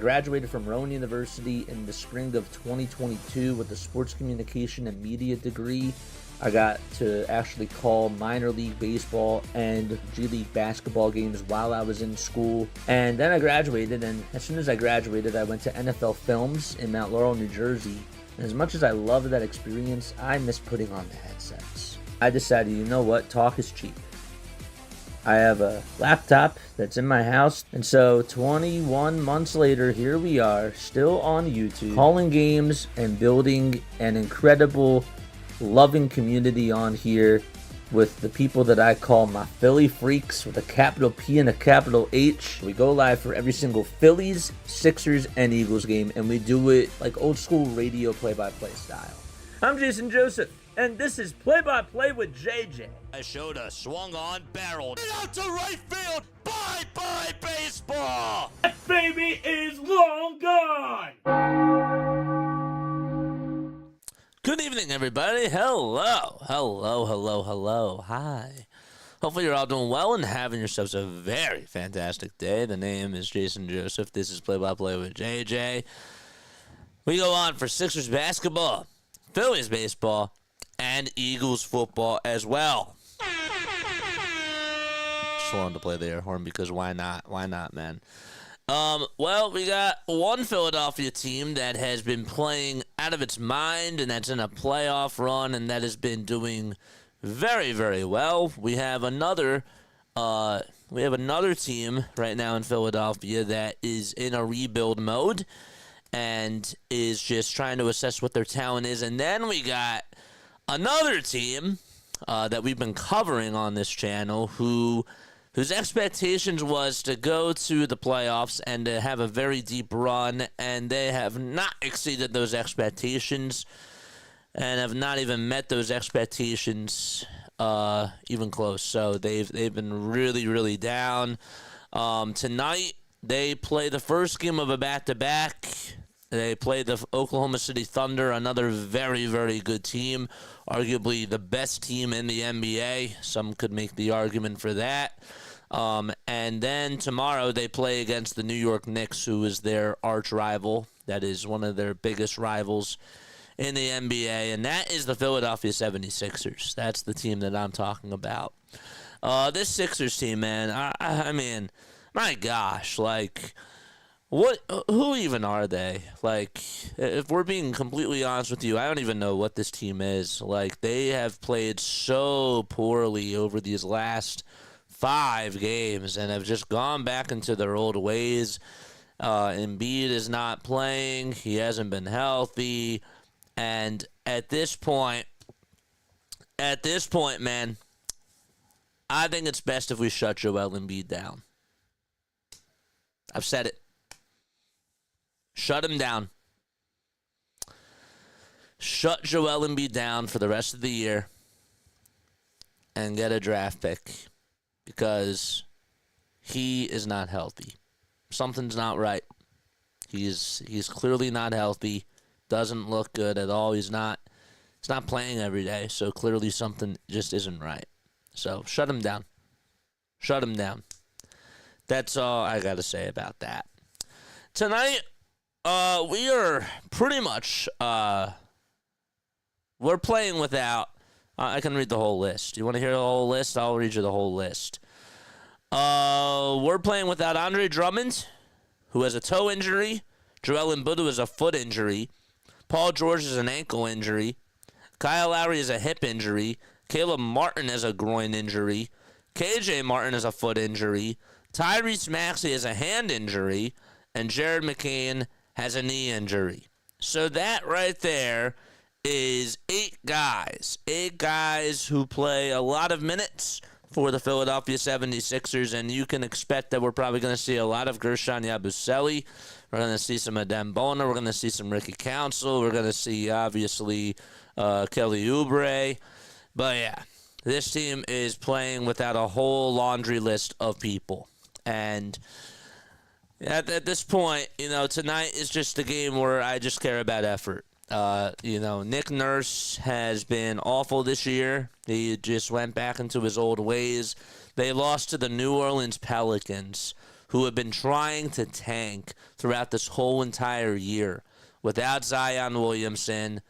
Graduated from Rowan University in the spring of 2022 with a sports communication and media degree. I got to actually call minor league baseball and G League basketball games while I was in school. And then I graduated, and as soon as I graduated, I went to NFL Films in Mount Laurel, New Jersey. And as much as I loved that experience, I miss putting on the headsets. I decided, you know what, talk is cheap. I have a laptop that's in my house, and so 21 months later, here we are, still on YouTube, calling games and building an incredible, loving community on here with the people that I call my Philly freaks with a capital P and a capital H. We go live for every single Phillies, Sixers, and Eagles game, and we do it like old school radio play-by-play style. I'm Jason Joseph, and this is Play-by-Play with JJ. I showed a swung on barrel. Get out to right field. Bye-bye baseball. That baby is long gone. Good evening, everybody. Hello. Hi. Hopefully you're all doing well and having yourselves a very fantastic day. The name is Jason Joseph. This is Play-by-Play with JJ. We go on for Sixers basketball, Phillies baseball, and Eagles football as well. Just wanted to play the air horn because why not? Why not, man? Well, we got one Philadelphia team that has been playing out of its mind, and that's in a playoff run, and that has been doing very, very well. We have another team right now in Philadelphia that is in a rebuild mode and is just trying to assess what their talent is. And then we got another team that we've been covering on this channel whose expectations was to go to the playoffs and to have a very deep run, and they have not exceeded those expectations and have not even met those expectations even close. So they've been really, really down. Tonight, they play the first game of a back-to-back. They play the Oklahoma City Thunder, another very, very good team, arguably the best team in the NBA. Some could make the argument for that. And then tomorrow they play against the New York Knicks, who is their arch rival. That is one of their biggest rivals in the NBA, and that is the Philadelphia 76ers. That's the team that I'm talking about. This Sixers team, man, I mean, my gosh, like, who even are they? Like, if we're being completely honest with you, I don't even know what this team is. Like, they have played so poorly over these last 5 games and have just gone back into their old ways. Embiid is not playing. He hasn't been healthy. And at this point, man, I think it's best if we shut Joel Embiid down. I've said it. Shut him down. Shut Joel Embiid down for the rest of the year and get a draft pick because he is not healthy. Something's not right. He's clearly not healthy. Doesn't look good at all. He's not playing every day, so clearly something just isn't right. So shut him down. Shut him down. That's all I got to say about that. Tonight, we are pretty much, we're playing without, I can read the whole list. You want to hear the whole list? I'll read you the whole list. We're playing without Andre Drummond, who has a toe injury. Joel Embiid has a foot injury. Paul George has an ankle injury. Kyle Lowry has a hip injury. Caleb Martin has a groin injury. KJ Martin has a foot injury. Tyrese Maxey has a hand injury. And Jared McCain has a knee injury. So that right there is 8 guys. 8 guys who play a lot of minutes for the Philadelphia 76ers, and you can expect that we're probably going to see a lot of Gershon Yabusele. We're going to see some Adem Bona. We're going to see some Ricky Council. We're going to see, obviously, Kelly Oubre. But, yeah, this team is playing without a whole laundry list of people. And at this point, tonight is just a game where I just care about effort. Nick Nurse has been awful this year. He just went back into his old ways. They lost to the New Orleans Pelicans, who have been trying to tank throughout this whole entire year. Without Zion Williamson,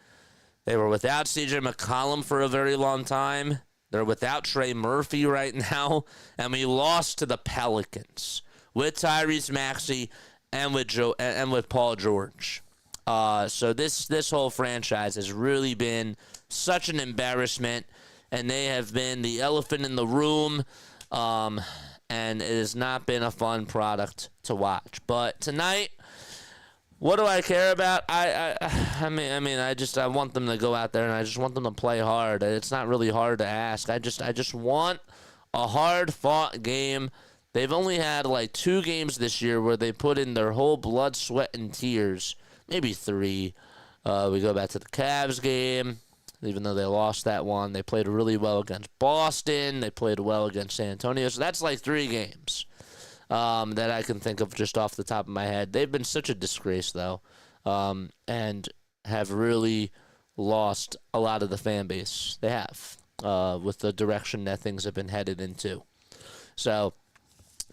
they were without C.J. McCollum for a very long time. They're without Trey Murphy right now, and we lost to the Pelicans with Tyrese Maxey and with Paul George. So this whole franchise has really been such an embarrassment, and they have been the elephant in the room, and it has not been a fun product to watch. But tonight, what do I care about? I want them to go out there, and I just want them to play hard. It's not really hard to ask. I just want a hard-fought game. They've only had like 2 games this year where they put in their whole blood, sweat, and tears. Maybe 3. We go back to the Cavs game. Even though they lost that one, they played really well against Boston. They played well against San Antonio. So that's like 3 games that I can think of just off the top of my head. They've been such a disgrace, though, and have really lost a lot of the fan base. They have, with the direction that things have been headed into. So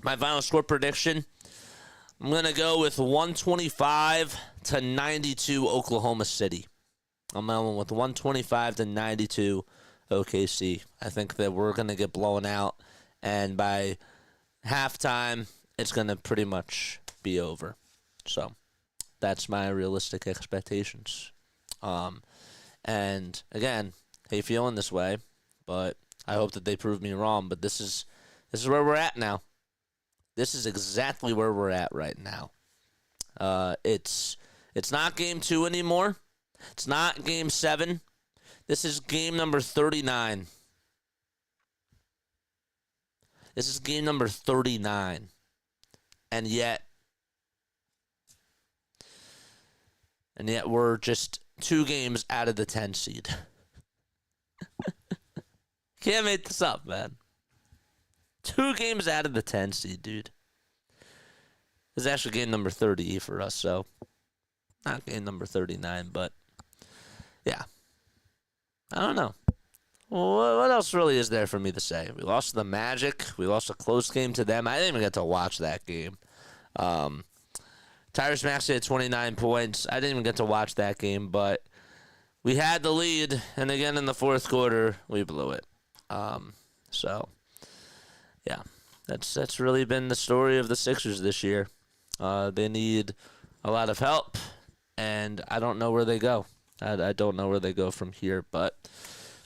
my final score prediction, I'm going to go with 125-92 Oklahoma City. I'm going with 125-92 OKC. I think that we're going to get blown out, and by halftime, it's going to pretty much be over. So that's my realistic expectations. And again, hey, feeling this way, but I hope that they prove me wrong. But this is where we're at now. This is exactly where we're at right now. It's not game 2 anymore. It's not game 7. This is game number 39. This is game number 39. And yet we're just 2 games out of the 10 seed. Can't make this up, man. 2 games out of the 10 seed, dude. This is actually game number 30 for us, so not game number 39, but yeah. I don't know. What else really is there for me to say? We lost to the Magic. We lost a close game to them. I didn't even get to watch that game. Tyrese Maxey had 29 points. I didn't even get to watch that game, but we had the lead, and again in the fourth quarter, we blew it. So, yeah, that's really been the story of the Sixers this year. They need a lot of help, and I don't know where they go. I don't know where they go from here, but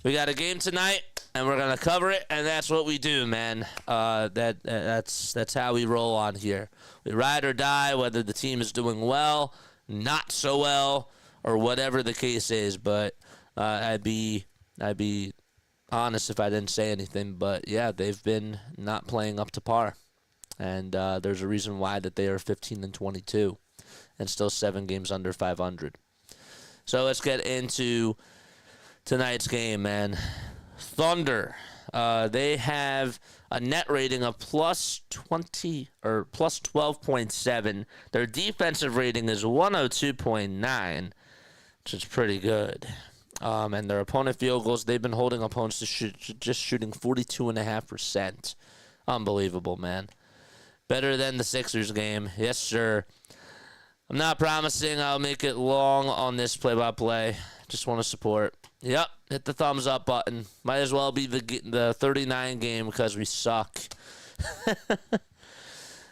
we got a game tonight, and we're gonna cover it, and that's what we do, man. That's how we roll on here. We ride or die, whether the team is doing well, not so well, or whatever the case is. But I'd be honest if I didn't say anything. But yeah, they've been not playing up to par, and there's a reason why that they are 15-22, and still 7 games under 500. So let's get into tonight's game, man. Thunder. They have a net rating of plus 20 or plus 12.7. Their defensive rating is 102.9, which is pretty good. And their opponent field goals, they've been holding opponents to just shooting 42.5%. Unbelievable, man. Better than the Sixers game. Yes, sir. I'm not promising I'll make it long on this play-by-play. Just want to support. Yep, hit the thumbs up button. Might as well be the 39 game because we suck. All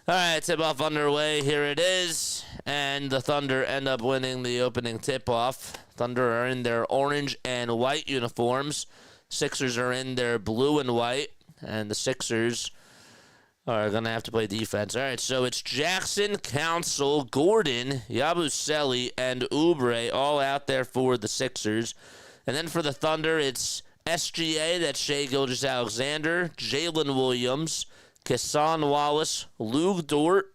right, tip-off underway. Here it is. And the Thunder end up winning the opening tip-off. Thunder are in their orange and white uniforms. Sixers are in their blue and white. And the Sixers are going to have to play defense. All right, so it's Jackson, Council, Gordon, Yabusele, and Oubre all out there for the Sixers. And then for the Thunder, it's SGA, that's Shai Gilgeous-Alexander, Jalen Williams, Kesson Wallace, Luke Dort,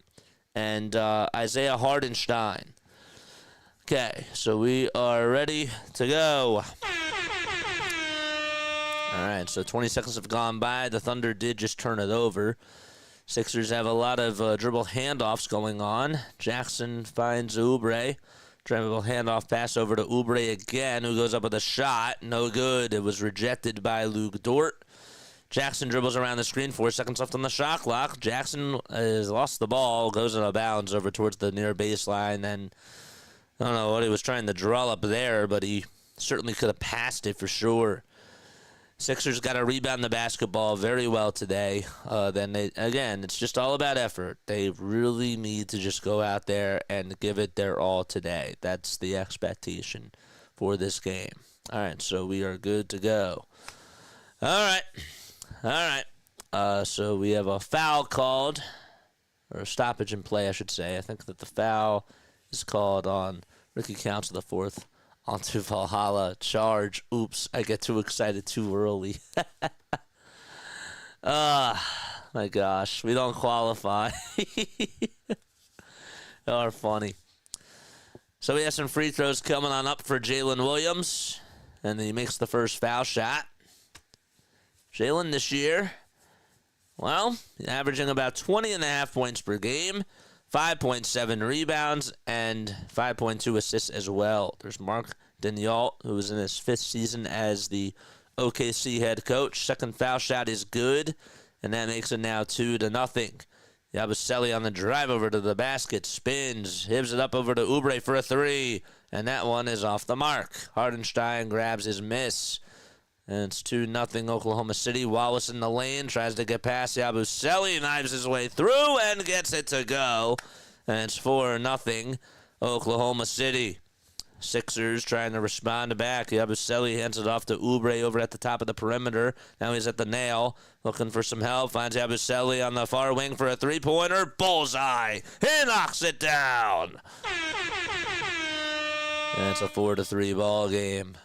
and Isaiah Hardenstein. Okay, so we are ready to go. All right, so 20 seconds have gone by. The Thunder did just turn it over. Sixers have a lot of dribble handoffs going on. Jackson finds Oubre. Dribble handoff pass over to Oubre again, who goes up with a shot. No good. It was rejected by Luke Dort. Jackson dribbles around the screen, 4 seconds left on the shot clock. Jackson has lost the ball, goes out of bounds over towards the near baseline, and I don't know what he was trying to draw up there, but he certainly could have passed it for sure. Sixers got to rebound the basketball very well today. It's just all about effort. They really need to just go out there and give it their all today. That's the expectation for this game. All right, so we are good to go. All right. So we have a foul called, or a stoppage in play, I should say. I think that the foul is called on Ricky Council IV. Onto Valhalla. Charge. Oops, I get too excited too early. My gosh. We don't qualify. Are funny. So we have some free throws coming on up for Jalen Williams. And he makes the first foul shot. Jalen this year, well, averaging about 20.5 points per game. 5.7 rebounds and 5.2 assists as well. There's Mark Daniel, who is in his 5th season as the OKC head coach. Second foul shot is good, and that makes it now 2-0. Yabusele on the drive over to the basket, spins, hibs it up over to Oubre for a 3, and that one is off the mark. Hardenstein grabs his miss. And it's 2-0 Oklahoma City. Wallace in the lane, tries to get past Yabusele, knives his way through and gets it to go. And it's 4-0 Oklahoma City. Sixers trying to respond back. Yabusele hands it off to Oubre over at the top of the perimeter. Now he's at the nail, looking for some help. Finds Yabusele on the far wing for a 3-pointer. Bullseye. He knocks it down. And it's a 4-3 ball game.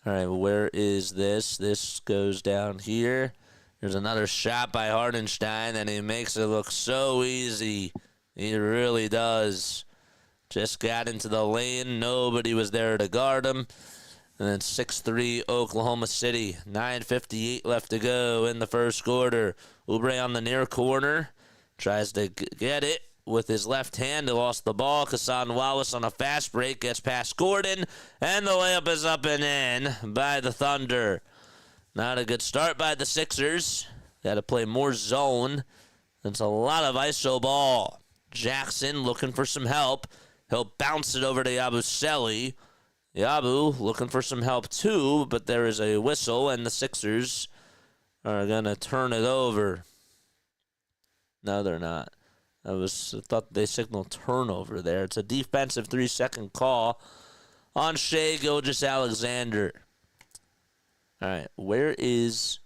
All right, well, where is this? This goes down here. There's another shot by Hardenstein, and he makes it look so easy. He really does. Just got into the lane. Nobody was there to guard him. And then 6-3 Oklahoma City. 9:58 left to go in the first quarter. Oubre on the near corner. Tries to get it with his left hand. He lost the ball. Kassan Wallace on a fast break gets past Gordon, and the layup is up and in by the Thunder. Not a good start by the Sixers. Got to play more zone. It's a lot of iso ball. Jackson looking for some help. He'll bounce it over to Yabusele. Yabu looking for some help too, but there is a whistle, and the Sixers are going to turn it over. No, they're not. I thought they signaled turnover there. It's a defensive 3-second call on gilgeous-alexander. All right, where is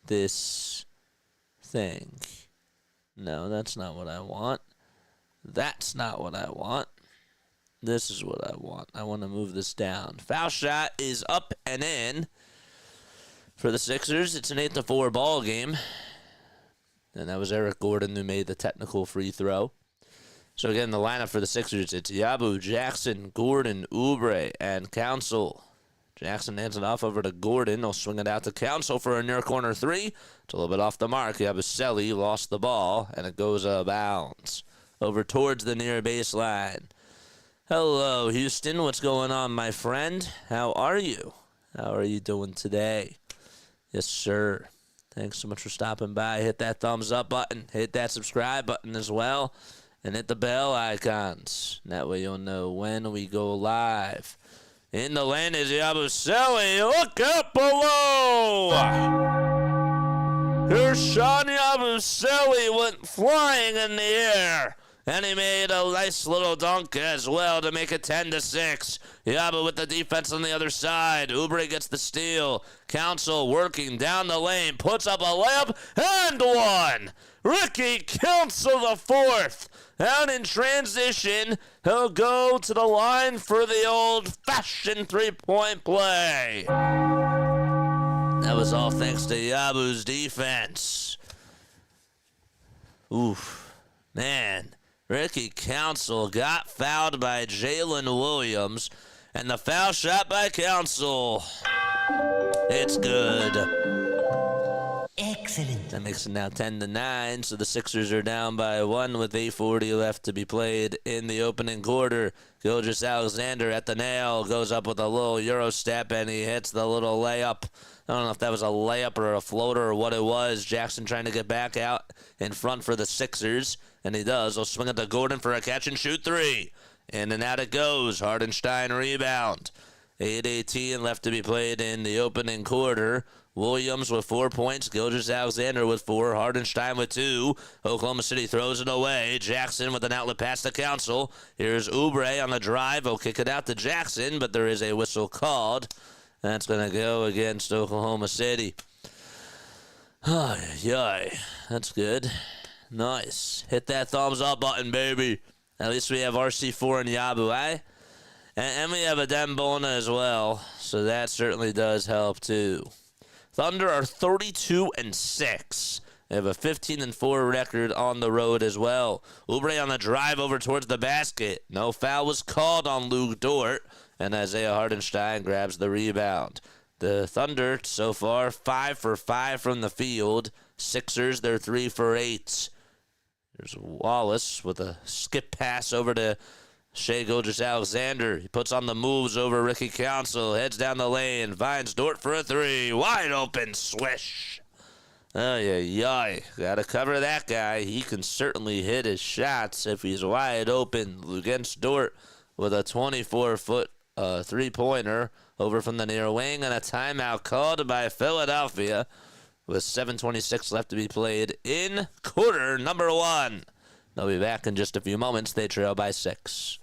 this thing? No, that's not what I want. That's not what I want. This is what I want. I want to move this down. Foul shot is up and in for the Sixers. It's an 8-4 ball game. And that was Eric Gordon who made the technical free throw. So again, the lineup for the Sixers, it's Yabu, Jackson, Gordon, Oubre, and Council. Jackson hands it off over to Gordon. He'll swing it out to Council for a near corner 3. It's a little bit off the mark. Yabusele lost the ball, and it goes out of bounds over towards the near baseline. Hello, Houston. What's going on, my friend? How are you? How are you doing today? Yes, sir. Thanks so much for stopping by. Hit that thumbs up button. Hit that subscribe button as well. And hit the bell icons. That way you'll know when we go live. In the lane is Yabusele. Look up below! Here's Sean Yabusele went flying in the air. And he made a nice little dunk as well to make it 10-6. Yabu with the defense on the other side. Oubre gets the steal. Council working down the lane. Puts up a layup and one. Ricky Council the fourth. Out in transition. He'll go to the line for the old-fashioned three-point play. That was all thanks to Yabu's defense. Oof. Man. Ricky Council got fouled by Jalen Williams, and the foul shot by Council. It's good. Excellent. That makes it now 10-9, so the Sixers are down by 1 with 8:40 left to be played in the opening quarter. Gilgeous-Alexander at the nail, goes up with a little Euro step, and he hits the little layup. I don't know if that was a layup or a floater or what it was. Jackson trying to get back out in front for the Sixers, and he does. He'll swing it to Gordon for a catch-and-shoot three. In and out it goes. Hardenstein rebound. 8:18 left to be played in the opening quarter. Williams with 4 points. Gilgeous-Alexander with 4. Hardenstein with 2. Oklahoma City throws it away. Jackson with an outlet pass to Council. Here's Oubre on the drive. He'll kick it out to Jackson, but there is a whistle called. That's going to go against Oklahoma City. Oh, yay. That's good. Nice. Hit that thumbs up button, baby. At least we have RC4 and Yabu, eh? And we have a Dembona as well, so that certainly does help too. Thunder are 32-6. They have a 15-4 record on the road as well. Oubre on the drive over towards the basket. No foul was called on Luke Dort, and Isaiah Hardenstein grabs the rebound. The Thunder so far 5 for 5 from the field. Sixers, they're 3 for 8. There's Wallace with a skip pass over to Shai Gilgeous-Alexander. He puts on the moves over Ricky Council. Heads down the lane. Finds Dort for a three. Wide open swish. Oh, yeah. Gotta cover that guy. He can certainly hit his shots if he's wide open against Dort with a 24-foot three-pointer over from the near wing, and a timeout called by Philadelphia with 7:26 left to be played in quarter number 1. They'll be back in just a few moments. They trail by 6.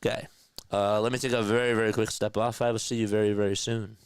Okay. Let me take a very, very quick step off. I will see you very, very soon.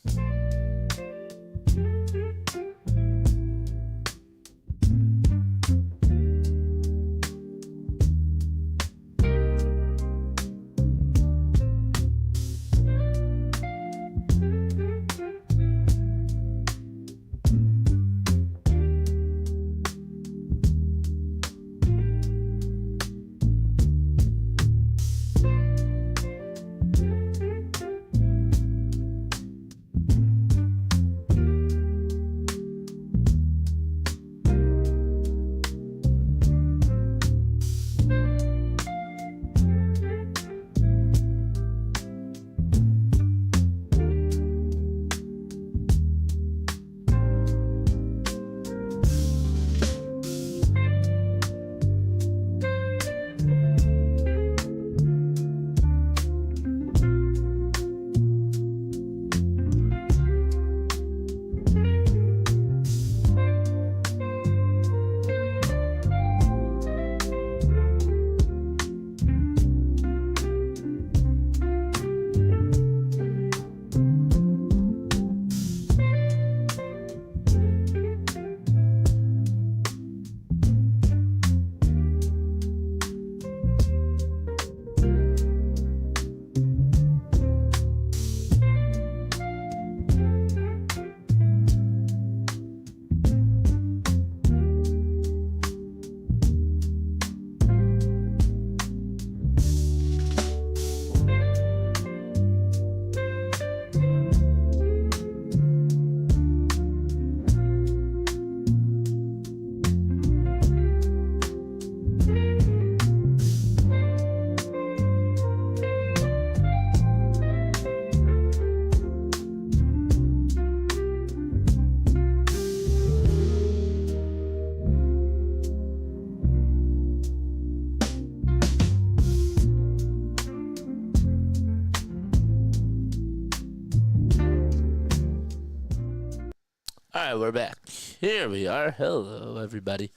All right, we're back. Here we are. Hello, everybody.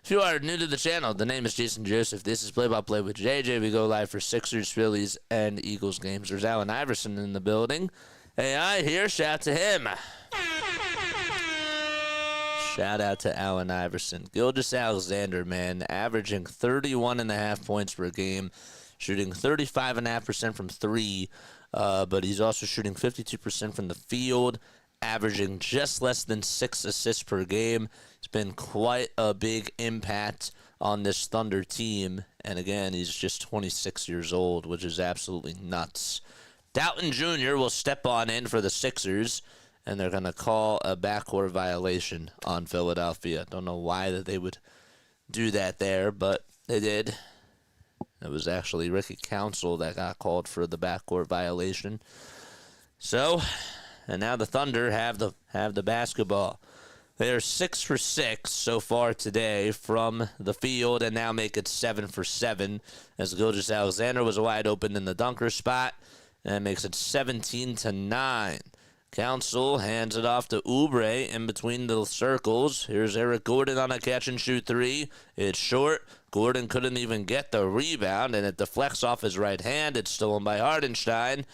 If you are new to the channel, the name is Jason Joseph. This is Play-by-Play with JJ. We go live for Sixers, Phillies, and Eagles games. There's Allen Iverson in the building. AI here. Shout out to him. Shout out to Allen Iverson. Gilgeous-Alexander, man, averaging 31.5 points per game, shooting 35.5% from 3, but he's also shooting 52% from the field, averaging just less than 6 assists per game. It's been quite a big impact on this Thunder team. And again, he's just 26 years old, which is absolutely nuts. Dalton Jr. will step on in for the Sixers. and they're going to call a backcourt violation on Philadelphia. Don't know why that they would do that there, but they did. It was actually Ricky Council that got called for the backcourt violation. So, and now the Thunder have the basketball. They are 6 for 6 so far today from the field, and now make it 7 for 7 as Gilgeous-Alexander was wide open in the dunker spot, and makes it 17-9. Council hands it off to Oubre in between the circles. Here's Eric Gordon on a catch-and-shoot three. It's short. Gordon couldn't even get the rebound, and it deflects off his right hand. It's stolen by Hartenstein.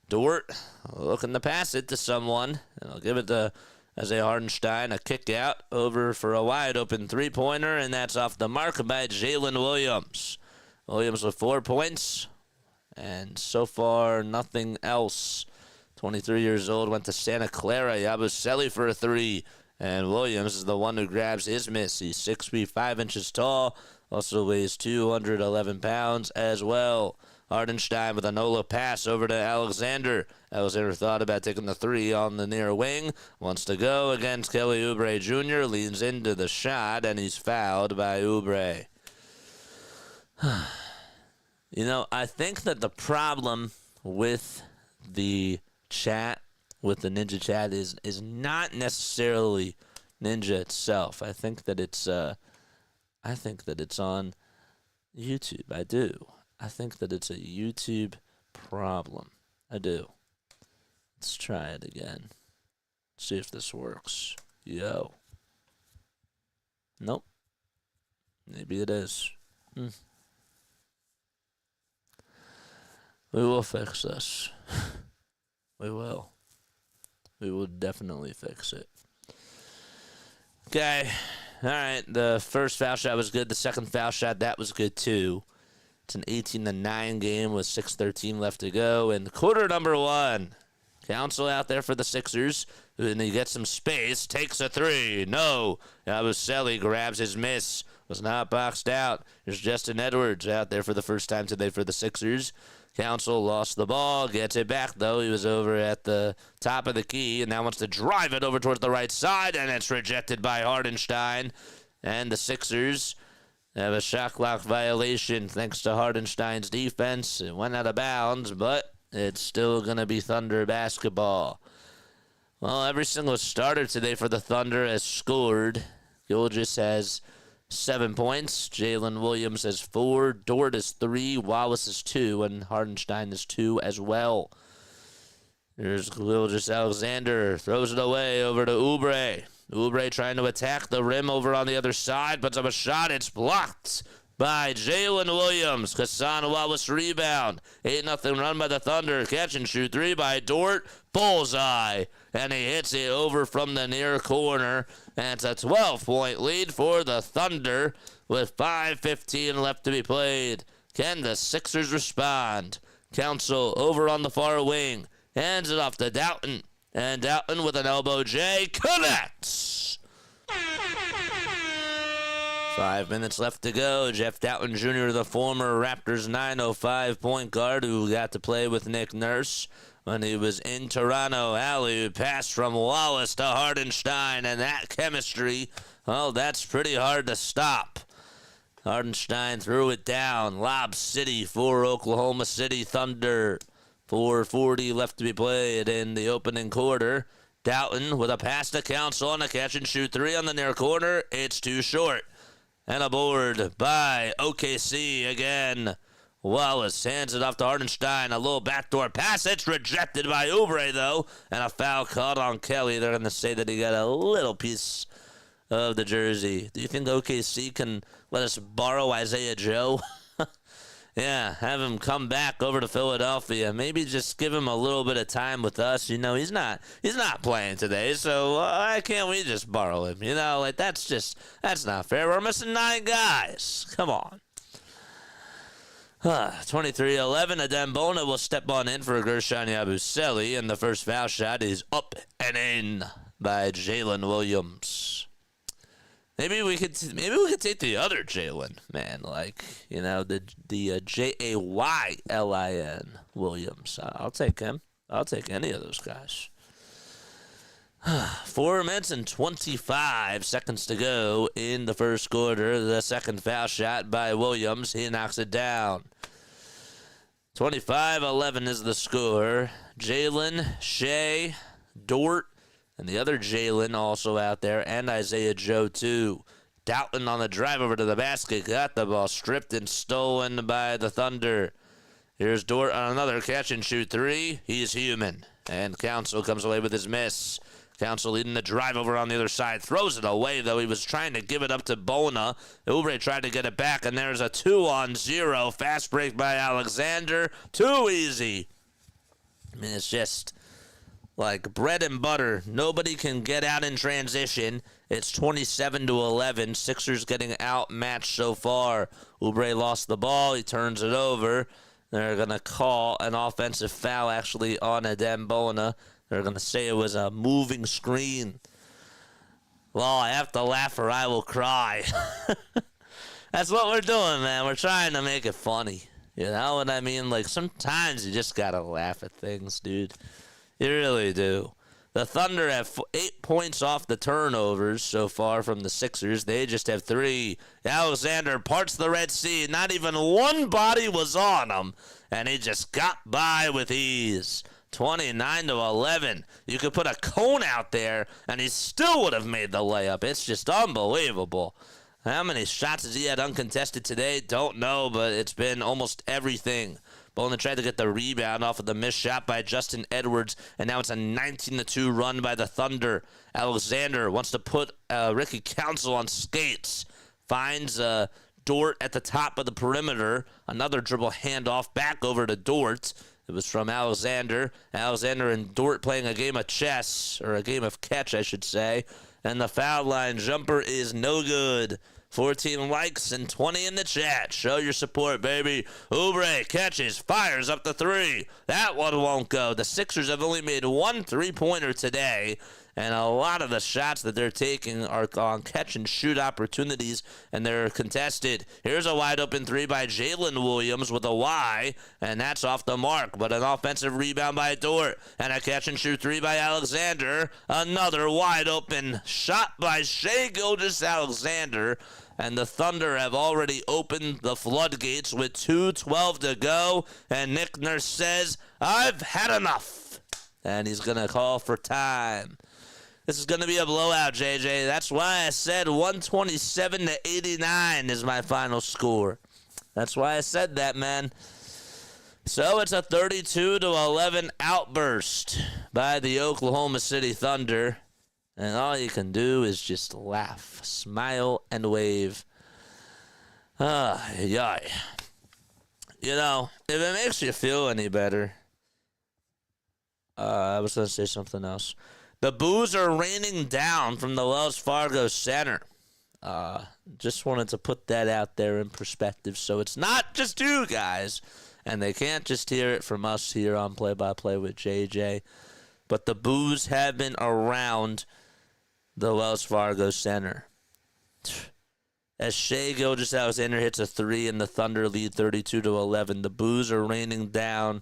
Dort looking to pass it to someone, and I'll give it to Isaiah Hartenstein, a kick out over for a wide-open three-pointer, and that's off the mark by Jalen Williams. Williams with 4 points, and so far nothing else. 23 years old, went to Santa Clara. Yabusele for a three, and Williams is the one who grabs his miss. He's 6 feet 5 inches tall, also weighs 211 pounds as well. Hartenstein with a no pass over to Alexander. Alexander thought about taking the three on the near wing. Wants to go against Kelly Oubre Jr. Leans into the shot, and he's fouled by Oubre. You know, I think that the problem with the chat, with the Ninja chat, is not necessarily Ninja itself. I think that it's on YouTube. I do. I think that it's a YouTube problem. I do. Let's try it again. See if this works. Yo. Nope. Maybe it is. We will fix this. We will. We will definitely fix it. Okay. All right. The first foul shot was good. The second foul shot, that was good too. It's an 18-9 game with 6:13 left to go. And quarter number one. Council out there for the Sixers. And he gets some space. Takes a three. No. Yabusele grabs his miss. Was not boxed out. There's Justin Edwards out there for the first time today for the Sixers. Council lost the ball. Gets it back, though. He was over at the top of the key and now wants to drive it over towards the right side. And it's rejected by Hartenstein. And the Sixers have a shot clock violation thanks to Hartenstein's defense. It went out of bounds, but it's still going to be Thunder basketball. Well, every single starter today for the Thunder has scored. Gilgeous has 7 points. Jalen Williams has 4. Dort is 3. Wallace is 2. And Hartenstein is 2 as well. Here's Gilgeous-Alexander. Throws it away over to Oubre. Oubre trying to attack the rim over on the other side. Puts up a shot. It's blocked by Jalen Williams. Hassan Wallace rebound. 8-0 run by the Thunder. Catch and shoot three by Dort. Bullseye. And he hits it over from the near corner. And it's a 12-point lead for the Thunder with 5:15 left to be played. Can the Sixers respond? Council over on the far wing. Hands it off to Doughton. And Doughton with an elbow J connects. 5 minutes left to go. Jeff Doughton Jr., the former Raptors 905 point guard who got to play with Nick Nurse when he was in Toronto. Alley pass from Wallace to Hartenstein, and that chemistry, well, that's pretty hard to stop. Hartenstein threw it down. Lob City for Oklahoma City Thunder. 4:40 left to be played in the opening quarter. Doughton with a pass to Council on a catch-and-shoot three on the near corner. It's too short. And a board by OKC again. Wallace hands it off to Hartenstein. A little backdoor pass. It's rejected by Oubre, though. And a foul called on Kelly. They're going to say that he got a little piece of the jersey. Do you think OKC can let us borrow Isaiah Joe? Yeah, have him come back over to Philadelphia. Maybe just give him a little bit of time with us. You know, he's not playing today, so why can't we just borrow him? You know, like that's not fair. We're missing 9 guys. Come on. 23-11. Adembona will step on in for Gershon Yabusele, and the first foul shot is up and in by Jalen Williams. Maybe we could take the other Jalen, man, like, you know, the Jaylin Williams. I'll take him. I'll take any of those guys. 4 minutes and 25 seconds to go in the first quarter. The second foul shot by Williams. He knocks it down. 25-11 is the score. Jalen, Shea, Dort, and the other Jalen also out there, and Isaiah Joe too. Doughton on the drive over to the basket. Got the ball stripped and stolen by the Thunder. Here's Dort on another catch-and-shoot three. He's human. And Council comes away with his miss. Council leading the drive over on the other side. Throws it away, though. He was trying to give it up to Bona. Oubre tried to get it back, and there's a 2-on-0. Fast break by Alexander. Too easy. I mean, it's just like bread and butter. Nobody can get out in transition. It's 27-11. Sixers getting outmatched so far. Oubre lost the ball. He turns it over. They're going to call an offensive foul, actually, on Adem Bona. They're going to say it was a moving screen. Well, I have to laugh or I will cry. That's what we're doing, man. We're trying to make it funny. You know what I mean? Like, sometimes you just got to laugh at things, dude. You really do. The Thunder have 8 points off the turnovers so far from the Sixers. They just have 3. Alexander parts the Red Sea. Not even one body was on him, and he just got by with ease. 29-11. You could put a cone out there, and he still would have made the layup. It's just unbelievable. How many shots has he had uncontested today? Don't know, but it's been almost everything. Bona tried to get the rebound off of the missed shot by Justin Edwards, and now it's a 19-2 run by the Thunder. Alexander wants to put Ricky Council on skates. Finds Dort at the top of the perimeter. Another dribble handoff back over to Dort. It was from Alexander. Alexander and Dort playing a game of chess, or a game of catch, I should say. And the foul line jumper is no good. 14 likes and 20 in the chat. Show your support, baby. Oubre catches, fires up the 3. That one won't go. The Sixers have only made 1 3-pointer today, and a lot of the shots that they're taking are on catch-and-shoot opportunities, and they're contested. Here's a wide-open 3 by Jalen Williams with a Y, and that's off the mark, but an offensive rebound by Dort, and a catch-and-shoot 3 by Alexander. Another wide-open shot by Shai Gilgeous-Alexander, and the Thunder have already opened the floodgates with 2:12 to go, and Nick Nurse says, "I've had enough," and he's going to call for time. This is going to be a blowout, JJ. That's why I said 127-89 is my final score. That's why I said that, man. So it's a 32-11 outburst by the Oklahoma City Thunder. And all you can do is just laugh, smile, and wave. Yeah. You know, if it makes you feel any better, I was going to say something else. The boos are raining down from the Wells Fargo Center. Just wanted to put that out there in perspective, so it's not just you guys, and they can't just hear it from us here on Play by Play with JJ. But the boos have been around the Wells Fargo Center. As Shai Gilgeous-Alexander hits a 3 and the Thunder lead 32-11, the boos are raining down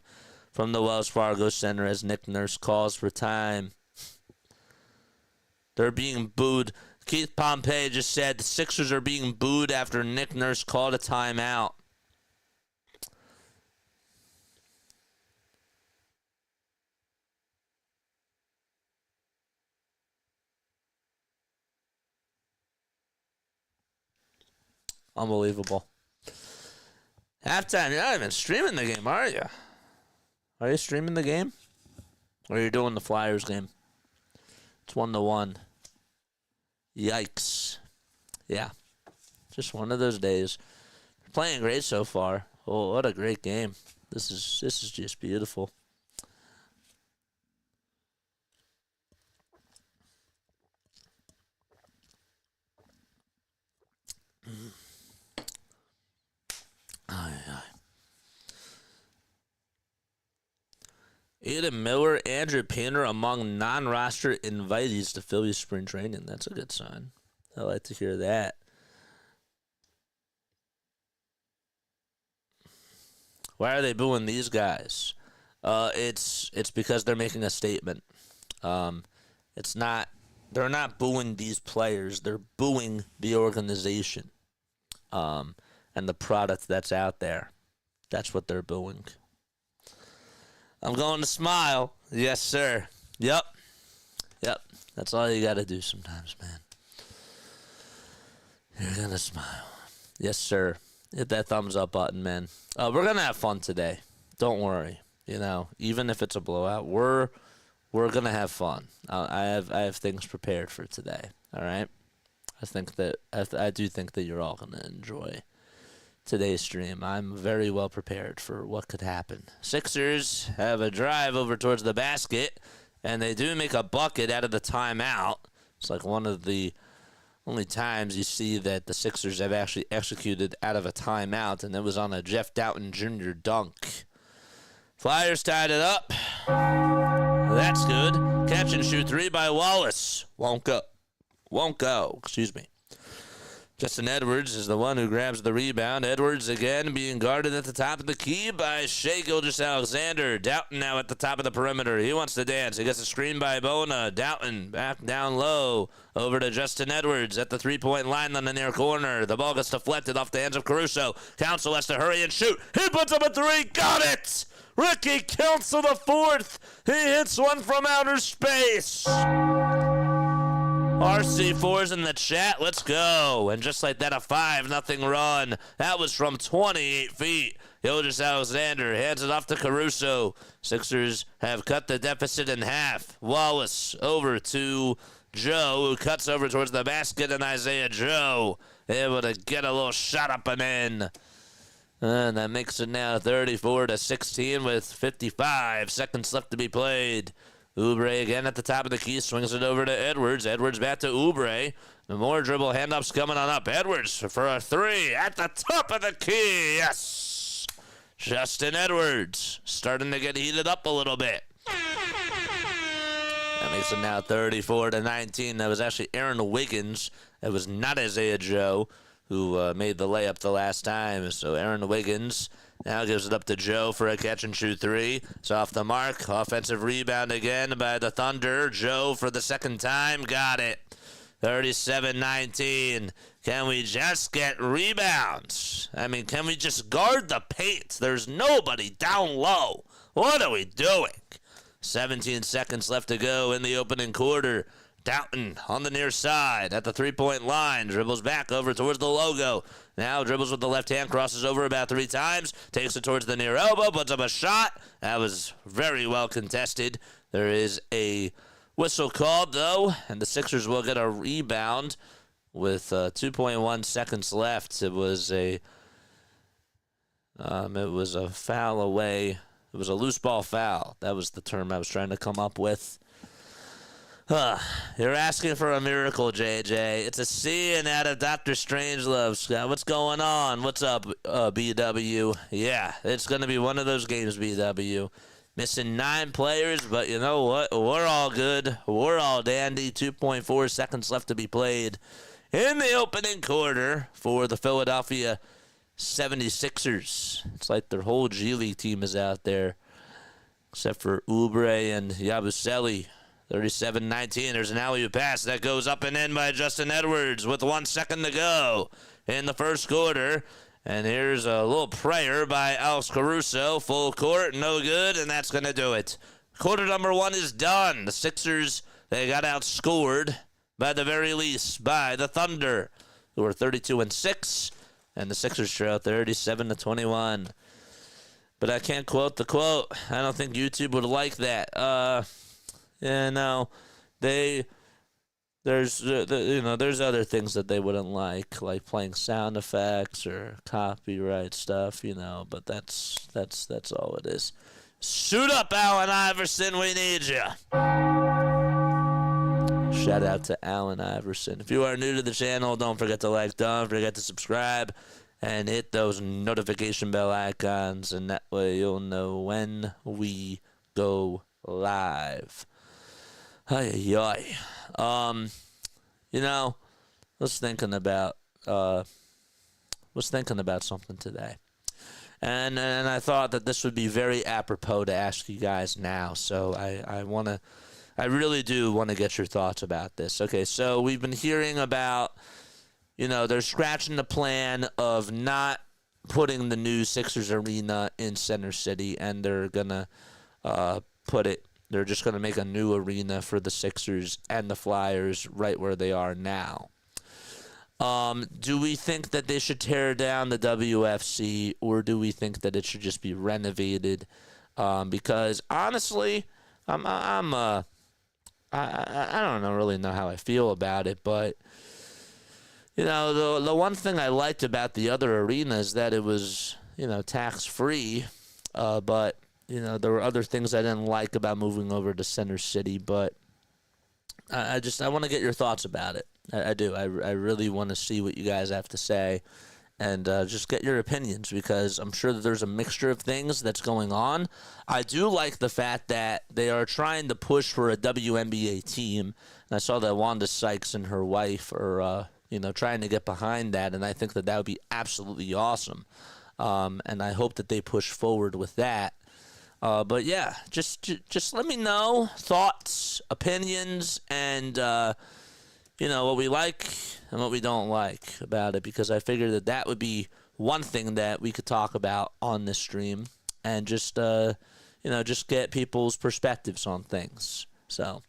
from the Wells Fargo Center as Nick Nurse calls for time. They're being booed. Keith Pompey just said the Sixers are being booed after Nick Nurse called a timeout. Unbelievable. Halftime, you're not even streaming the game, are you? Are you streaming the game? Or are you doing the Flyers game? It's 1-1. Yikes. Yeah. Just one of those days. Playing great so far. Oh, what a great game. This is just beautiful. Aiden Miller, Andrew Painter among non-roster invitees to Phillies spring training. That's a good sign. I like to hear that. Why are they booing these guys? It's because they're making a statement. It's not. They're not booing these players. They're booing the organization, and the product that's out there. That's what they're booing. I'm going to smile. Yes, sir. Yep. That's all you got to do sometimes, man. You're going to smile. Yes, sir. Hit that thumbs up button, man. We're going to have fun today. Don't worry. Even if it's a blowout, we're going to have fun. I have things prepared for today, all right? I do think that you're all going to enjoy today's stream. I'm very well prepared for what could happen. Sixers have a drive over towards the basket, and they do make a bucket out of the timeout. It's like one of the only times you see that the Sixers have actually executed out of a timeout, and it was on a Jeff Doughton Jr. dunk. Flyers tied it up. That's good. Catch and shoot three by Wallace. Won't go. Excuse me. Justin Edwards is the one who grabs the rebound. Edwards again being guarded at the top of the key by gilgeous-alexander. Doughton now at the top of the perimeter. He wants to dance. He gets a screen by Bona. Doughton back down low. Over to Justin Edwards at the three-point line on the near corner. The ball gets deflected off the hands of Caruso. Council has to hurry and shoot. He puts up a three. Got it! Ricky Council the fourth. He hits one from outer space. RC4's in the chat. Let's go. And just like that, a 5-0 run. That was from 28 feet. Gilgeous-Alexander hands it off to Caruso. Sixers have cut the deficit in half. Wallace over to Joe, who cuts over towards the basket, and Isaiah Joe able to get a little shot up and in. And that makes it now 34-16 with 55 seconds left to be played. Oubre again at the top of the key, swings it over to Edwards. Edwards back to Oubre. The more dribble handoffs coming on up. Edwards for a three at the top of the key. Yes! Justin Edwards starting to get heated up a little bit. That makes it now 34-19. That was actually Aaron Wiggins. That was not Isaiah Joe who made the layup the last time. So Aaron Wiggins now gives it up to Joe for a catch-and-shoot three. It's off the mark. Offensive rebound again by the Thunder. Joe for the second time. Got it. 37-19. Can we just get rebounds? I mean, can we just guard the paint? There's nobody down low. What are we doing? 17 seconds left to go in the opening quarter. Doughton on the near side at the three-point line. Dribbles back over towards the logo. Now dribbles with the left hand, crosses over about three times, takes it towards the near elbow, puts up a shot. That was very well contested. There is a whistle called, though, and the Sixers will get a rebound with 2.1 seconds left. It was a foul away. It was a loose ball foul. That was the term I was trying to come up with. You're asking for a miracle, JJ. It's a seeing out of Dr. Strangelove. Scott, what's going on? What's up, BW? Yeah, it's going to be one of those games, BW. Missing 9 players, but you know what? We're all good. We're all dandy. 2.4 seconds left to be played in the opening quarter for the Philadelphia 76ers. It's like their whole G League team is out there, except for Oubre and Yabusele. 37-19. There's an alley-oop pass that goes up and in by Justin Edwards with 1 second to go in the first quarter. And here's a little prayer by Alex Caruso. Full court, no good, and that's going to do it. Quarter number 1 is done. The Sixers, they got outscored by the very least by the Thunder, who are 32-6, and the Sixers trail 37-21. But I can't quote the quote. I don't think YouTube would like that. Yeah, no, there's other things that they wouldn't like playing sound effects or copyright stuff, but that's all it is. Suit up, Allen Iverson, we need you. Shout out to Allen Iverson. If you are new to the channel, don't forget to like, don't forget to subscribe, and hit those notification bell icons, and that way you'll know when we go live. I was thinking about something today, and I thought that this would be very apropos to ask you guys now. So I want I really do want to get your thoughts about this. Okay, so we've been hearing about, they're scratching the plan of not putting the new Sixers arena in Center City, and they're going to they're just going to make a new arena for the Sixers and the Flyers right where they are now. Do we think that they should tear down the WFC, or do we think that it should just be renovated? Because honestly, I don't really know how I feel about it, but the one thing I liked about the other arena is that it was tax free, but there were other things I didn't like about moving over to Center City. But I want to get your thoughts about it. I do. I really want to see what you guys have to say, and just get your opinions, because I'm sure that there's a mixture of things that's going on. I do like the fact that they are trying to push for a WNBA team, and I saw that Wanda Sykes and her wife are trying to get behind that, and I think that would be absolutely awesome. And I hope that they push forward with that. But yeah, just let me know thoughts, opinions, and what we like and what we don't like about it, because I figured that would be one thing that we could talk about on this stream, and just get people's perspectives on things. So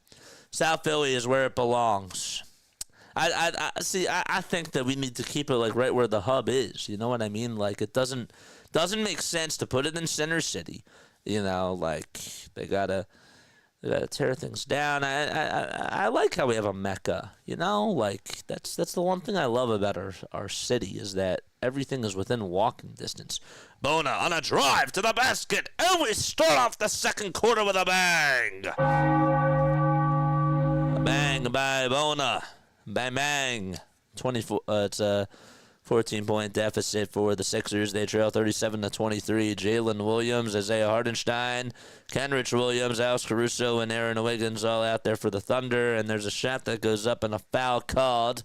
South Philly is where it belongs. I think that we need to keep it like right where the hub is. You know what I mean? Like, it doesn't make sense to put it in Center City. Like they gotta tear things down. I like how we have a Mecca. Like that's the one thing I love about our city, is that everything is within walking distance. Bona on a drive to the basket, and we start off the second quarter with a bang. A bang by Bona. Bang bang. 24. It's a 14-point deficit for the Sixers. They trail 37-23. Jalen Williams, Isaiah Hardenstein, Kenrich Williams, Alex Caruso, and Aaron Wiggins all out there for the Thunder. And there's a shot that goes up and a foul called.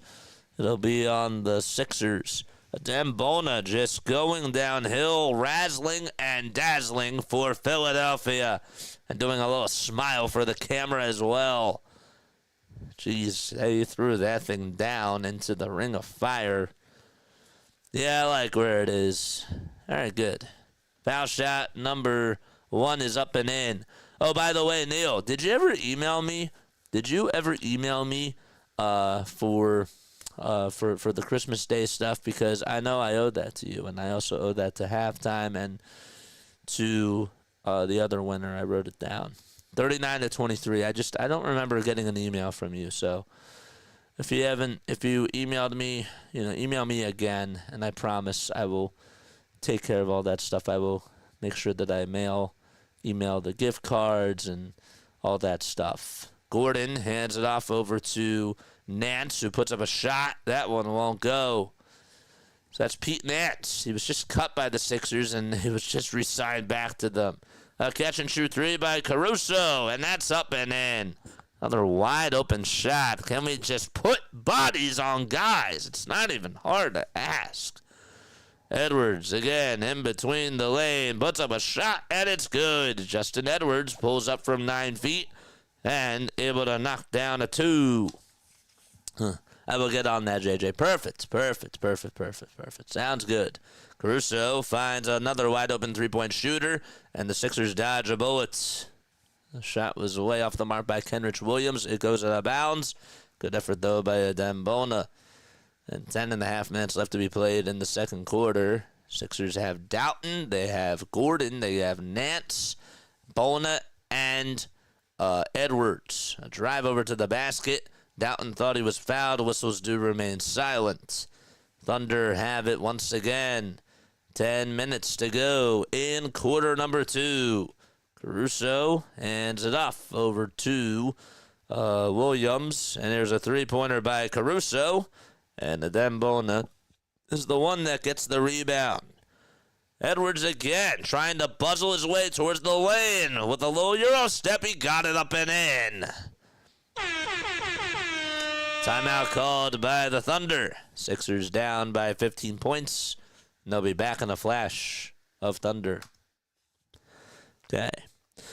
It'll be on the Sixers. Dembona just going downhill, razzling and dazzling for Philadelphia. And doing a little smile for the camera as well. Jeez, he threw that thing down into the ring of fire. Yeah, I like where it is. All right, good. Foul shot number 1 is up and in. Oh, by the way, Neil, did you ever email me? For the Christmas Day stuff? Because I know I owed that to you, and I also owe that to Halftime and to the other winner. I wrote it down. 39-23. I don't remember getting an email from you, so if you emailed me, email me again, and I promise I will take care of all that stuff. I will make sure that I email the gift cards and all that stuff. Gordon hands it off over to Nance, who puts up a shot. That one won't go. So that's Pete Nance. He was just cut by the Sixers, and he was just re-signed back to them. A catch-and-shoot 3 by Caruso, and that's up and in. Another wide-open shot. Can we just put bodies on guys? It's not even hard to ask. Edwards, again, in between the lane, puts up a shot, and it's good. Justin Edwards pulls up from 9 feet and able to knock down a 2. I will get on that, JJ. Perfect. Sounds good. Caruso finds another wide-open three-point shooter, and the Sixers dodge a bullet. The shot was way off the mark by Kenrich Williams. It goes out of bounds. Good effort, though, by Dembona. And 10.5 minutes left to be played in the second quarter. Sixers have Doughton. They have Gordon. They have Nance, Bona, and Edwards. A drive over to the basket. Doughton thought he was fouled. Whistles do remain silent. Thunder have it once again. 10 minutes to go in quarter number 2. Caruso hands it off over to Williams. And there's a three-pointer by Caruso. And Dembona is the one that gets the rebound. Edwards again trying to puzzle his way towards the lane. With a little Euro step, he got it up and in. Timeout called by the Thunder. Sixers down by 15 points. And they'll be back in a flash of Thunder. Okay.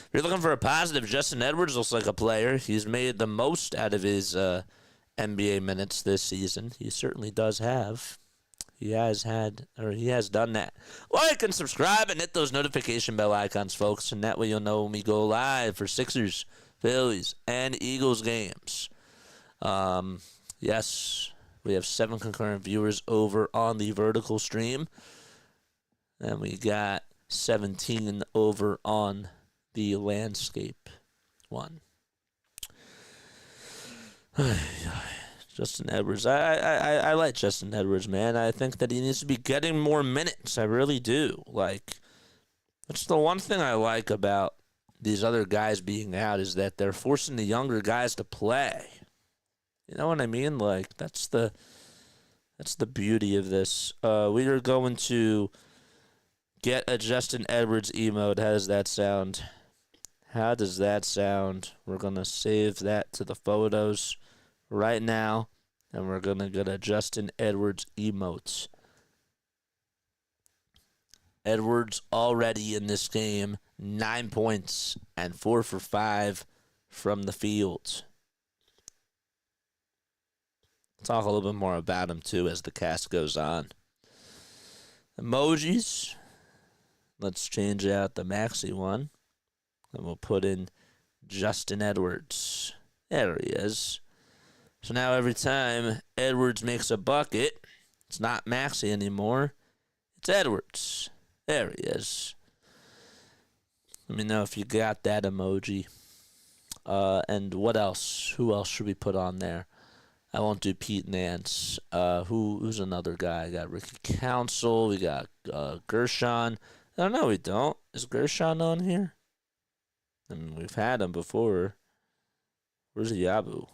If you're looking for a positive, Justin Edwards looks like a player. He's made the most out of his NBA minutes this season. He certainly does have. He has done that. Like and subscribe and hit those notification bell icons, folks, and that way you'll know when we go live for Sixers, Phillies, and Eagles games. Yes, we have 7 concurrent viewers over on the vertical stream, and we got 17 over on the landscape one. Justin Edwards. I like Justin Edwards, man. I think that he needs to be getting more minutes. I really do. Like, that's the one thing I like about these other guys being out is that they're forcing the younger guys to play. You know what I mean? Like, that's the beauty of this. We are going to get a Justin Edwards emote. How does that sound? How does that sound? We're going to save that to the photos right now, and we're going to get a Justin Edwards emote. Edwards already in this game, 9 points and 4 for 5 from the field. Talk a little bit more about him, too, as the cast goes on. Emojis. Let's change out the maxey one, and we'll put in Justin Edwards. There he is. So now every time Edwards makes a bucket, it's not maxey anymore. It's Edwards. There he is. Let me know if you got that emoji. And what else? Who else should we put on there? I won't do Pete Nance. Who's another guy? I got Ricky Council. We got Gershon. I don't know, we don't. Is Gershon on here? I mean, we've had him before. Where's Yabu?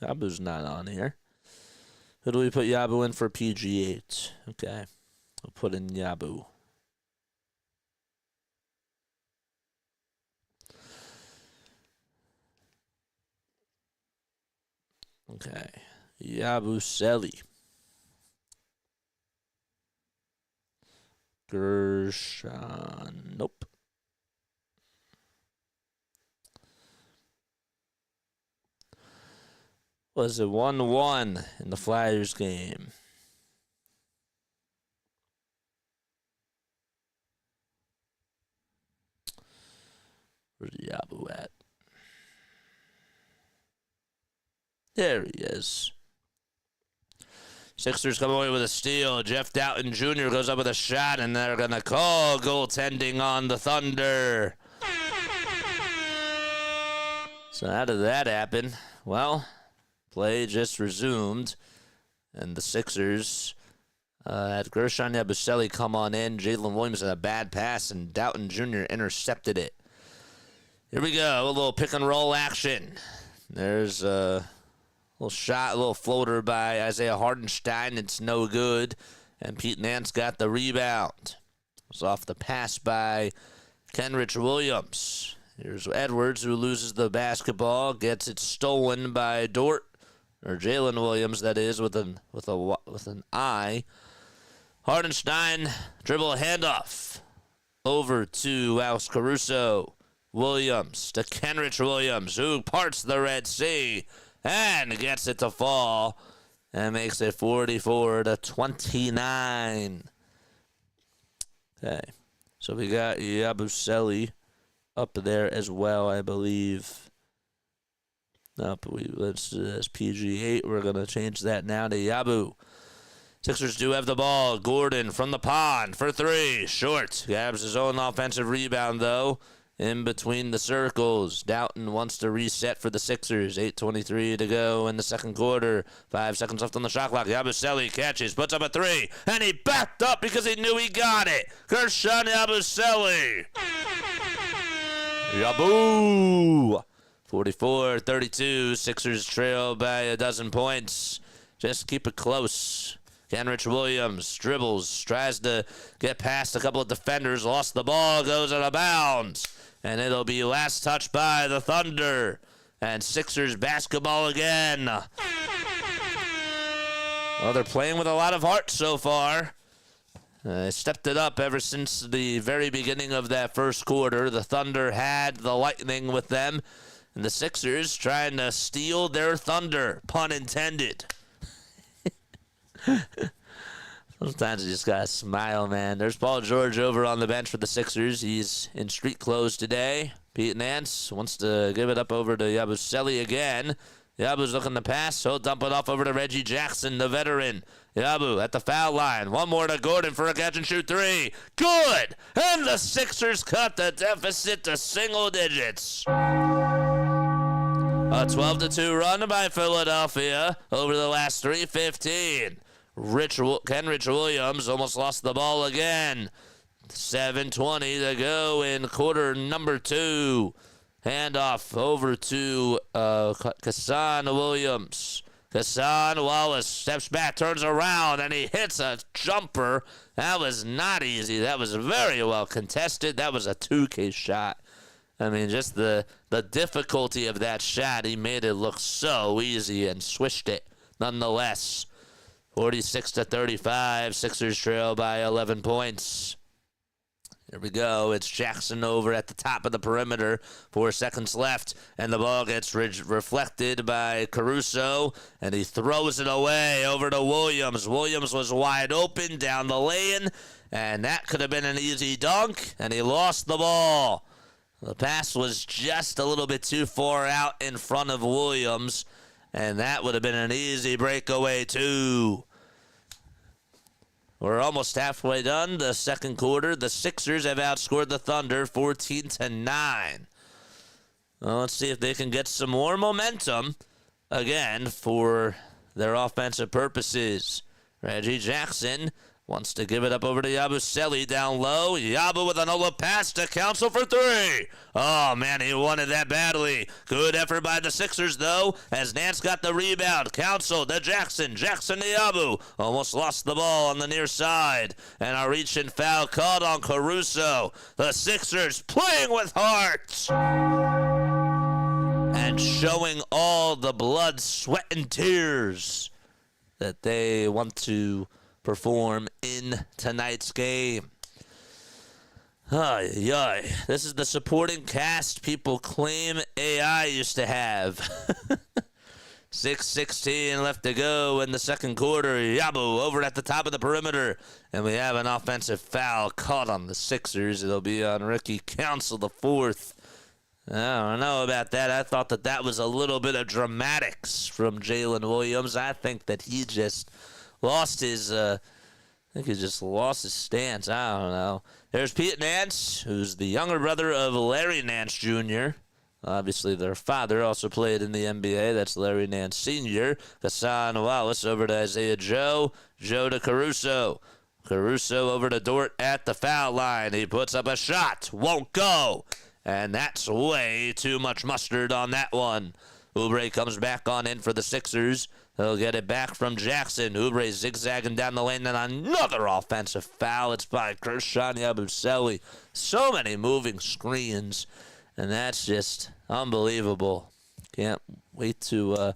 Yabu's not on here. Who do we put Yabu in for PG8? Okay. We'll put in Yabu. Okay. Yabusele. Gershon. Nope. Was it 1-1 in the Flyers game? Where's Yabu at? There he is. Sixers come away with a steal. Jeff Doughton Jr. goes up with a shot, and they're going to call goaltending on the Thunder. So how did that happen? Well, play just resumed, and the Sixers had Gershon Yabusele come on in. Jalen Williams had a bad pass, and Doughton Jr. intercepted it. Here we go, a little pick and roll action. There's a little shot, a little floater by Isaiah Hardenstein. It's no good, and Pete Nance got the rebound. It was off the pass by Kenrich Williams. Here's Edwards, who loses the basketball, gets it stolen by Jalen Williams, that is, with an I. Hardenstein dribble handoff over to Alex Caruso. Williams to Kenrich Williams, who parts the Red Sea and gets it to fall and makes it 44-29. Okay, so we got Yabusele up there as well, I believe. Nope, let's do this PG8. We're going to change that now to Yabu. Sixers do have the ball. Gordon from the pond for 3. Short. Grabs his own offensive rebound, though. In between the circles. Doughton wants to reset for the Sixers. 8:23 to go in the second quarter. 5 seconds left on the shot clock. Yabusele catches, puts up a 3, and he backed up because he knew he got it. Gershon Yabusele. Yabu. 44-32. Sixers trail by a dozen points. Just keep it close. Kenrich Williams dribbles, tries to get past a couple of defenders, lost the ball, goes out of bounds. And it'll be last touch by the Thunder. And Sixers basketball again. Well, they're playing with a lot of heart so far. Stepped it up ever since the very beginning of that first quarter. The Thunder had the Lightning with them, and the Sixers trying to steal their thunder, pun intended. Sometimes you just gotta smile, man. There's Paul George over on the bench for the Sixers. He's in street clothes today. Pete Nance wants to give it up over to Yabusele again. Yabu's looking to pass, so he'll dump it off over to Reggie Jackson, the veteran. Yabu at the foul line. One more to Gordon for a catch-and-shoot three. Good! And the Sixers cut the deficit to single digits. A 12-2 run by Philadelphia over the last 3:15. Kenrich Williams almost lost the ball again. 7:20 to go in quarter number 2. Handoff over to Kassan Williams. Kassan Wallace steps back, turns around, and he hits a jumper. That was not easy. That was very well contested. That was a 2K shot. I mean, just the difficulty of that shot, he made it look so easy and swished it nonetheless. 46-35, Sixers trail by 11 points. Here we go. It's Jackson over at the top of the perimeter. 4 seconds left, and the ball gets reflected by Caruso, and he throws it away over to Williams. Williams was wide open down the lane, and that could have been an easy dunk, and he lost the ball. The pass was just a little bit too far out in front of Williams, and that would have been an easy breakaway too. We're almost halfway done the second quarter. The Sixers have outscored the Thunder 14-9. Well, let's see if they can get some more momentum again for their offensive purposes. Reggie Jackson wants to give it up over to Yabusele down low. Yabu with an all-up pass to Council for 3. Oh, man, he wanted that badly. Good effort by the Sixers, though, as Nance got the rebound. Council to Jackson. Jackson to Yabu. Almost lost the ball on the near side. And a reach and foul called on Caruso. The Sixers playing with heart. And showing all the blood, sweat, and tears that they want to perform in tonight's game. This is the supporting cast people claim AI used to have. 6:16 left to go in the second quarter. Yabu over at the top of the perimeter. And we have an offensive foul caught on the Sixers. It'll be on Ricky Council, the 4th. I don't know about that. I thought that was a little bit of dramatics from Jalen Williams. I think that he just lost his stance. I don't know. There's Pete Nance, who's the younger brother of Larry Nance Jr. Obviously, their father also played in the NBA. That's Larry Nance Sr. Kassan Wallace over to Isaiah Joe. Joe to Caruso. Caruso over to Dort at the foul line. He puts up a shot. Won't go. And that's way too much mustard on that one. Oubre comes back on in for the Sixers. He'll get it back from Jackson. Oubre zigzagging down the lane, and another offensive foul. It's by Kershawn Yabusele. So many moving screens, and that's just unbelievable. Can't wait to,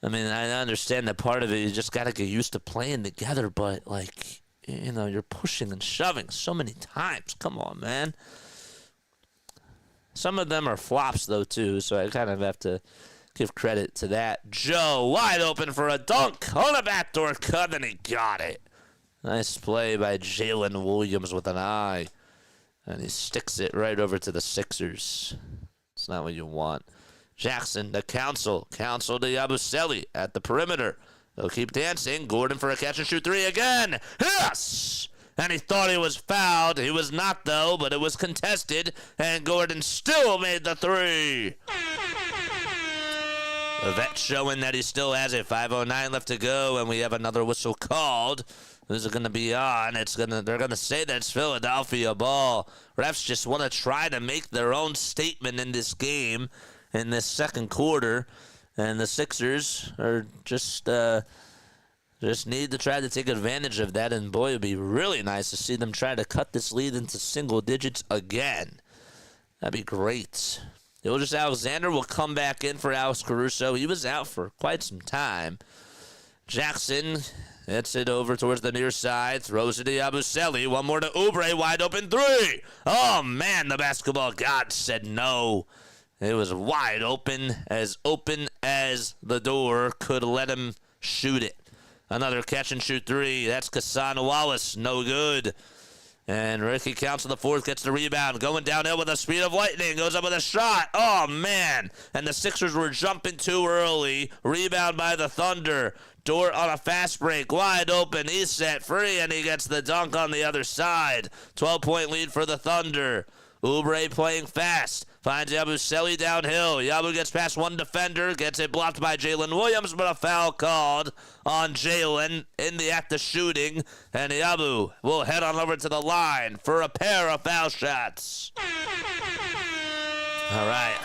I understand that part of it, you just got to get used to playing together, but, you're pushing and shoving so many times. Come on, man. Some of them are flops, though, too, so I kind of have to give credit to that. Joe wide open for a dunk on a backdoor cut, and he got it. Nice play by Jalen Williams with an eye. And he sticks it right over to the Sixers. It's not what you want. Jackson to Council. Council to Yabusele at the perimeter. They'll keep dancing. Gordon for a catch-and-shoot 3 again. Yes! And he thought he was fouled. He was not, though, but it was contested. And Gordon still made the 3. The vet showing that he still has it. 5:09 left to go, and we have another whistle called. Who's it going to be on? They're going to say that it's Philadelphia ball. Refs just want to try to make their own statement in this game in this second quarter. And the Sixers are just need to try to take advantage of that. And, boy, it would be really nice to see them try to cut this lead into single digits again. That'd be great. Gilgeous-Alexander will come back in for Alex Caruso. He was out for quite some time. Jackson Hits it over towards the near side. Throws it to Yabusele. One more to Oubre. Wide open three. Oh, man, the basketball god said no. It was wide open as the door could let him shoot it. Another catch and shoot three. That's Kassan Wallace. No good. And Ricky Counts in the fourth, gets the rebound. Going downhill with the speed of lightning. Goes up with a shot. Oh, man. And the Sixers were jumping too early. Rebound by the Thunder. Dort on a fast break. Wide open. He's set free, and he gets the dunk on the other side. 12-point lead for the Thunder. Oubre playing fast. Finds Yabusele downhill. Yabu gets past one defender. Gets it blocked by Jalen Williams, but a foul called on Jalen in the act of shooting. And Yabu will head on over to the line for a pair of foul shots. All right.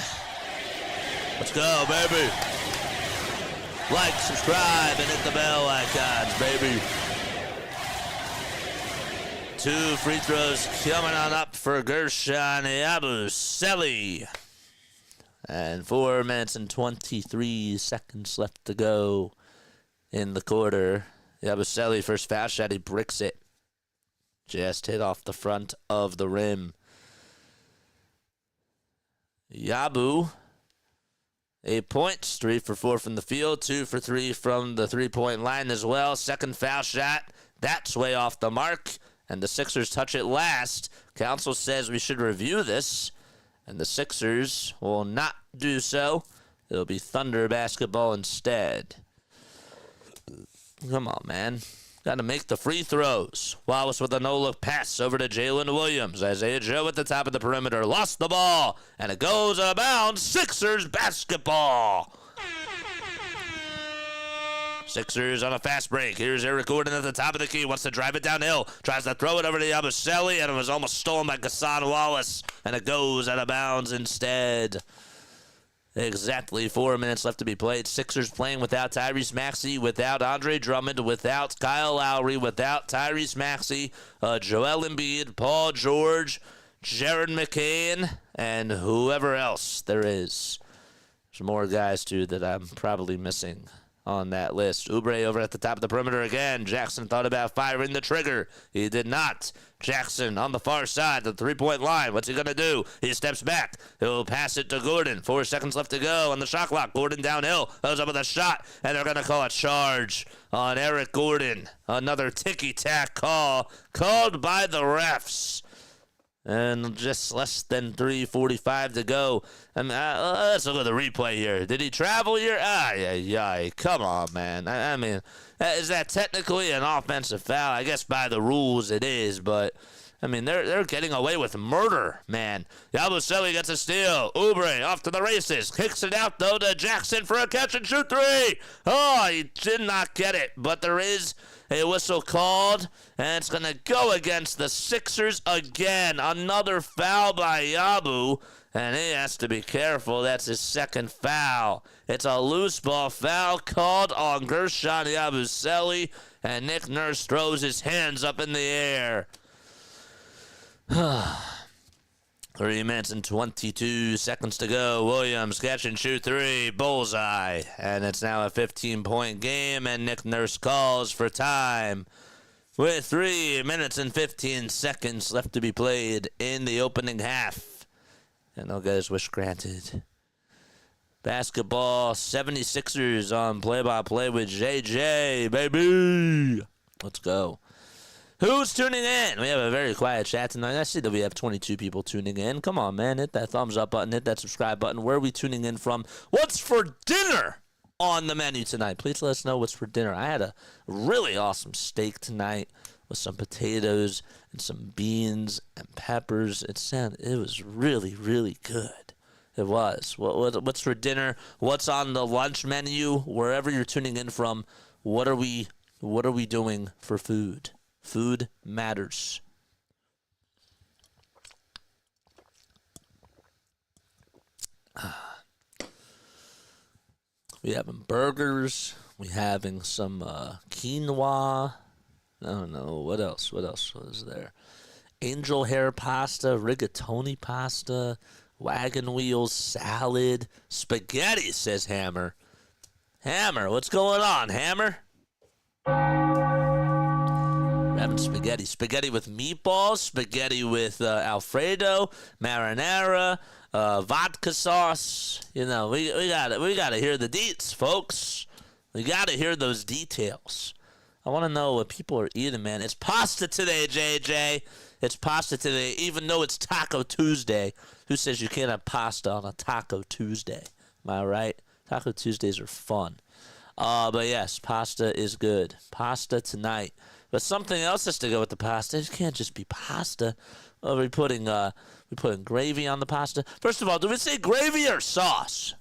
Let's go, baby. Like, subscribe, and hit the bell icons, baby. 2 free throws coming on up for Guerschon Yabusele. And 4 minutes and 23 seconds left to go in the quarter. Yabusele, first foul shot, he bricks it. Just hit off the front of the rim. Yabu, 8 points, 3 for 4 from the field, 2 for 3 from the three-point line as well. Second foul shot, that's way off the mark. And the Sixers touch it last. Council says we should review this, and the Sixers will not do so. It'll be Thunder basketball instead. Come on, man. Got to make the free throws. Wallace with a no-look pass over to Jalen Williams. Isaiah Joe at the top of the perimeter. Lost the ball, and it goes out of bounds. Sixers basketball. Sixers on a fast break. Here's Eric Gordon at the top of the key. Wants to drive it downhill. Tries to throw it over to Yabusele, and it was almost stolen by Kassan Wallace. And it goes out of bounds instead. Exactly 4 minutes left to be played. Sixers playing without Tyrese Maxey, without Andre Drummond, without Kyle Lowry, without Tyrese Maxey, Joel Embiid, Paul George, Jared McCain, and whoever else there is. There's more guys, too, that I'm probably missing on that list. Oubre over at the top of the perimeter again. Jackson thought about firing the trigger. He did not. Jackson on the far side, the three-point line. What's he going to do? He steps back. He'll pass it to Gordon. 4 seconds left to go on the shot clock. Gordon downhill. Goes up with a shot, and they're going to call a charge on Eric Gordon. Another ticky-tack call called by the refs. And just less than 3:45 to go. Let's look at the replay here. Did he travel here? Come on, man. I mean, is that technically an offensive foul? I guess by the rules it is, but I mean, they're getting away with murder, man. Yabusele gets a steal. Oubre off to the races. Kicks it out, though, to Jackson for a catch-and-shoot three. Oh, he did not get it, but there is a whistle called, and it's going to go against the Sixers again. Another foul by Yabu, and he has to be careful. That's his second foul. It's a loose ball foul called on Guerschon Yabusele, and Nick Nurse throws his hands up in the air. 3 minutes and 22 seconds to go. Williams catch and shoot three. Bullseye. And it's now a 15-point game, and Nick Nurse calls for time with 3 minutes and 15 seconds left to be played in the opening half. And they'll get his wish granted. Basketball 76ers on play-by-play with JJ, baby. Let's go. Who's tuning in? We have a very quiet chat tonight. I see that we have 22 people tuning in. Come on, man. Hit that thumbs up button. Hit that subscribe button. Where are we tuning in from? What's for dinner on the menu tonight? Please let us know what's for dinner. I had a really awesome steak tonight with some potatoes and some beans and peppers. It was really, really good. It was. What's for dinner? What's on the lunch menu? Wherever you're tuning in from, what are we doing for food? Food matters. We having burgers. We having some quinoa. I don't know. What else? What else was there? Angel hair pasta, rigatoni pasta, wagon wheels, salad, spaghetti, says Hammer. Hammer, what's going on, Hammer? having spaghetti. Spaghetti with meatballs, spaghetti with Alfredo, marinara, vodka sauce. You know, we gotta hear the deets, folks. We gotta hear those details. I want to know what people are eating, man. It's pasta today, JJ. It's pasta today, even though it's Taco Tuesday. Who says you can't have pasta on a Taco Tuesday? Am I right? Taco Tuesdays are fun. But yes, pasta is good. Pasta tonight. But something else has to go with the pasta. It can't just be pasta. We're putting gravy on the pasta. First of all, do we say gravy or sauce?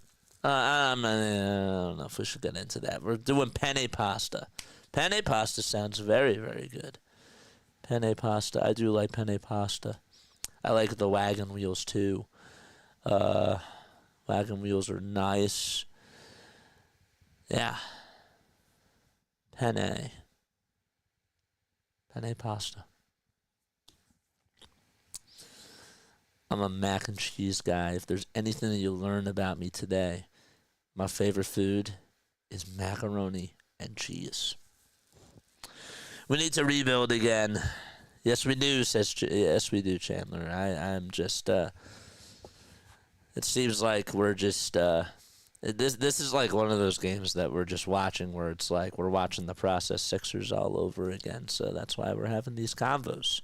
I don't know if we should get into that. We're doing penne pasta. Penne pasta sounds very, very good. Penne pasta. I do like penne pasta. I like the wagon wheels too. Wagon wheels are nice. Yeah. Penne pasta. I'm a mac and cheese guy. If there's anything that you'll learn about me today, my favorite food is macaroni and cheese. We need to rebuild again. Yes, we do, yes, we do, Chandler. I'm just, it seems like we're just, this is like one of those games that we're just watching where it's like we're watching the process Sixers all over again. So that's why we're having these convos.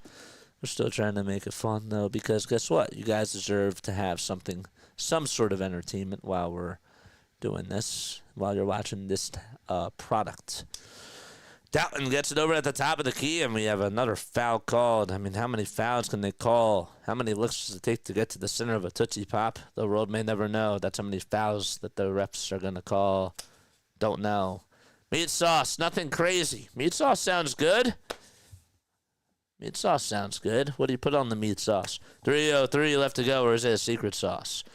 We're still trying to make it fun, though, because guess what? You guys deserve to have some sort of entertainment while we're doing this, while you're watching this product. Dalton gets it over at the top of the key, and we have another foul called. I mean, how many fouls can they call? How many looks does it take to get to the center of a Tootsie Pop? The world may never know. That's how many fouls that the refs are going to call. Don't know. Meat sauce, nothing crazy. Meat sauce sounds good. Meat sauce sounds good. What do you put on the meat sauce? 3:03 left to go, or is it a secret sauce?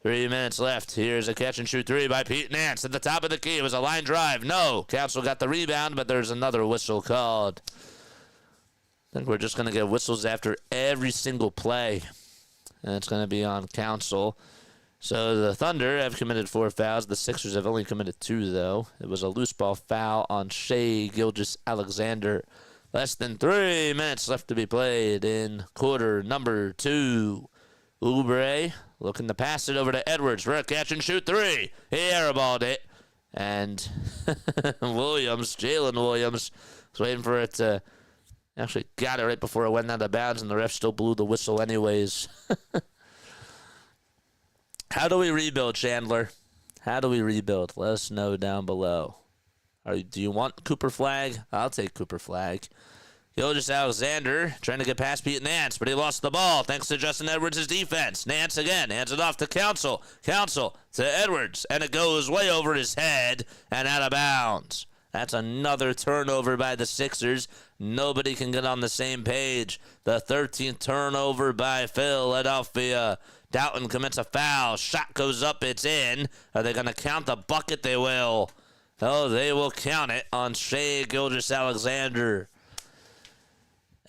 3 minutes left. Here's a catch-and-shoot three by Pete Nance at the top of the key. It was a line drive. No. Council got the rebound, but there's another whistle called. I think we're just going to get whistles after every single play, and it's going to be on Council. So the Thunder have committed 4 fouls. The Sixers have only committed 2, though. It was a loose ball foul on Gilgeous-Alexander. Less than 3 minutes left to be played in quarter number 2. Oubre looking to pass it over to Edwards for a catch-and-shoot three. He airballed it. And Jalen Williams, was waiting for it to actually got it right before it went out of bounds, and the ref still blew the whistle anyways. How do we rebuild, Chandler? How do we rebuild? Let us know down below. Do you want Cooper Flag? I'll take Cooper Flag. Gilgeous-Alexander trying to get past Pete Nance, but he lost the ball thanks to Justin Edwards' defense. Nance again hands it off to Council. Council to Edwards, and it goes way over his head and out of bounds. That's another turnover by the Sixers. Nobody can get on the same page. The 13th turnover by Philadelphia. Dalton commits a foul. Shot goes up. It's in. Are they going to count the bucket? They will. Oh, they will count it on Shai Gilgeous-Alexander.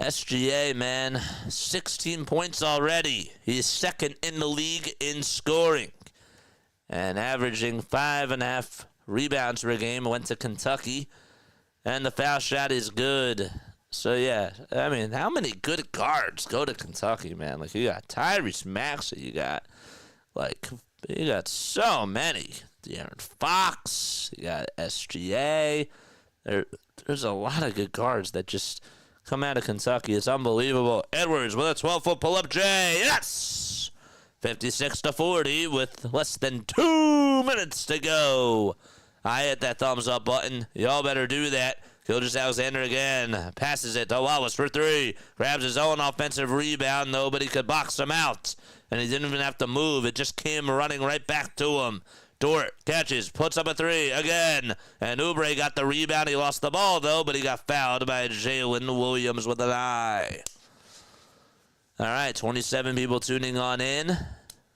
SGA, man, 16 points already. He's second in the league in scoring. And averaging 5.5 rebounds per game. Went to Kentucky. And the foul shot is good. So, yeah, I mean, how many good guards go to Kentucky, man? Like, you got Tyrese Maxey. You got so many. De'Aaron Fox. You got SGA. There's a lot of good guards that just come out of Kentucky. It's unbelievable. Edwards with a 12-foot pull-up J. Yes! 56-40 with less than 2 minutes to go. I hit that thumbs up button. Y'all better do that. Gilgeous-Alexander again. Passes it to Wallace for 3. Grabs his own offensive rebound. Nobody could box him out. And he didn't even have to move. It just came running right back to him. Dort catches, puts up a 3 again. And Oubre got the rebound. He lost the ball, though, but he got fouled by Jalen Williams with an eye. All right, 27 people tuning on in.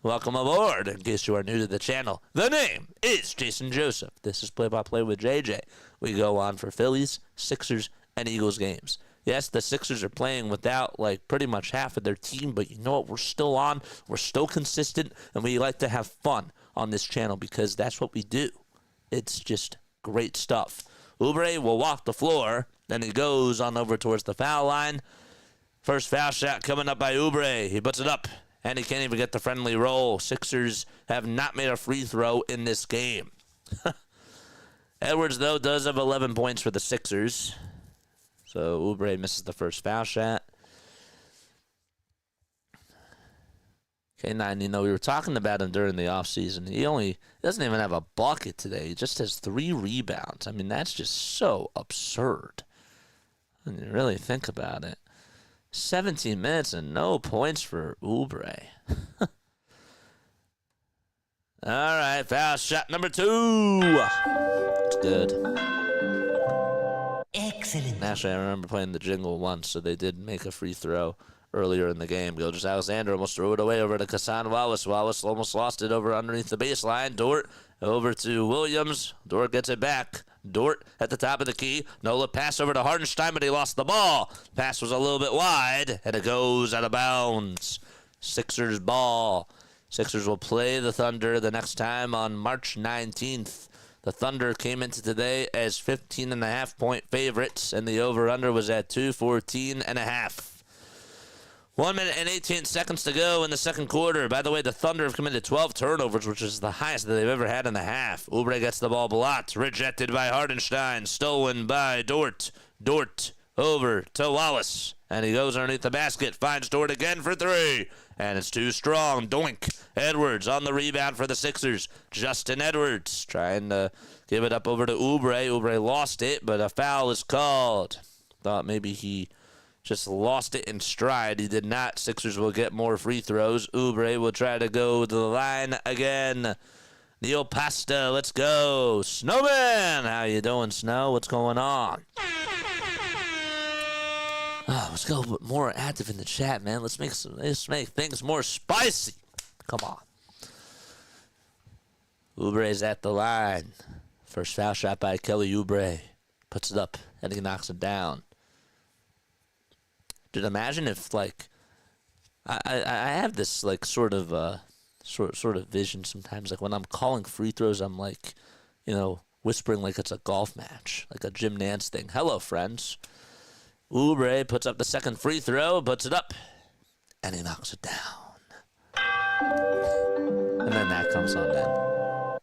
Welcome aboard, in case you are new to the channel. The name is Jason Joseph. This is Play-by-Play with JJ. We go on for Phillies, Sixers, and Eagles games. Yes, the Sixers are playing without, pretty much half of their team, but you know what? We're still on. We're still consistent, and we like to have fun on this channel because that's what we do. It's just great stuff. Oubre will walk the floor. Then he goes on over towards the foul line. First foul shot coming up by Oubre. He puts it up, and he can't even get the friendly roll. Sixers have not made a free throw in this game. Edwards, though, does have 11 points for the Sixers. So Oubre misses the first foul shot. K9, we were talking about him during the offseason. He doesn't even have a bucket today. He just has 3 rebounds. I mean, that's just so absurd when you really think about it. 17 minutes and no points for Oubre. All right, foul shot number 2. It's good. Excellent. Actually, I remember playing the jingle once, so they did make a free throw earlier in the game. Gilgeous-Alexander almost threw it away over to Hassan Wallace. Wallace almost lost it over underneath the baseline. Dort over to Williams. Dort gets it back. Dort at the top of the key. Nola pass over to Hardenstein, but he lost the ball. Pass was a little bit wide, and it goes out of bounds. Sixers ball. Sixers will play the Thunder the next time on March 19th. The Thunder came into today as 15.5-point favorites, and the over-under was at 214.5. 1 minute and 18 seconds to go in the second quarter. By the way, the Thunder have committed 12 turnovers, which is the highest that they've ever had in the half. Oubre gets the ball blocked. Rejected by Hardenstein. Stolen by Dort. Dort over to Wallace. And he goes underneath the basket. Finds Dort again for 3. And it's too strong. Doink. Edwards on the rebound for the Sixers. Justin Edwards trying to give it up over to Oubre. Oubre lost it, but a foul is called. Thought maybe he just lost it in stride. He did not. Sixers will get more free throws. Oubre will try to go to the line again. Neil Pasta, let's go. Snowman, how you doing, Snow? What's going on? Oh, let's go more active in the chat, man. Let's make things more spicy. Come on. Oubre's at the line. First foul shot by Kelly Oubre. Puts it up, and he knocks it down. Dude, imagine if, like, I have this, like, sort of vision sometimes. Like, when I'm calling free throws, I'm, like, whispering like it's a golf match, like a Jim Nance thing. Hello, friends. Oubre puts up the second free throw, puts it up, and he knocks it down. And then that comes on in.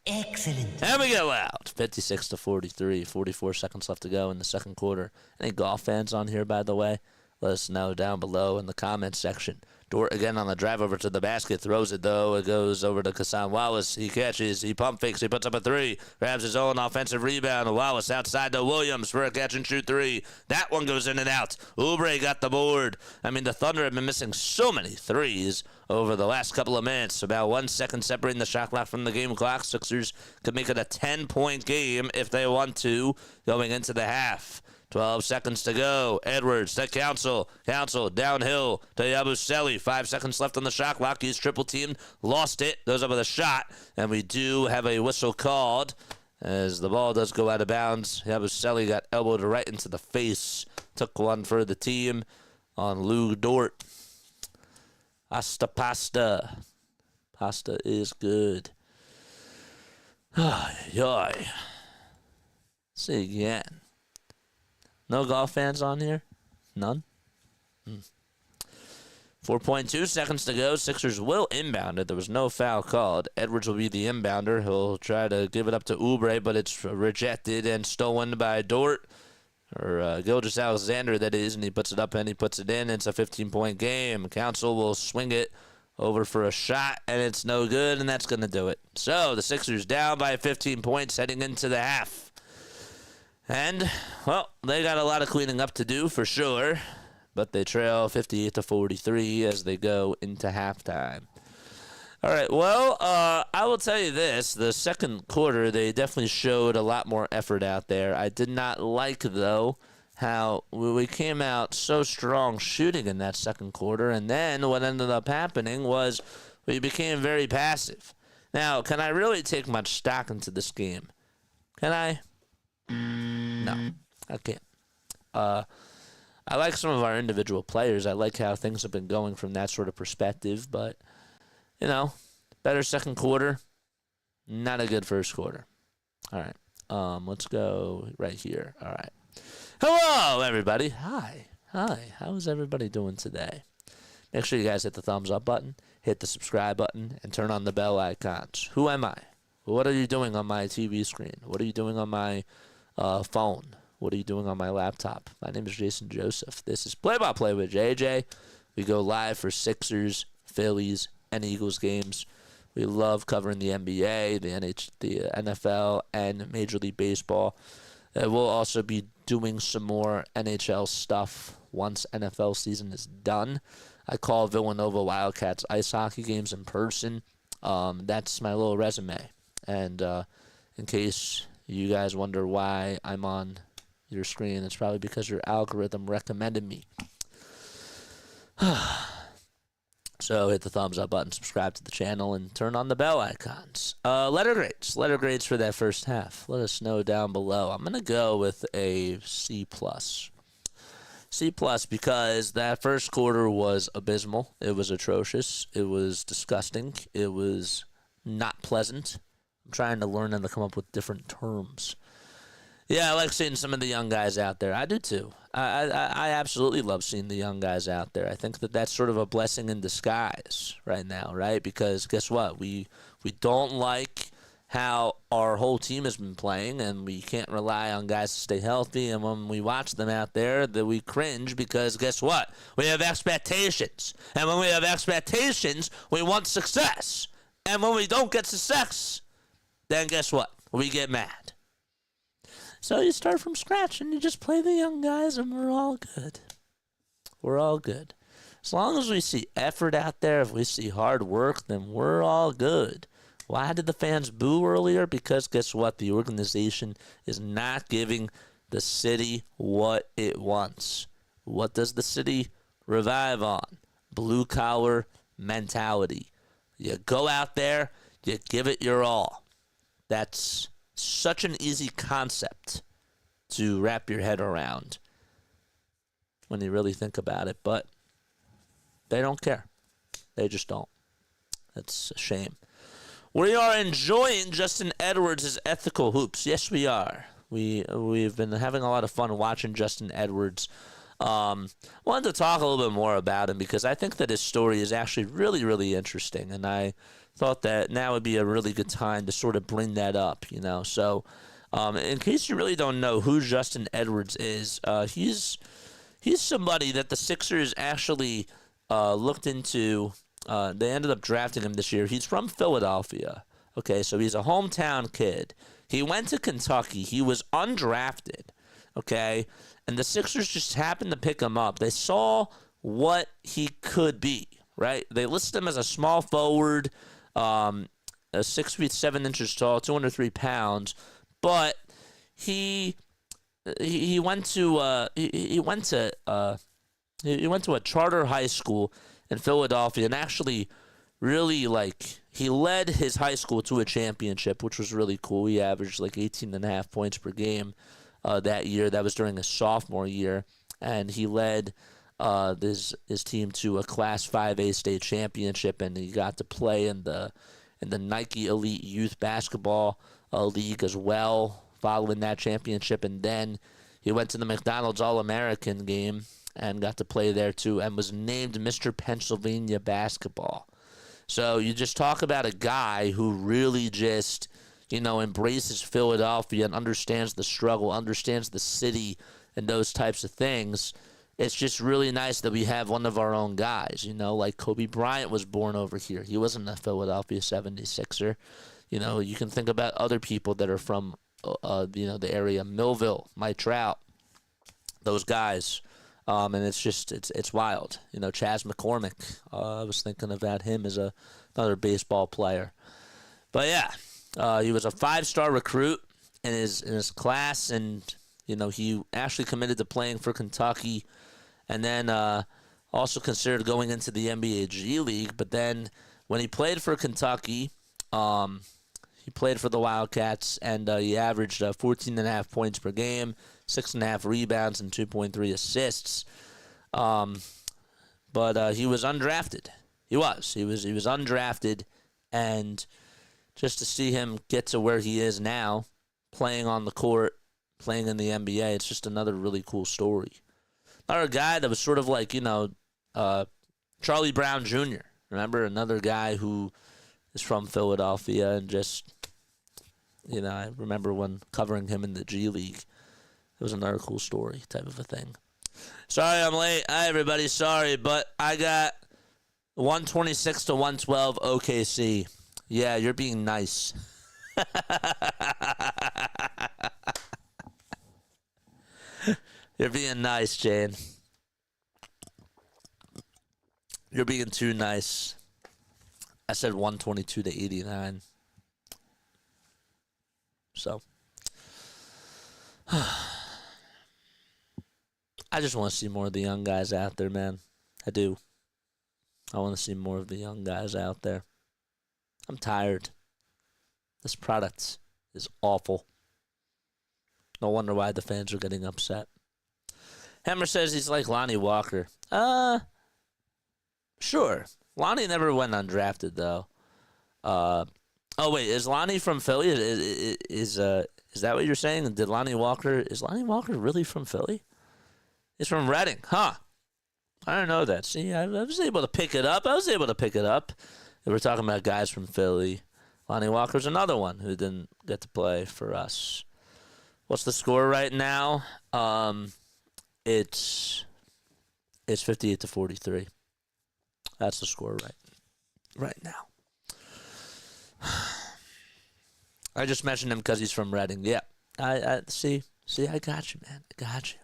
Excellent. And we get loud. 56-43, 44 seconds left to go in the second quarter. Any golf fans on here, by the way? Let us know down below in the comments section. Dort again on the drive over to the basket. Throws it, though. It goes over to Hassan Wallace. He catches. He pump fakes. He puts up a 3. Grabs his own offensive rebound. Wallace outside to Williams for a catch-and-shoot 3. That one goes in and out. Oubre got the board. I mean, the Thunder have been missing so many threes over the last couple of minutes. About 1 second separating the shot clock from the game clock. Sixers could make it a 10-point game if they want to going into the half. 12 seconds to go. Edwards to Council. Council downhill to Yabusele. 5 seconds left on the shot clock. He's triple teamed. Lost it. Goes up with a shot. And we do have a whistle called as the ball does go out of bounds. Yabusele got elbowed right into the face. Took one for the team on Lou Dort. Pasta. Pasta is good. Yoy. See again. No golf fans on here? None? 4.2 seconds to go. Sixers will inbound it. There was no foul called. Edwards will be the inbounder. He'll try to give it up to Oubre, but it's rejected and stolen by Dort. Or Gilgeous-Alexander, that is, and he puts it up and he puts it in. It's a 15-point game. Council will swing it over for a shot, and it's no good, and that's going to do it. So the Sixers down by 15 points heading into the half. And, well, they got a lot of cleaning up to do for sure, but they trail 58-43 as they go into halftime. All right, well, I will tell you this. The second quarter, they definitely showed a lot more effort out there. I did not like, though, how we came out so strong shooting in that second quarter, and then what ended up happening was we became very passive. Now, can I really take much stock into this game? Can I? No, I can't. I like some of our individual players. I like how things have been going from that sort of perspective, but, better second quarter, not a good first quarter. All right, let's go right here. All right. Hello, everybody. Hi. How is everybody doing today? Make sure you guys hit the thumbs up button, hit the subscribe button, and turn on the bell icons. Who am I? What are you doing on my TV screen? What are you doing on my phone? What are you doing on my laptop? My name is Jason Joseph. This is Play-by-Play with JJ. We go live for Sixers, Phillies, and Eagles games. We love covering the NBA, the NFL, and Major League Baseball. We'll also be doing some more NHL stuff once NFL season is done. I call Villanova Wildcats ice hockey games in person. That's my little resume. And in case you guys wonder why I'm on your screen, it's probably because your algorithm recommended me. So hit the thumbs up button, subscribe to the channel, and turn on the bell icons. Letter grades for that first half. Let us know down below. I'm going to go with a C+. C+ because that first quarter was abysmal. It was atrocious. It was disgusting. It was not pleasant. I'm trying to learn and to come up with different terms. Yeah, I like seeing some of the young guys out there. I do too. I absolutely love seeing the young guys out there. I think that that's sort of a blessing in disguise right now, right? Because guess what? We don't like how our whole team has been playing, and we can't rely on guys to stay healthy. And when we watch them out there, that we cringe because guess what? We have expectations. And when we have expectations, we want success. And when we don't get success, then guess what? We get mad. So you start from scratch and you just play the young guys and we're all good. We're all good. As long as we see effort out there, if we see hard work, then we're all good. Why did the fans boo earlier? Because guess what? The organization is not giving the city what it wants. What does the city revive on? Blue collar mentality. You go out there, you give it your all. That's such an easy concept to wrap your head around when you really think about it, but they don't care. They just don't. That's a shame. We are enjoying Justin Edwards' ethical hoops. Yes, we are. We've been having a lot of fun watching Justin Edwards. Wanted to talk a little bit more about him because I think that his story is actually really, really interesting, and I thought that now would be a really good time to sort of bring that up, you know. So, in case you really don't know who Justin Edwards is, he's somebody that the Sixers actually looked into. They ended up drafting him this year. He's from Philadelphia. Okay, so he's a hometown kid. He went to Kentucky. He was undrafted. Okay, and the Sixers just happened to pick him up. They saw what he could be. Right? They listed him as a small forward. 6 feet 7 inches tall, 203 pounds, but he went to a charter high school in Philadelphia, and actually really he led his high school to a championship, which was really cool. He averaged 18.5 points per game that year. That was during his sophomore year, and he led his team to a Class 5A state championship, and he got to play in the Nike Elite Youth Basketball League as well following that championship. And then he went to the McDonald's All-American game and got to play there too and was named Mr. Pennsylvania Basketball. So you just talk about a guy who really just, embraces Philadelphia and understands the struggle, understands the city and those types of things. It's just really nice that we have one of our own guys, like Kobe Bryant was born over here. He wasn't a Philadelphia 76er. You can think about other people that are from, the area, Millville, Mike Trout, those guys. And it's wild. Chaz McCormick, I was thinking about him as another baseball player. But yeah, he was a 5-star recruit in his class, and, he actually committed to playing for Kentucky. And then also considered going into the NBA G League. But then when he played for Kentucky, he played for the Wildcats, and he averaged 14.5 points per game, 6.5 rebounds, and 2.3 assists. But he was undrafted. He was undrafted, and just to see him get to where he is now, playing on the court playing in the NBA. It's just another really cool story. Another guy that was sort of like, Charlie Brown Jr. Remember, another guy who is from Philadelphia and just, I remember when covering him in the G League. It was another cool story type of a thing. Sorry I'm late. Hi, everybody. Sorry, but I got 126 to 112 OKC. Yeah, you're being nice. You're being nice, Jane. You're being too nice. I said 122 to 89. So, I just want to see more of the young guys out there, man. I do. I want to see more of the young guys out there. I'm tired. This product is awful. No wonder why the fans are getting upset. Hammer says he's like Lonnie Walker. Sure. Lonnie never went undrafted, though. Oh, wait. Is Lonnie from Philly? Is that what you're saying? Is Lonnie Walker really from Philly? He's from Reading. Huh. I don't know that. See, I was able to pick it up. If we're talking about guys from Philly. Lonnie Walker's another one who didn't get to play for us. What's the score right now? It's 58 to 43. That's the score right now. I just mentioned him because he's from Reading. Yeah, I see. I got you, man. I got you.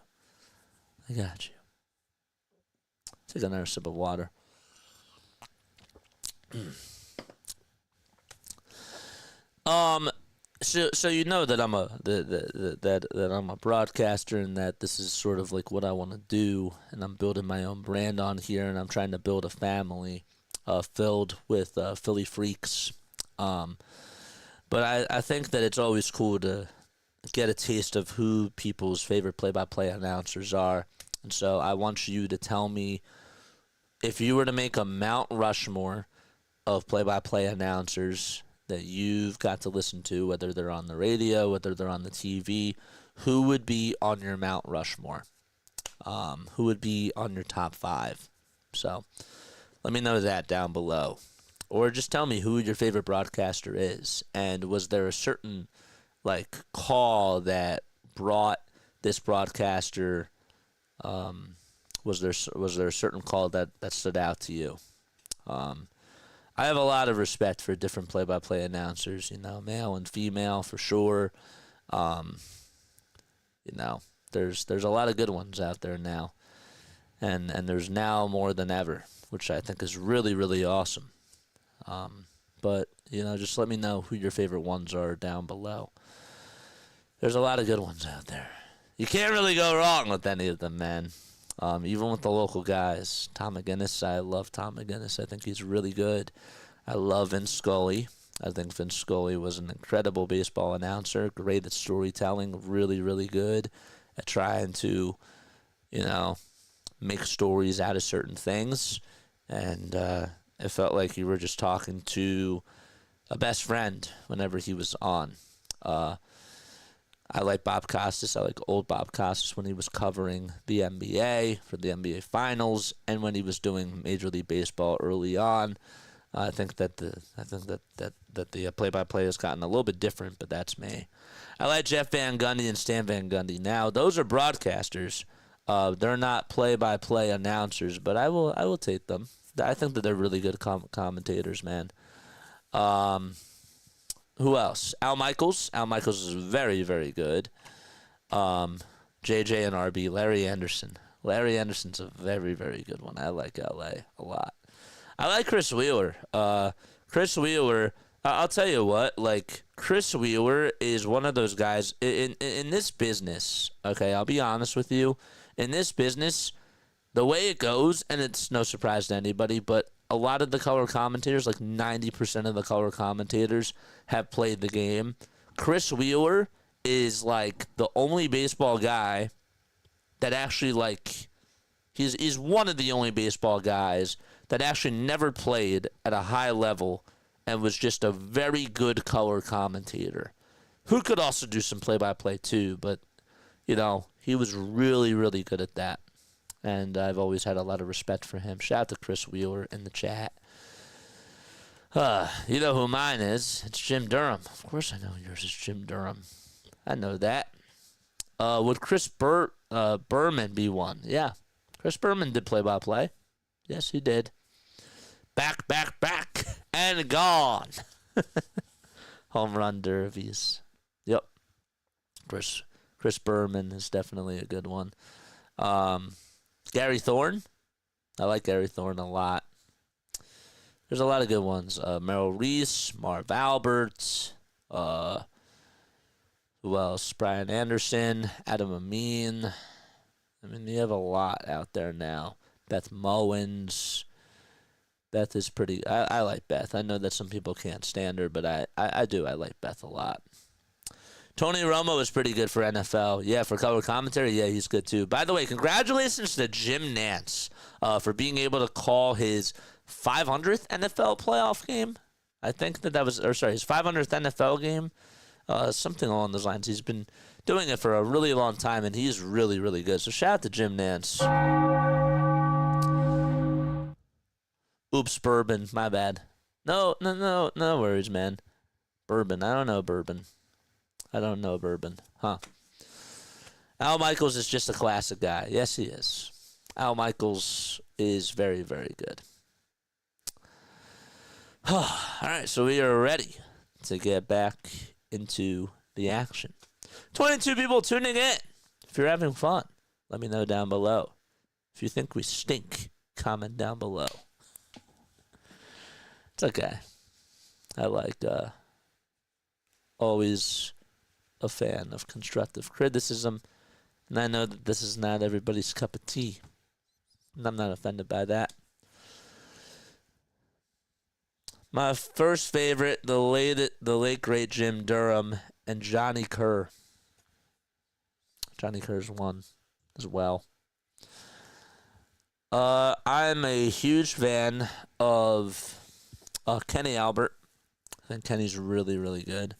Take another sip of water. So you know that I'm a broadcaster and that this is sort of like what I want to do, and I'm building my own brand on here, and I'm trying to build a family filled with Philly freaks. But I think that it's always cool to get a taste of who people's favorite play-by-play announcers are, and so I want you to tell me if you were to make a Mount Rushmore of play-by-play announcers that you've got to listen to, whether they're on the radio, whether they're on the TV, who would be on your Mount Rushmore? Who would be on your top 5? So let me know that down below. Or just tell me who your favorite broadcaster is. And was there a certain call that brought this broadcaster? Was there a certain call that stood out to you? I have a lot of respect for different play-by-play announcers, male and female for sure. There's a lot of good ones out there now, and there's now more than ever, which I think is really, really awesome. But just let me know who your favorite ones are down below. There's a lot of good ones out there. You can't really go wrong with any of them, man. Even with the local guys. Tom McGinnis, I love Tom McGinnis. I think he's really good. I love Vince Scully. I think Vince Scully was an incredible baseball announcer, great at storytelling, really, really good at trying to, make stories out of certain things. And it felt like you were just talking to a best friend whenever he was on. I like Bob Costas. I like old Bob Costas when he was covering the NBA for the NBA Finals, and when he was doing Major League Baseball early on. I think that the play-by-play has gotten a little bit different, but that's me. I like Jeff Van Gundy and Stan Van Gundy. Now those are broadcasters. They're not play-by-play announcers, but I will take them. I think that they're really good commentators, man. Who else? Al Michaels. Al Michaels is very, very good. JJ and RB. Larry Anderson. Larry Anderson's a very, very good one. I like LA a lot. I like Chris Wheeler. Chris Wheeler, I'll tell you what, Chris Wheeler is one of those guys in this business, okay, I'll be honest with you. In this business, the way it goes, and it's no surprise to anybody, but a lot of the color commentators, 90% of the color commentators have played the game. Chris Wheeler is the only baseball guy that actually he's one of the only baseball guys that actually never played at a high level and was just a very good color commentator who could also do some play-by-play too, but he was really, really good at that. And I've always had a lot of respect for him. Shout out to Chris Wheeler in the chat. You know who mine is. It's Jim Durham. Of course I know yours is Jim Durham. I know that. Would Chris Berman be one? Yeah. Chris Berman did play-by-play. Yes, he did. Back, and gone. Home run derbies. Yep. Chris Berman is definitely a good one. Gary Thorne. I like Gary Thorne a lot. There's a lot of good ones. Merrill Reese, Marv Albert, who else? Brian Anderson, Adam Amin. I mean, you have a lot out there now. Beth Mowens. Beth is pretty... I like Beth. I know that some people can't stand her, but I do. I like Beth a lot. Tony Romo is pretty good for NFL. Yeah, for color commentary, yeah, he's good too. By the way, congratulations to Jim Nantz for being able to call his 500th NFL playoff game. I think that was, his 500th NFL game. Something along those lines. He's been doing it for a really long time, and he's really, really good. So shout out to Jim Nantz. Oops, bourbon. My bad. No worries, man. Bourbon. I don't know bourbon. Huh. Al Michaels is just a classic guy. Yes, he is. Al Michaels is very, very good. All right, so we are ready to get back into the action. 22 people tuning in. If you're having fun, let me know down below. If you think we stink, comment down below. It's okay. I like always a fan of constructive criticism, and I know that this is not everybody's cup of tea, and I'm not offended by that. My first favorite, the late great Jim Durham and Johnny Kerr. Johnny Kerr's one as well. I'm a huge fan of Kenny Albert. I think Kenny's really, really good.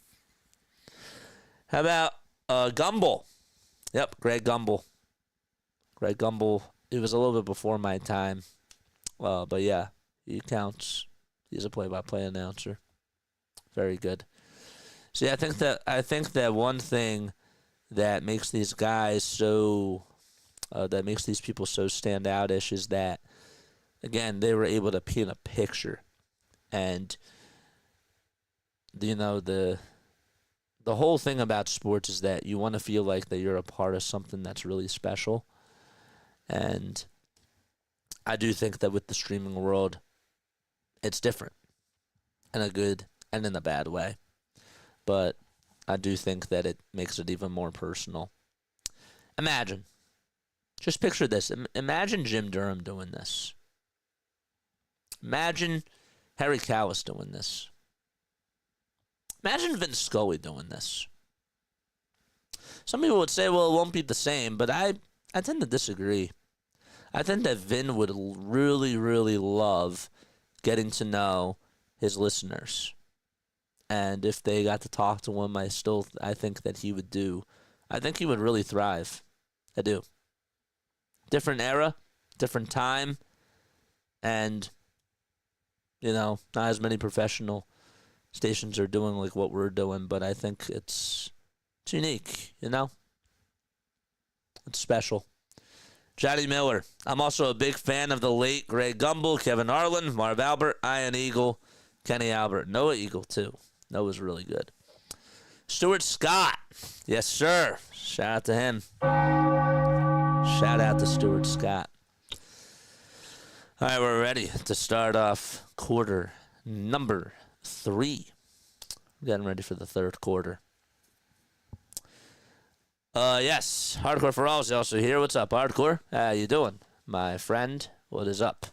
How about Gumbel? Yep, Greg Gumbel. Greg Gumbel, it was a little bit before my time. But yeah, he counts. He's a play-by-play announcer. Very good. See, I think that one thing that makes these guys so that makes these people so standoutish is that, again, they were able to paint a picture. And the whole thing about sports is that you want to feel like that you're a part of something that's really special. And I do think that with the streaming world, it's different in a good and in a bad way. But I do think that it makes it even more personal. Imagine. Just picture this. Imagine Jim Durham doing this. Imagine Harry Kalas doing this. Imagine Vince Scully doing this. Some people would say, well, it won't be the same, but I tend to disagree. I think that Vin would really, really love getting to know his listeners. And if they got to talk to him, I think that he would do. I think he would really thrive. I do. Different era, different time, and, not as many professional stations are doing like what we're doing, but I think it's unique, It's special. Johnny Miller. I'm also a big fan of the late Greg Gumbel, Kevin Arlen, Marv Albert, Ian Eagle, Kenny Albert, Noah Eagle too. Noah's really good. Stuart Scott. Yes, sir. Shout out to him. Shout out to Stuart Scott. All right, we're ready to start off quarter number 3. We're getting ready for the third quarter. Yes, Hardcore for All is also here. What's up, Hardcore? How you doing, my friend? What is up?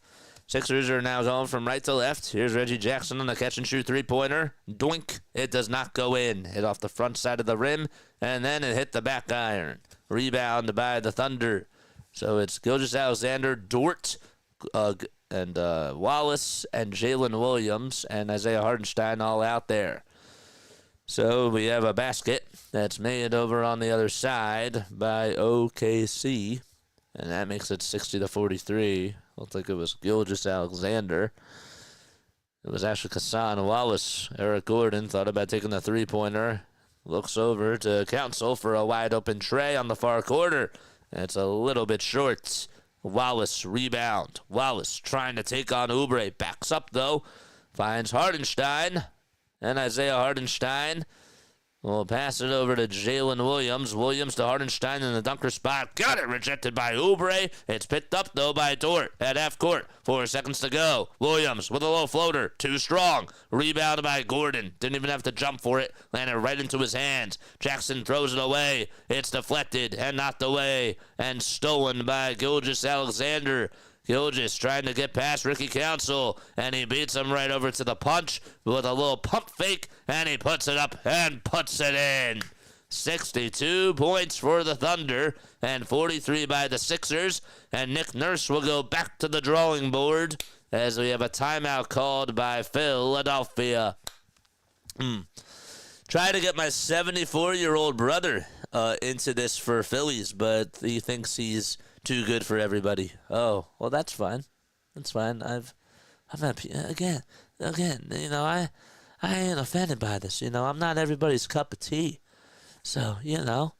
Sixers are now going from right to left. Here's Reggie Jackson on the catch-and-shoot three-pointer. Doink. It does not go in. Hit off the front side of the rim, and then it hit the back iron. Rebound by the Thunder. So it's Gilgeous-Alexander, Dort, and Wallace, and Jalen Williams, and Isaiah Hartenstein all out there. So we have a basket that's made over on the other side by OKC, and that makes it 60-43. Looks like it was Gilgeous-Alexander. It was actually Kassan Wallace. Eric Gordon thought about taking the three-pointer. Looks over to Council for a wide-open tray on the far corner. It's a little bit short. Wallace rebound. Wallace trying to take on Oubre. Backs up, though. Finds Hardenstein. And Isaiah Hardenstein will pass it over to Jalen Williams. Williams to Hardenstein in the dunker spot. Got it rejected by Oubre. It's picked up, though, by Dort at half court. 4 seconds to go. Williams with a low floater. Too strong. Rebounded by Gordon. Didn't even have to jump for it. Landed right into his hands. Jackson throws it away. It's deflected and knocked away and stolen by Gilgeous-Alexander. Gilgeous trying to get past Ricky Council, and he beats him right over to the punch with a little pump fake, and he puts it up and puts it in. 62 points for the Thunder and 43 by the Sixers, and Nick Nurse will go back to the drawing board as we have a timeout called by Philadelphia. Try to get my 74-year-old brother into this for Phillies, but he thinks he's too good for everybody. Oh, well, that's fine. That's fine. I'm not, again, you know, I ain't offended by this. You know, I'm not everybody's cup of tea. So, you know,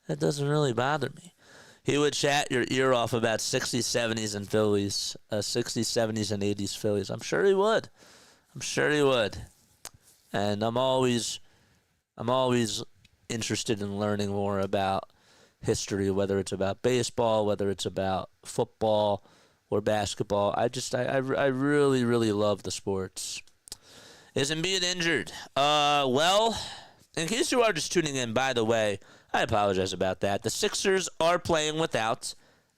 that doesn't really bother me. He would chat your ear off about 60s, 70s, and Phillies. 60s, 70s, and 80s Phillies. I'm sure he would. And I'm always interested in learning more about history, whether it's about baseball, whether it's about football or basketball. I really, really love the sports. Is Embiid injured? Well, in case you are just tuning in, by the way, I apologize about that. The Sixers are playing without,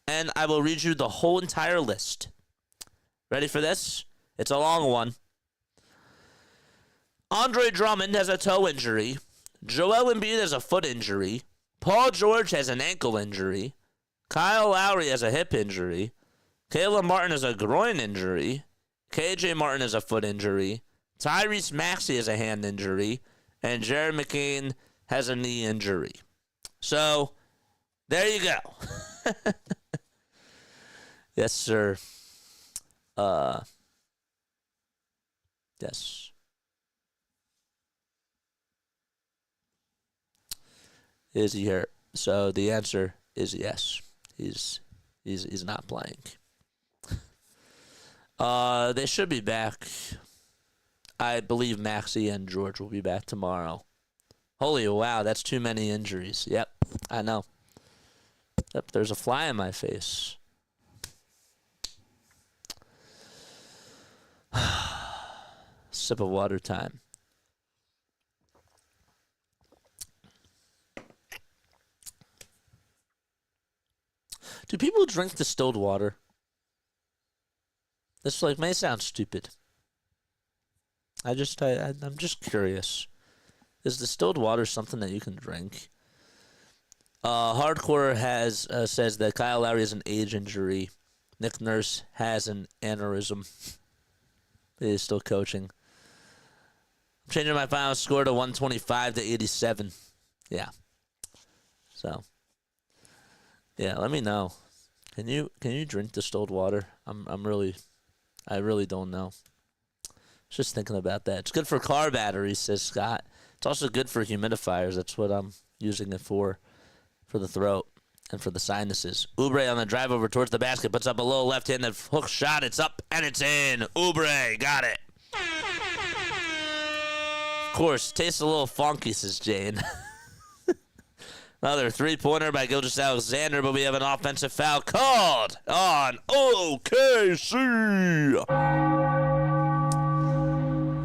and I will read you the whole entire list. Ready for this? It's a long one. Andre Drummond has a toe injury. Joel Embiid has a foot injury. Paul George has an ankle injury. Kyle Lowry has a hip injury. Caleb Martin has a groin injury. KJ Martin has a foot injury. Tyrese Maxey has a hand injury. And Jared McCain has a knee injury. So, there you go. Yes, sir. Yes. Is he hurt? So the answer is yes. He's not playing. They should be back. I believe Maxey and George will be back tomorrow. Holy wow, that's too many injuries. Yep, I know. Yep, there's a fly in my face. Sip of water time. Do people drink distilled water? This may sound stupid. I'm just curious. Is distilled water something that you can drink? Hardcore says that Kyle Lowry has an age injury. Nick Nurse has an aneurysm. He is still coaching. I'm changing my final score to 125-87. Yeah. So. Yeah, let me know. Can you drink distilled water? I really don't know. Just thinking about that. It's good for car batteries, says Scott. It's also good for humidifiers. That's what I'm using it for the throat and for the sinuses. Oubre on the drive over towards the basket, puts up a low left-handed hook shot. It's up and it's in. Oubre got it. Of course, tastes a little funky, says Jane. Another three-pointer by Gilgeous-Alexander, but we have an offensive foul called on OKC.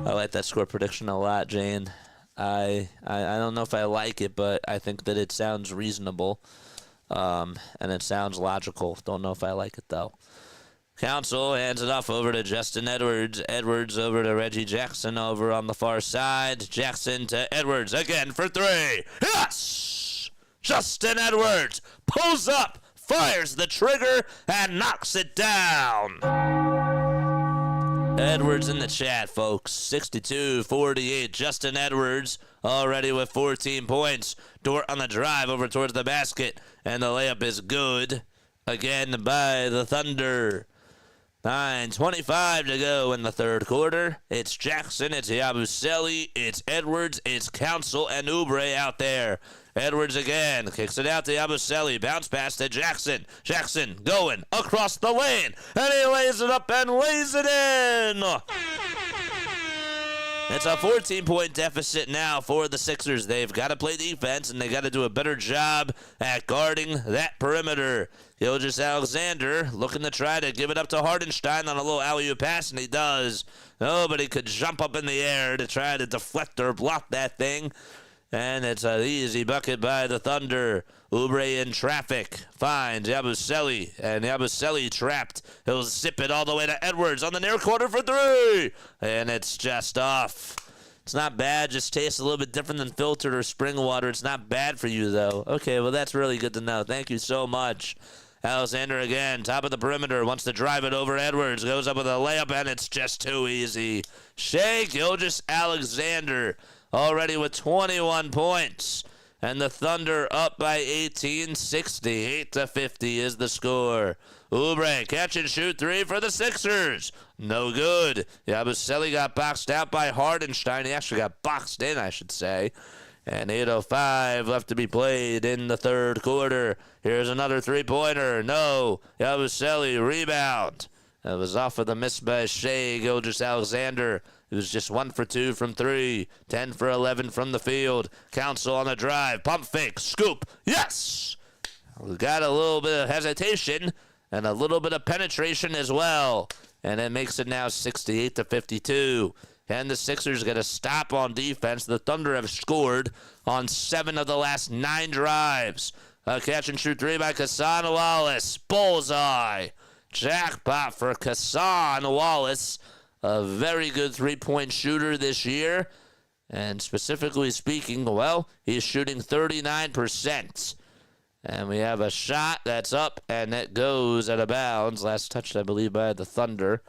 I like that score prediction a lot, Jane. I don't know if I like it, but I think that it sounds reasonable, and it sounds logical. Don't know if I like it, though. Council hands it off over to Justin Edwards. Edwards over to Reggie Jackson over on the far side. Jackson to Edwards again for three. Yes! Justin Edwards pulls up, fires the trigger, and knocks it down. Edwards in the chat, folks. 62-48. Justin Edwards already with 14 points. Dort on the drive over towards the basket. And the layup is good. Again by the Thunder. 9:25 to go in the third quarter. It's Jackson, it's Yabusele, it's Edwards, it's Council, and Oubre out there. Edwards again, kicks it out to Yabusele, bounce pass to Jackson. Jackson going across the lane, and he lays it up and lays it in. It's a 14-point deficit now for the Sixers. They've got to play defense, and they got to do a better job at guarding that perimeter. Gilgeous-Alexander looking to try to give it up to Hardenstein on a little alley-oop pass, and he does. Nobody could jump up in the air to try to deflect or block that thing. And it's an easy bucket by the Thunder. Oubre in traffic finds Yabusele, and Yabusele trapped. He'll zip it all the way to Edwards on the near corner for three, and it's just off. It's not bad, just tastes a little bit different than filtered or spring water. It's not bad for you, though. Okay, well, that's really good to know. Thank you so much. Alexander again, top of the perimeter, wants to drive it over Edwards, goes up with a layup, and it's just too easy. Shai Gilgeous-Alexander already with 21 points. And the Thunder up by 18, 68-50 is the score. Oubre, catch and shoot three for the Sixers. No good. Yabusele got boxed out by Hardenstein. He actually got boxed in, I should say. And 8:05 left to be played in the third quarter. Here's another three-pointer. No. Yabusele, rebound. That was off of the miss by Shai Gilgeous-Alexander. It was just 1 for 2 from 3, 10 for 11 from the field. Council on the drive, pump fake, scoop, yes! We got a little bit of hesitation and a little bit of penetration as well. And it makes it now 68-52. And the Sixers get a stop on defense. The Thunder have scored on 7 of the last 9 drives. A catch and shoot three by Hassan Wallace. Bullseye. Jackpot for Hassan Wallace. A very good three-point shooter this year. And specifically speaking, well, he's shooting 39%. And we have a shot that's up, and it goes out of bounds. Last touched, I believe, by the Thunder.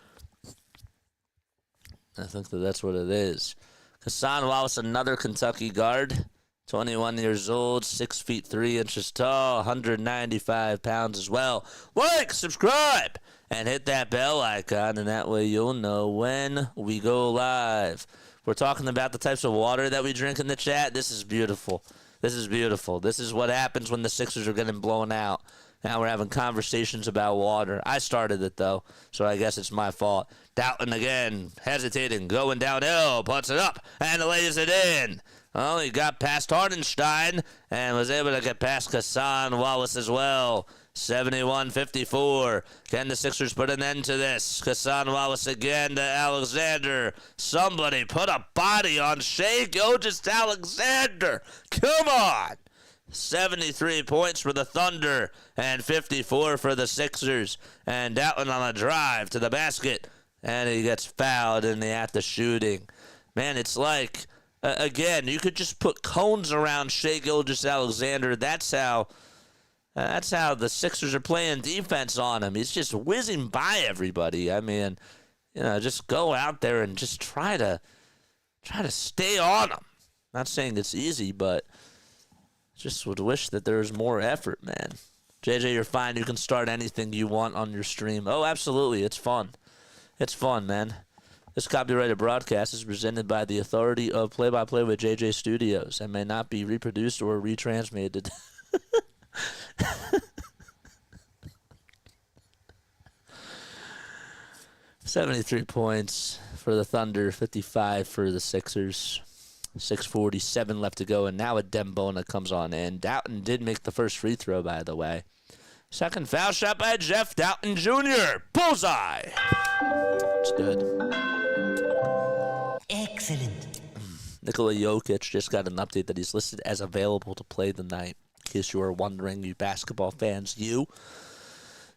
I think that's what it is. Hassan Wallace, another Kentucky guard. 21 years old, 6 feet 3 inches tall, 195 pounds as well. Like, subscribe, and hit that bell icon, and that way you'll know when we go live. We're talking about the types of water that we drink in the chat. This is beautiful. This is beautiful. This is what happens when the Sixers are getting blown out. Now we're having conversations about water. I started it, though, so I guess it's my fault. Doughton again, hesitating, going downhill, puts it up, and lays it in. Well, he got past Hardenstein and was able to get past Hassan Wallace as well. 71-54. Can the Sixers put an end to this? Hassan Wallace again to Alexander. Somebody put a body on Shai Gilgeous-Alexander. Come on. 73 points for the Thunder and 54 for the Sixers. And Doughton on a drive to the basket. And he gets fouled in the act of shooting. Man, it's like... again, you could just put cones around Shai Gilgeous-Alexander. That's how the Sixers are playing defense on him. He's just whizzing by everybody. I mean, just go out there and just try to stay on him. Not saying it's easy, but just would wish that there was more effort, man. JJ, you're fine. You can start anything you want on your stream. Oh, absolutely. It's fun. It's fun, man. This copyrighted broadcast is presented by the authority of Play-by-Play with JJ Studios and may not be reproduced or retransmitted. 73 points for the Thunder, 55 for the Sixers. 6:47 left to go, and now a Dembona comes on in. Doughton did make the first free throw, by the way. Second foul shot by Jeff Doughton Jr. Bullseye. It's good. Excellent. Nikola Jokic just got an update that he's listed as available to play tonight. In case you are wondering, you basketball fans,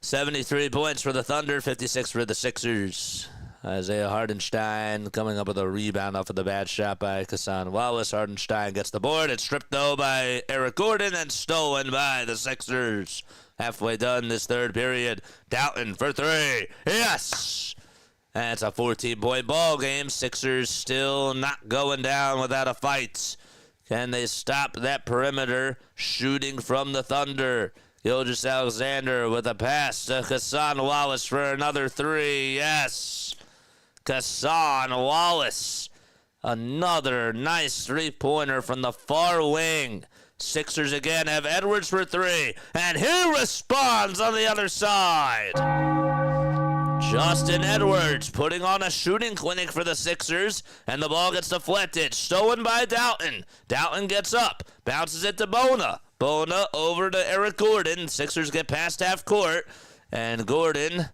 73 points for the Thunder, 56 for the Sixers. Isaiah Hardenstein coming up with a rebound off of the bad shot by Hassan Wallace. Hardenstein gets the board. It's stripped, though, by Eric Gordon and stolen by the Sixers. Halfway done this third period. Doughton for three. Yes! And it's a 14-point ball game. Sixers still not going down without a fight. Can they stop that perimeter shooting from the Thunder? Gilgeous-Alexander with a pass to Hassan Wallace for another three. Yes. Hassan Wallace. Another nice three-pointer from the far wing. Sixers again have Edwards for three. And he responds on the other side. Justin Edwards putting on a shooting clinic for the Sixers, and the ball gets deflected. Stolen by Doughton. Doughton gets up, bounces it to Bona. Bona over to Eric Gordon. Sixers get past half court, and Gordon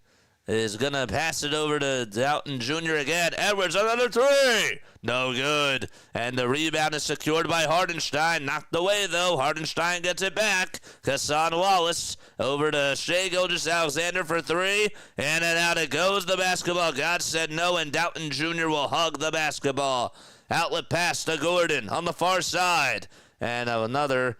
is going to pass it over to Doughton Jr. again. Edwards, another three. No good. And the rebound is secured by Hardenstein. Knocked away, though. Hardenstein gets it back. Hassan Wallace over to Shai Gilgeous-Alexander for three. In and out it goes. The basketball god said no, and Doughton Jr. will hug the basketball. Outlet pass to Gordon on the far side. And another...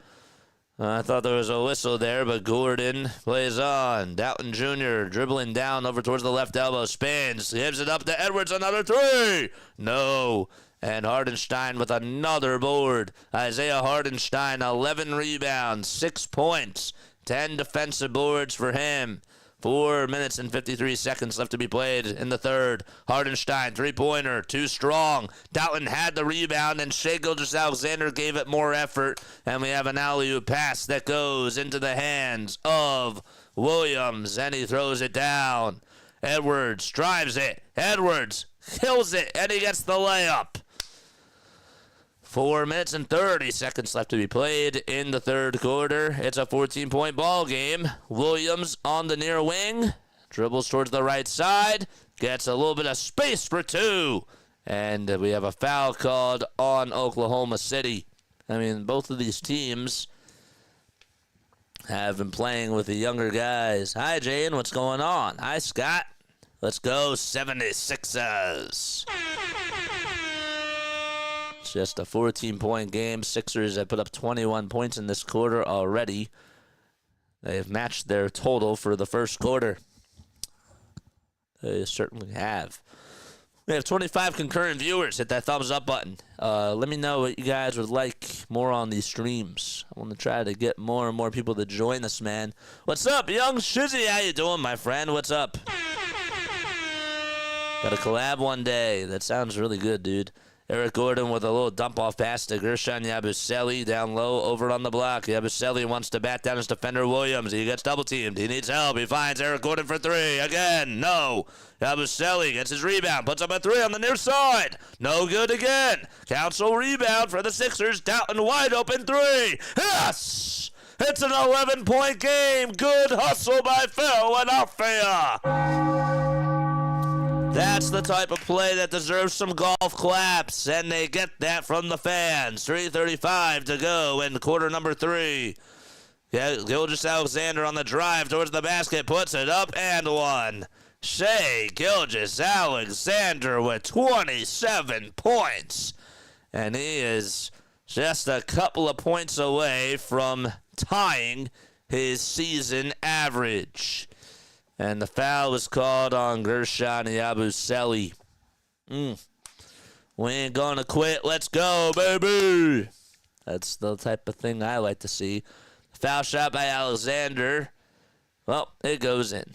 I thought there was a whistle there, but Gordon plays on. Doughton Jr. dribbling down over towards the left elbow. Spins. Gives it up to Edwards. Another three. No. And Hardenstein with another board. Isaiah Hardenstein, 11 rebounds, 6 points, 10 defensive boards for him. 4 minutes and 53 seconds left to be played in the third. Hardenstein, three-pointer, too strong. Doughton had the rebound, and Shai Gilgeous-Alexander gave it more effort. And we have an alley-oop pass that goes into the hands of Williams, and he throws it down. Edwards drives it. Edwards kills it, and he gets the layup. 4 minutes and 30 seconds left to be played in the third quarter. It's a 14-point ball game. Williams on the near wing. Dribbles towards the right side. Gets a little bit of space for two. And we have a foul called on Oklahoma City. I mean, both of these teams have been playing with the younger guys. Hi, Jane. What's going on? Hi, Scott. Let's go 76ers. Just a 14-point game. Sixers have put up 21 points in this quarter already. They have matched their total for the first quarter. They certainly have. We have 25 concurrent viewers. Hit that thumbs up button. Let me know what you guys would like more on these streams. I want to try to get more and more people to join us, man. What's up, Young Shizzy? How you doing, my friend? What's up? Got a collab one day. That sounds really good, dude. Eric Gordon with a little dump-off pass to Guerschon Yabusele down low over on the block. Yabusele wants to bat down his defender Williams. He gets double-teamed. He needs help. He finds Eric Gordon for three. Again, no. Yabusele gets his rebound. Puts up a three on the near side. No good again. Council rebound for the Sixers. Doughton wide open three. Yes! It's an 11-point game. Good hustle by Philadelphia. That's the type of play that deserves some golf claps, and they get that from the fans. 3:35 to go in quarter number three. Gilgeous-Alexander on the drive towards the basket, puts it up and one. Shai Gilgeous-Alexander with 27 points. And he is just a couple of points away from tying his season average. And the foul was called on Guerschon Yabusele. We ain't gonna quit. Let's go, baby. That's the type of thing I like to see. Foul shot by Alexander. Well, it goes in.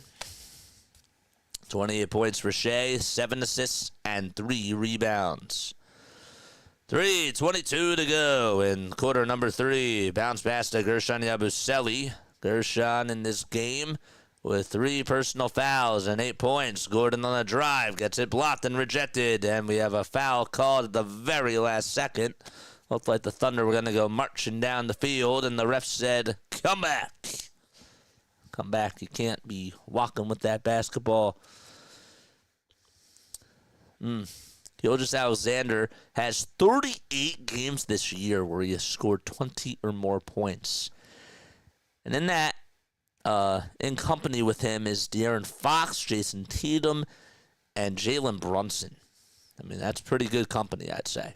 28 points for Shai, 7 assists, and 3 rebounds. 3:22 to go in quarter number three. Bounce pass to Guerschon Yabusele. Guerschon in this game with 3 personal fouls and 8 points. Gordon on the drive gets it blocked and rejected, and we have a foul called at the very last second. Looked like the Thunder were going to go marching down the field, and the ref said, come back. Come back. You can't be walking with that basketball. Gilgeous-Alexander has 38 games this year where he has scored 20 or more points. And in that, in company with him is De'Aaron Fox, Jason Tatum, and Jalen Brunson. I mean, that's pretty good company, I'd say.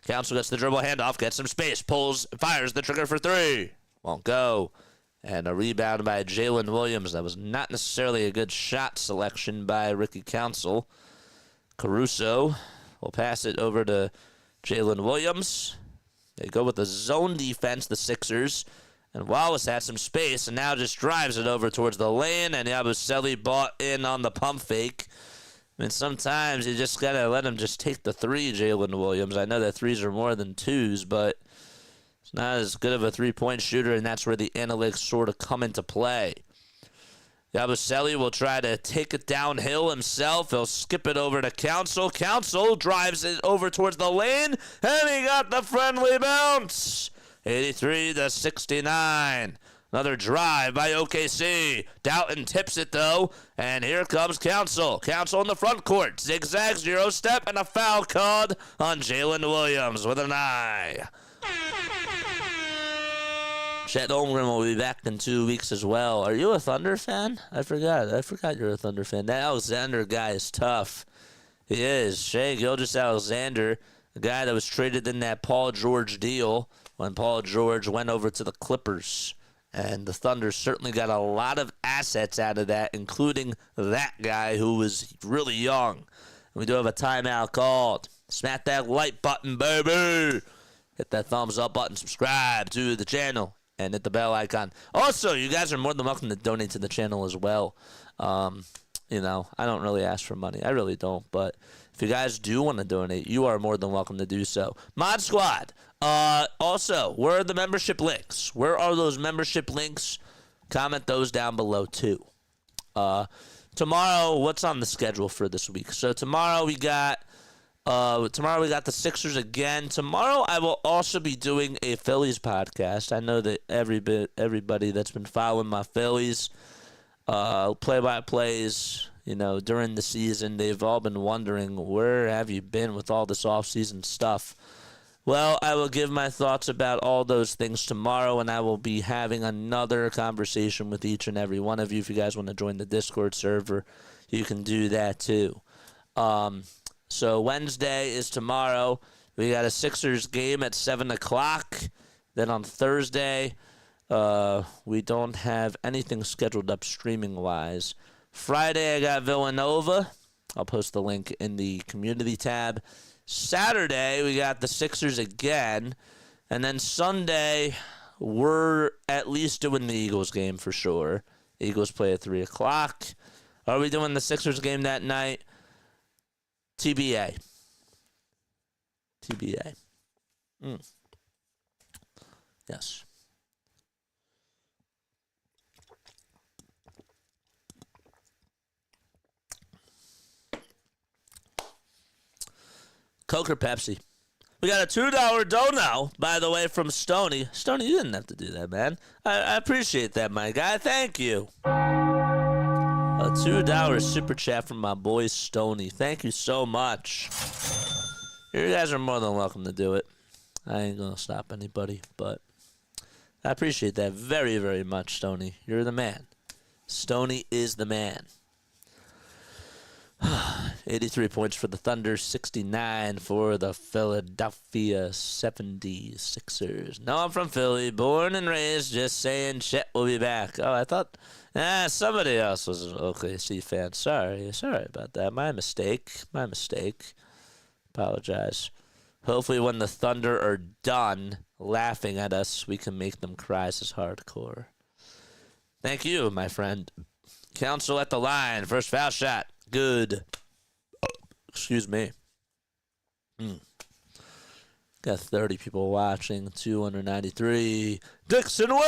Council gets the dribble handoff, gets some space, pulls, fires the trigger for three. Won't go. And a rebound by Jalen Williams. That was not necessarily a good shot selection by Ricky Council. Caruso will pass it over to Jalen Williams. They go with the zone defense, the Sixers. And Wallace had some space and now just drives it over towards the lane. And Yabusele bought in on the pump fake. I mean, sometimes you just got to let him just take the three, Jalen Williams. I know that threes are more than twos, but it's not as good of a three-point shooter, and that's where the analytics sort of come into play. Yabusele will try to take it downhill himself. He'll skip it over to Council. Council drives it over towards the lane, and he got the friendly bounce. 83-69. Another drive by OKC. Doughton tips it, though, and here comes Council. Council in the front court. Zigzag, zero step, and a foul called on Jalen Williams with an eye. Chet Holmgren will be back in 2 weeks as well. Are you a Thunder fan? I forgot you're a Thunder fan. That Alexander guy is tough. He is. Shai Gilgeous-Alexander, the guy that was traded in that Paul George deal when Paul George went over to the Clippers. And the Thunder certainly got a lot of assets out of that, including that guy who was really young. And we do have a timeout called. Smack that like button, baby. Hit that thumbs up button. Subscribe to the channel. And hit the bell icon. Also, you guys are more than welcome to donate to the channel as well. You know, I don't really ask for money. I really don't. But if you guys do want to donate, you are more than welcome to do so. Mod Squad. Also, where are the membership links? Where are those membership links? Comment those down below, too. Tomorrow, what's on the schedule for this week? So tomorrow we got the Sixers again. Tomorrow I will also be doing a Phillies podcast. I know that everybody that's been following my Phillies play-by-plays, you know, during the season, they've all been wondering, where have you been with all this off-season stuff? Well, I will give my thoughts about all those things tomorrow, and I will be having another conversation with each and every one of you. If you guys want to join the Discord server, you can do that too. So Wednesday is tomorrow. We got a Sixers game at 7 o'clock. Then on Thursday, we don't have anything scheduled up streaming-wise. Friday, I got Villanova. I'll post the link in the community tab. Saturday, we got the Sixers again. And then Sunday, we're at least doing the Eagles game for sure. Eagles play at 3 o'clock. Are we doing the Sixers game that night? TBA. Yes. Coke or Pepsi? We got a $2 dono, by the way, from Stoney. Stoney, you didn't have to do that, man. I appreciate that, my guy. Thank you. A $2 super chat from my boy Stoney. Thank you so much. You guys are more than welcome to do it. I ain't going to stop anybody, but I appreciate that very, very much, Stoney. You're the man. Stoney is the man. 83 points for the Thunder, 69 for the Philadelphia 76ers. No, I'm from Philly, born and raised, just saying Chet will be back. Oh, I thought somebody else was an OKC fan. Sorry about that. My mistake. Apologize. Hopefully when the Thunder are done laughing at us, we can make them cry as hardcore. Thank you, my friend. Council at the line. First foul shot. Good. Excuse me. Got 30 people watching. 293. Dixon Way!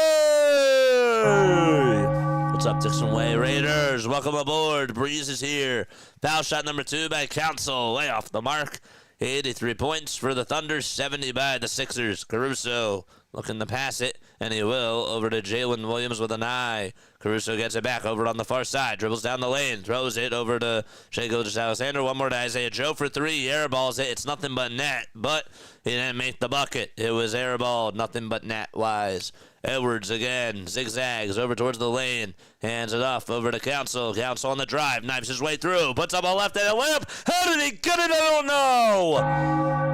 What's up, Dixon Way Raiders? Welcome aboard. Breeze is here. Foul shot number 2 by Council. Way off the mark. 83 points for the Thunder. 70 by the Sixers. Caruso looking to pass it, and he will, over to Jalen Williams with an eye. Caruso gets it back over on the far side, dribbles down the lane, throws it over to Shai Gilgeous-Alexander. One more to Isaiah Joe for 3. Airballs it. It's nothing but net, but he didn't make the bucket. It was airballed, nothing but net-wise. Edwards again, zigzags over towards the lane, hands it off over to Council. Council on the drive, knifes his way through, puts up a left-handed layup. How did he get it? I don't know.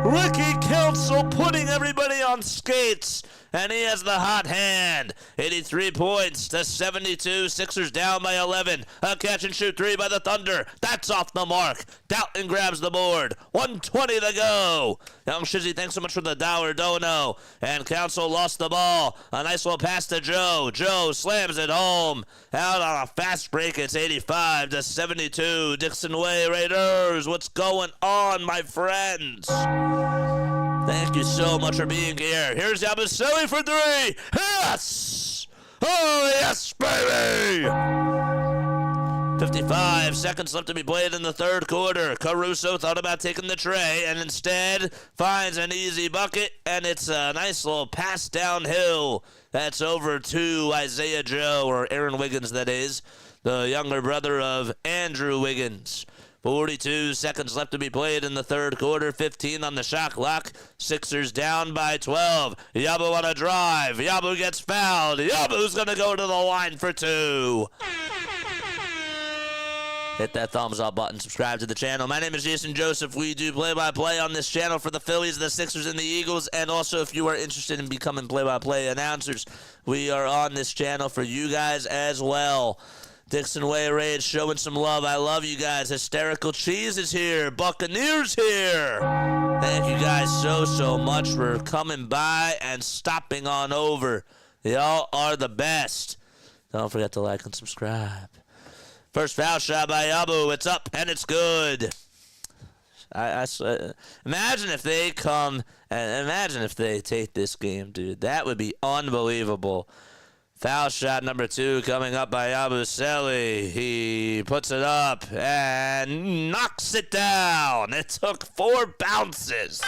Ricky Council putting everybody on skates, and he has the hot hand. 83 points to 72. Sixers down by 11. A catch-and-shoot three by the Thunder. That's off the mark. Doughton grabs the board. 1:20 to go. Young Shizzy, thanks so much for the dollar dono. And Council lost the ball. A nice little pass to Joe. Joe slams it home. Out on a fast break, it's 85 to 72. Dixon Way Raiders. What's going on, my friends? Thank you so much for being here. Here's Yabusele for three. Yes! Oh, yes, baby! 55 seconds left to be played in the third quarter. Caruso thought about taking the tray and instead finds an easy bucket, and it's a nice little pass downhill. That's over to Isaiah Joe, or Aaron Wiggins, that is, the younger brother of Andrew Wiggins. 42 seconds left to be played in the third quarter. 15 on the shot clock. Sixers down by 12. Yabu on a drive. Yabu gets fouled. Yabu's going to go to the line for two. Hit that thumbs up button. Subscribe to the channel. My name is Jason Joseph. We do play-by-play on this channel for the Phillies, the Sixers, and the Eagles. And also, if you are interested in becoming play-by-play announcers, we are on this channel for you guys as well. Dixon Way Raids showing some love. I love you guys. Hysterical Cheese is here. Buccaneers here. Thank you guys so much for coming by and stopping on over. Y'all are the best. Don't forget to like and subscribe. First foul shot by Yabu. It's up and it's good. Imagine if they come and imagine if they take this game, dude. That would be unbelievable. Foul shot number 2 coming up by Yabusele. He puts it up and knocks it down. It took 4 bounces.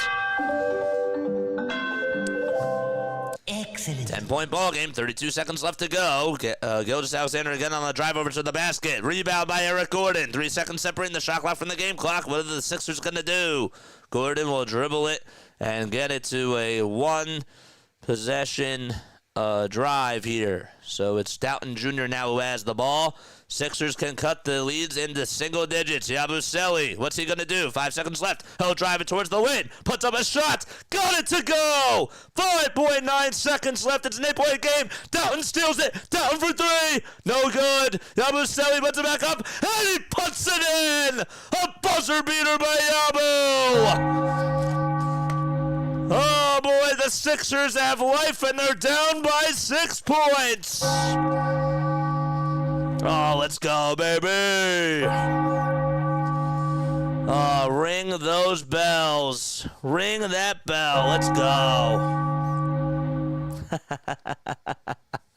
Excellent. 10-point ball game. 32 seconds left to go. Gilgeous-Alexander again on the drive over to the basket. Rebound by Eric Gordon. 3 seconds separating the shot clock from the game clock. What are the Sixers going to do? Gordon will dribble it and get it to a 1-possession drive here. So it's Doughton Jr. now who has the ball. Sixers can cut the leads into single digits. Yabusele, what's he going to do? 5 seconds left. He'll drive it towards the win. Puts up a shot. Got it to go. 5.9 seconds left. It's an 8-point game. Doughton steals it. Doughton for 3. No good. Yabusele puts it back up. And he puts it in. A buzzer beater by Yabu. Oh, boy, the Sixers have life, and they're down by 6 points. Oh, let's go, baby. Oh, ring those bells. Ring that bell. Let's go.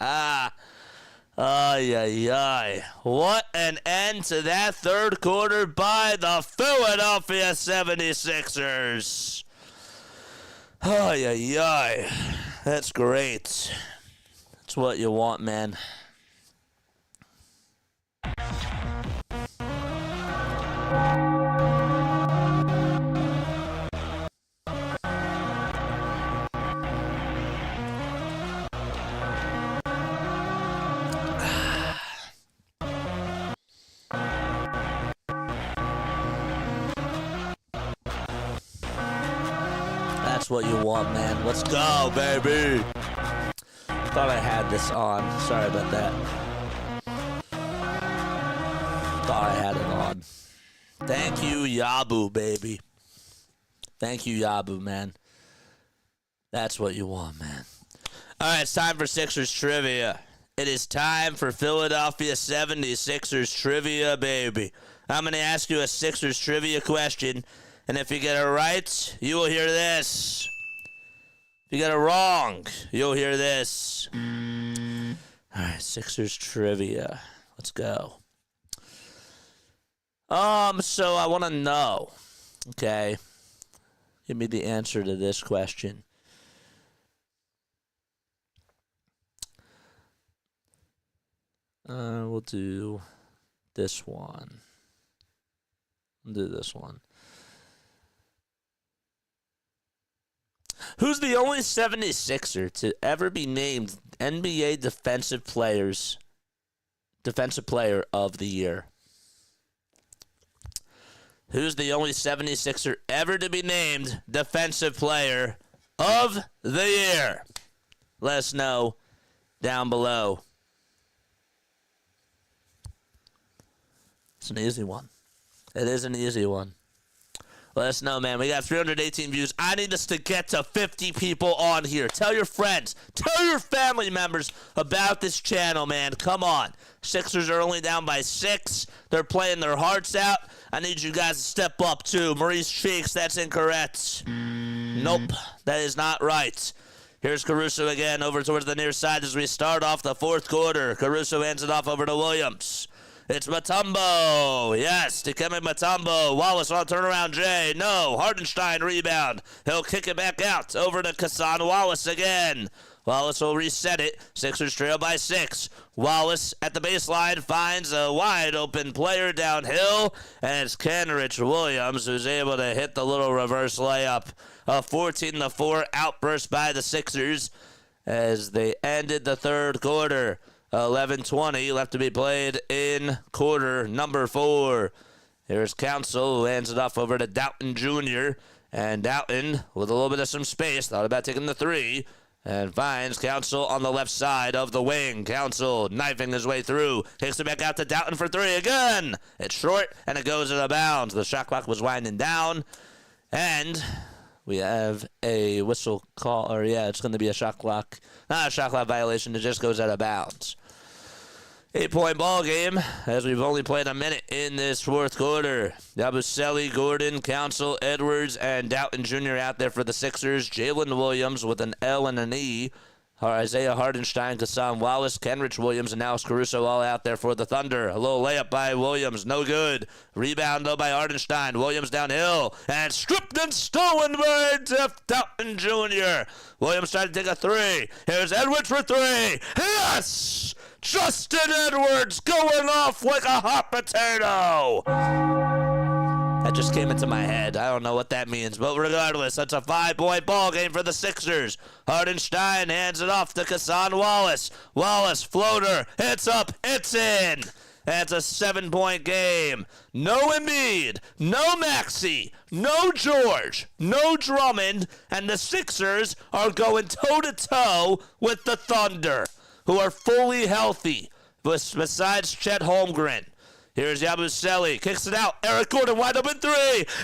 Ay, ay, ay. What an end to that third quarter by the Philadelphia 76ers. Ay, ay, ay. That's great. That's what you want, man. That's what you want, man. Let's go, baby. Thought I had this on. Sorry about that. Thought I had it on. Thank you, Yabu, baby. Thank you, Yabu, man. That's what you want, man. All right, it's time for Sixers trivia. It is time for Philadelphia 76ers trivia, baby. I'm going to ask you a Sixers trivia question, and if you get it right, you will hear this. If you get it wrong, you'll hear this. All right, Sixers trivia. Let's go. So I want to know, okay, give me the answer to this question. We'll do this one. We'll do this one. Who's the only 76er to ever be named NBA Defensive Player of the Year? Who's the only 76er ever to be named Defensive Player of the year? Let us know down below. It's an easy one. It is an easy one. Let us know, man. We got 318 views. I need us to get to 50 people on here. Tell your friends. Tell your family members about this channel, man. Come on. Sixers are only down by 6. They're playing their hearts out. I need you guys to step up, too. Maurice Cheeks, that's incorrect. Nope, that is not right. Here's Caruso again over towards the near side as we start off the fourth quarter. Caruso hands it off over to Williams. It's Mutombo. Yes, Dikembe Mutombo. Wallace on turnaround. Jay. No. Hartenstein rebound. He'll kick it back out. Over to Kassan Wallace again. Wallace will reset it. Sixers trail by 6. Wallace at the baseline finds a wide open player downhill. And it's Kenrich Williams who's able to hit the little reverse layup. A 14-4 outburst by the Sixers as they ended the third quarter. 11:20 left to be played in quarter number 4. Here's Council who hands it off over to Doughton Jr. And Doughton, with a little bit of some space, thought about taking the 3. And finds Council on the left side of the wing. Council knifing his way through. Takes it back out to Doughton for 3 again. It's short, and it goes out of bounds. The shot clock was winding down. And we have a whistle call. Or, yeah, it's going to be a shot clock. Not a shot clock violation. It just goes out of bounds. 8-point ball game as we've only played a minute in this fourth quarter. Yabusele, Gordon, Council, Edwards, and Doughton Jr. out there for the Sixers. Jalen Williams with an L and an E. Isaiah Hartenstein, Kassan Wallace, Kenrich Williams, and Alex Caruso all out there for the Thunder. A little layup by Williams, no good. Rebound, though, by Hartenstein. Williams downhill, and stripped and stolen by Doughton Jr. Williams tried to take a 3. Here's Edwards for 3. Yes! Justin Edwards going off like a hot potato. That just came into my head. I don't know what that means, but regardless, that's a 5-point ball game for the Sixers. Hartenstein hands it off to Kassan Wallace. Wallace, floater, it's up, it's in. That's a 7-point game. No Embiid, no Maxey, no George, no Drummond, and the Sixers are going toe-to-toe with the Thunder, who are fully healthy, besides Chet Holmgren. Here's Yabusele, kicks it out. Eric Gordon wide open 3.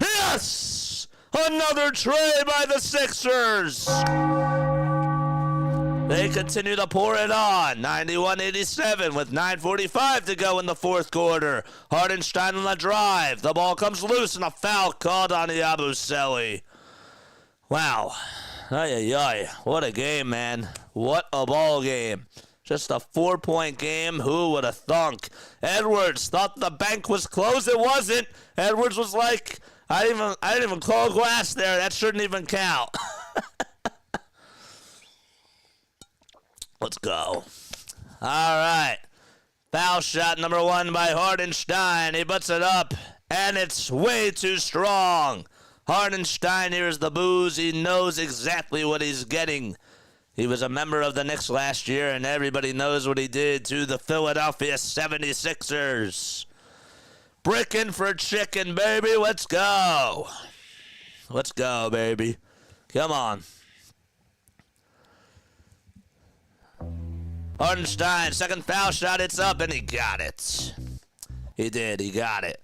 Yes! Another tray by the Sixers. They continue to pour it on. 91-87 with 9:45 to go in the fourth quarter. Hartenstein on the drive. The ball comes loose and a foul called on Yabusele. Wow. Ay. What a game, man. What a ball game. Just a 4-point game. Who would have thunk? Edwards thought the bank was closed. It wasn't. Edwards was like, I didn't even call glass there. That shouldn't even count. Let's go. All right. Foul shot number 1 by Hartenstein. He puts it up, and it's way too strong. Hartenstein hears the boos. He knows exactly what he's getting. He was a member of the Knicks last year, and everybody knows what he did to the Philadelphia 76ers. Brickin' for chicken, baby. Let's go. Let's go, baby. Come on. Hartenstein, second foul shot. It's up, and he got it. He did. He got it.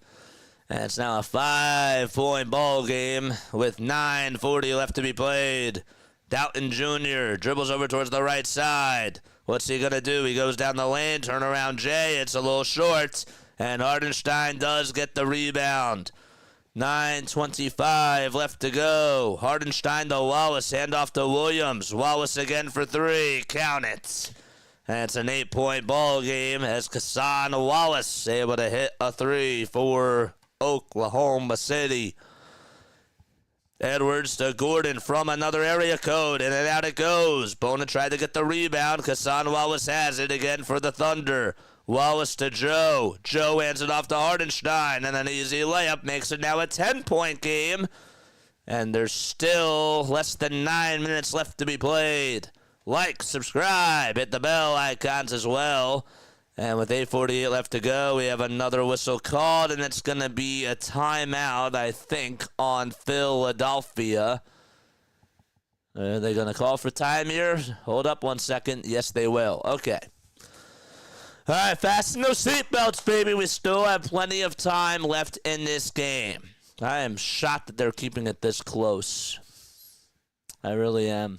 And it's now a 5-point ball game with 9:40 left to be played. Doughton Jr. dribbles over towards the right side. What's he going to do? He goes down the lane, turn around Jay. It's a little short, and Hartenstein does get the rebound. 9:25 left to go. Hartenstein to Wallace, handoff to Williams. Wallace again for 3. Count it. And it's an 8-point ball game as Kassan Wallace able to hit a 3 for Oklahoma City. Edwards to Gordon from another area code, and then out it goes. Bona tried to get the rebound. Kassan Wallace has it again for the Thunder. Wallace to Joe. Joe hands it off to Hartenstein, and an easy layup makes it now a 10-point game. And there's still less than 9 minutes left to be played. Like, subscribe, hit the bell icons as well. And with 8:48 left to go, we have another whistle called, and it's going to be a timeout, I think, on Philadelphia. Are they going to call for time here? Hold up 1 second. Yes, they will. Okay. All right, fasten those seatbelts, baby. We still have plenty of time left in this game. I am shocked that they're keeping it this close. I really am.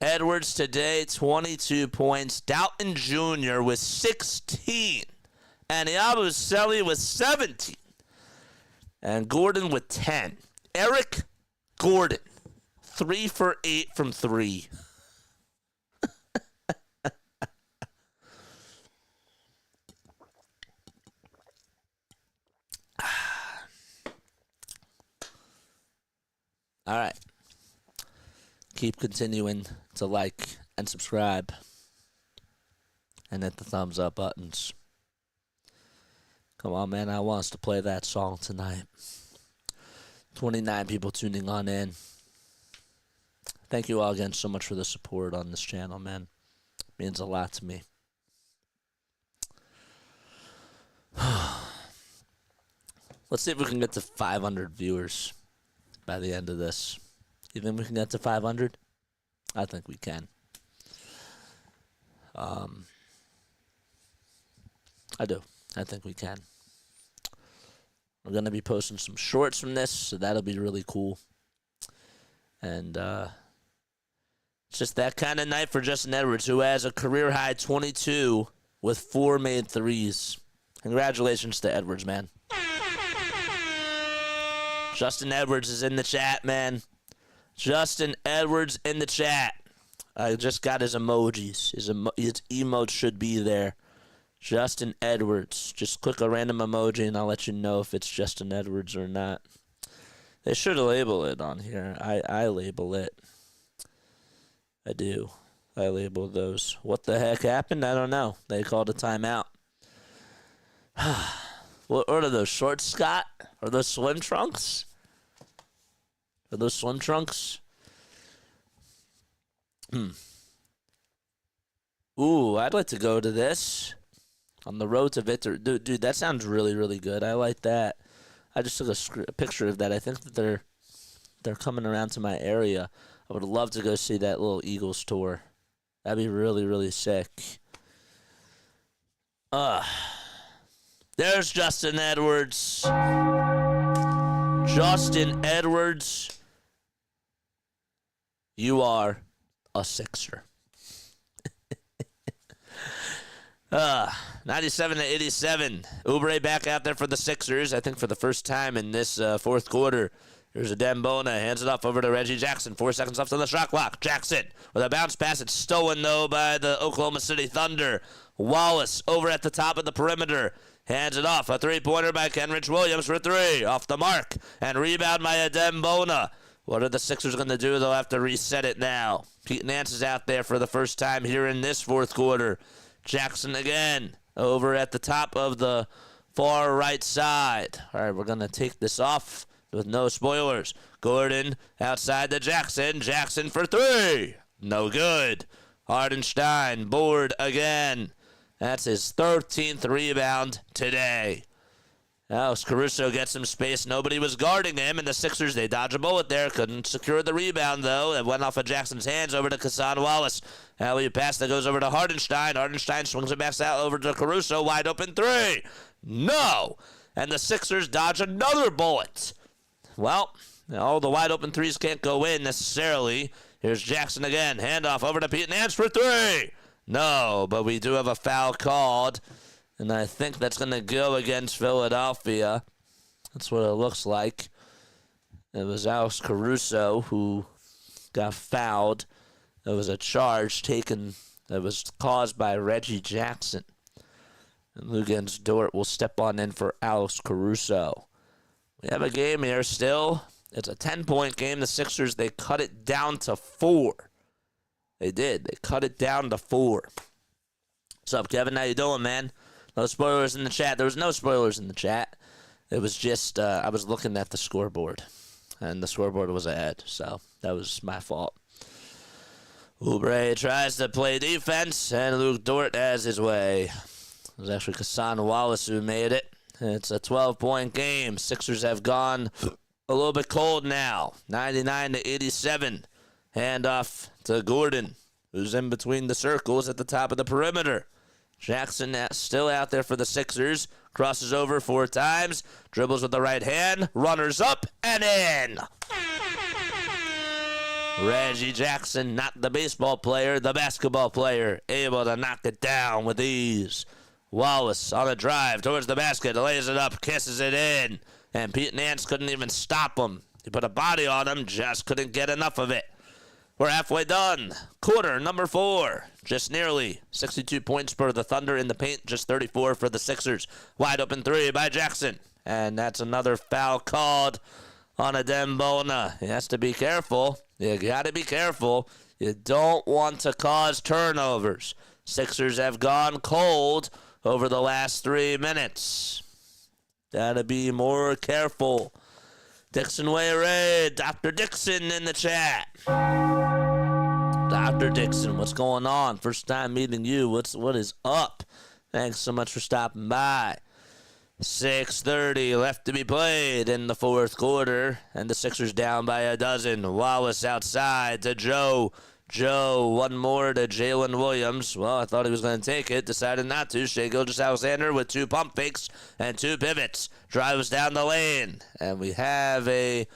Edwards today, 22 points. Doughton Jr. with 16. And Yabusele with 17. And Gordon with 10. Eric Gordon, 3 for 8 from 3. All right. Keep continuing to like and subscribe and hit the thumbs up buttons. Come on, man. I want us to play that song tonight. 29 people tuning on in. Thank you all again so much for the support on this channel, man. It means a lot to me. Let's see if we can get to 500 viewers by the end of this. You think we can get to 500? I think we can. I do. I think we can. We're going to be posting some shorts from this, so that'll be really cool. And it's just that kind of night for Justin Edwards, who has a career-high 22 with 4 made threes. Congratulations to Edwards, man. Justin Edwards is in the chat, man. Justin Edwards in the chat. I just got his emojis. His emotes should be there. Justin Edwards. Just click a random emoji and I'll let you know if it's Justin Edwards or not. They should label it on here. I label it. I do. I label those. What the heck happened? I don't know. They called a timeout. What are those shorts, Scott? Are those swim trunks? Are those swim trunks? Ooh, I'd like to go to this. On the road to Victor. Dude, that sounds really, really good. I like that. I just took a picture of that. I think that they're coming around to my area. I would love to go see that little Eagles tour. That'd be really, really sick. There's Justin Edwards. Justin Edwards. You are a Sixer. 97 to 87. Oubre back out there for the Sixers. I think for the first time in this fourth quarter. Here's a Dembona. Hands it off over to Reggie Jackson. 4 seconds left on the shot clock. Jackson with a bounce pass. It's stolen, though, by the Oklahoma City Thunder. Wallace over at the top of the perimeter. Hands it off. A three-pointer by Kenrich Williams for 3. Off the mark. And rebound by Dembona. What are the Sixers going to do? They'll have to reset it now. Pete Nance is out there for the first time here in this fourth quarter. Jackson again over at the top of the far right side. All right, we're going to take this off with no spoilers. Gordon outside to Jackson. Jackson for 3. No good. Hardenstein bored again. That's his 13th rebound today. Alex Caruso gets some space. Nobody was guarding him, and the Sixers, they dodge a bullet there. Couldn't secure the rebound, though. It went off of Jackson's hands over to Kassan Wallace. Alley pass that goes over to Hardenstein. Hardenstein swings it back out over to Caruso. Wide open 3. No! And the Sixers dodge another bullet. Well, all the wide open 3s can't go in necessarily. Here's Jackson again. Handoff over to Pete Nance for 3. No, but we do have a foul called. And I think that's going to go against Philadelphia. That's what it looks like. It was Alex Caruso who got fouled. It was a charge taken that was caused by Reggie Jackson. And Lugens Dort will step on in for Alex Caruso. We have a game here still. It's a 10-point game. The Sixers, they cut it down to 4. They did. They cut it down to 4. What's up, Kevin? How you doing, man? No spoilers in the chat. There was no spoilers in the chat. It was just I was looking at the scoreboard, and the scoreboard was ahead, so that was my fault. Oubre tries to play defense, and Luke Dort has his way. It was actually Kassan Wallace who made it. It's a 12-point game. Sixers have gone a little bit cold now. 99 to 87. Handoff to Gordon, who's in between the circles at the top of the perimeter. Jackson still out there for the Sixers. Crosses over 4 times. Dribbles with the right hand. Runners up and in. Reggie Jackson, not the baseball player, the basketball player, able to knock it down with ease. Wallace on a drive towards the basket, lays it up, kisses it in. And Pete Nance couldn't even stop him. He put a body on him, just couldn't get enough of it. We're halfway done. Quarter number 4. Just nearly 62 points for the Thunder in the paint, just 34 for the Sixers. Wide open 3 by Jackson. And that's another foul called on Adembona. He has to be careful. You got to be careful. You don't want to cause turnovers. Sixers have gone cold over the last 3 minutes. Got to be more careful. Dixon Way Dr. Dixon in the chat. Dr. Dixon, what's going on? First time meeting you. What is up? Thanks so much for stopping by. 6:30 left to be played in the 4th quarter, and the Sixers down by a dozen. Wallace outside to Joe. Joe, one more to Jalen Williams. Well, I thought he was going to take it. Decided not to. Shai Gilgeous-Alexander with 2 pump fakes and 2 pivots. Drives down the lane. And we have a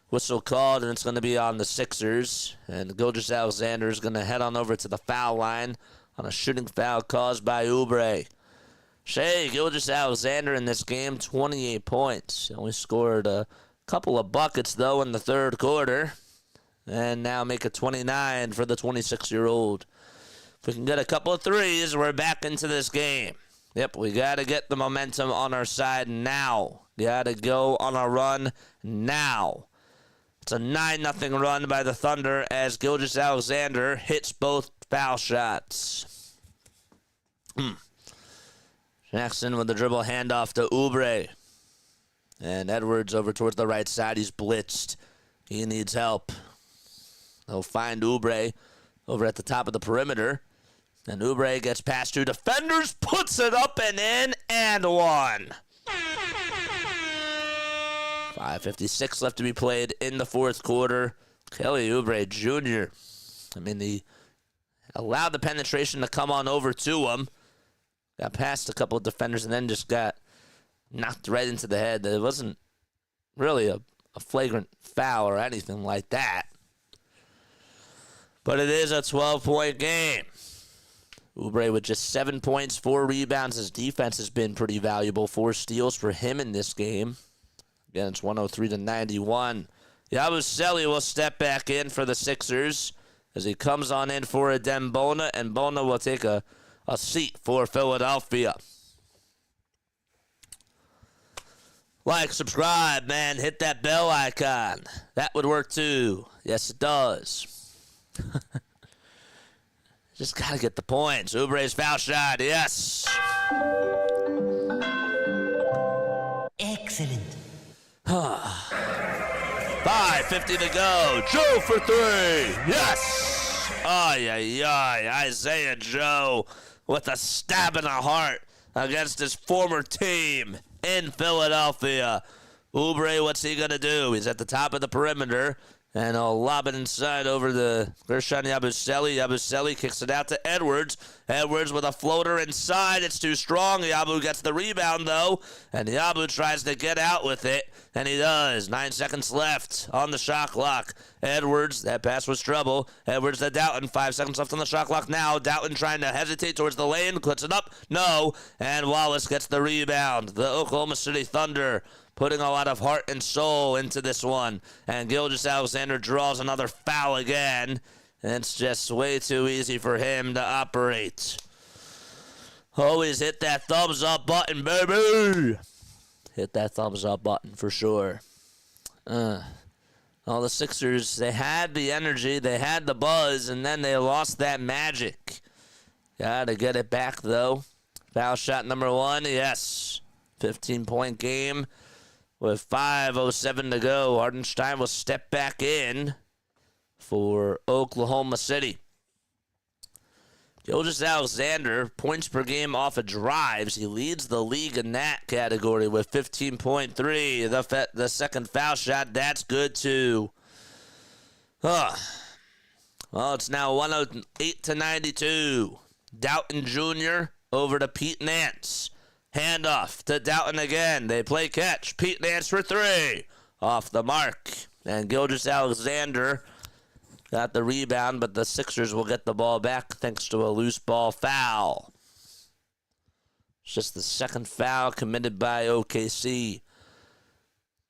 whistle called, and it's going to be on the Sixers. And Gilgeous-Alexander is going to head on over to the foul line on a shooting foul caused by Oubre. Shai Gilgeous-Alexander in this game, 28 points. He only scored a couple of buckets, though, in the 3rd quarter. And now make it 29 for the 26-year-old. If we can get a couple of threes, we're back into this game. Yep, we got to get the momentum on our side now. Got to go on a run now. It's a 9-0 run by the Thunder as Gilgeous-Alexander hits both foul shots. Jackson with the dribble handoff to Oubre. And Edwards over towards the right side. He's blitzed. He needs help. They'll find Oubre over at the top of the perimeter. And Oubre gets past 2 defenders, puts it up and in, and 1. 5:56 left to be played in the 4th quarter. Kelly Oubre Jr. He allowed the penetration to come on over to him. Got past a couple of defenders and then just got knocked right into the head. It wasn't really a flagrant foul or anything like that. But it is a 12-point game. Oubre with just 7 points, 4 rebounds. His defense has been pretty valuable. 4 steals for him in this game. Again, it's 103-91. Yabusele will step back in for the Sixers as he comes on in for Adembona, and Bona will take a seat for Philadelphia. Like, subscribe, man. Hit that bell icon. That would work too. Yes, it does. Just got to get the points. Oubre's foul shot. Yes. Excellent. 5:50 to go. Joe for 3. Yes. Ay, ay, ay. Isaiah Joe with a stab in the heart against his former team in Philadelphia. Oubre, what's he going to do? He's at the top of the perimeter. And he'll lob it inside over the Gershon Yabusele. Yabusele kicks it out to Edwards. Edwards with a floater inside. It's too strong. Yabu gets the rebound, though. And Yabu tries to get out with it. And he does. 9 seconds left on the shot clock. Edwards, that pass was trouble. Edwards to Doughton. 5 seconds left on the shot clock now. Doughton trying to hesitate towards the lane. Puts it up. No. And Wallace gets the rebound. The Oklahoma City Thunder putting a lot of heart and soul into this one. And Gilgeous-Alexander draws another foul again. And it's just way too easy for him to operate. Always hit that thumbs up button, baby. Hit that thumbs up button for sure. All the Sixers, they had the energy, they had the buzz, and then they lost that magic. Gotta get it back, though. Foul shot number 1, yes. 15-point game. With 5:07 to go, Hardenstein will step back in for Oklahoma City. Gilgeous-Alexander, points per game off of drives. He leads the league in that category with 15.3. The second foul shot, that's good too. Well, it's now 108-92. Doughton Jr. over to Pete Nance. Handoff to Doughton again. They play catch. Pete Nance for 3. Off the mark. And Gilgeous-Alexander got the rebound, but the Sixers will get the ball back thanks to a loose ball foul. It's just the second foul committed by OKC.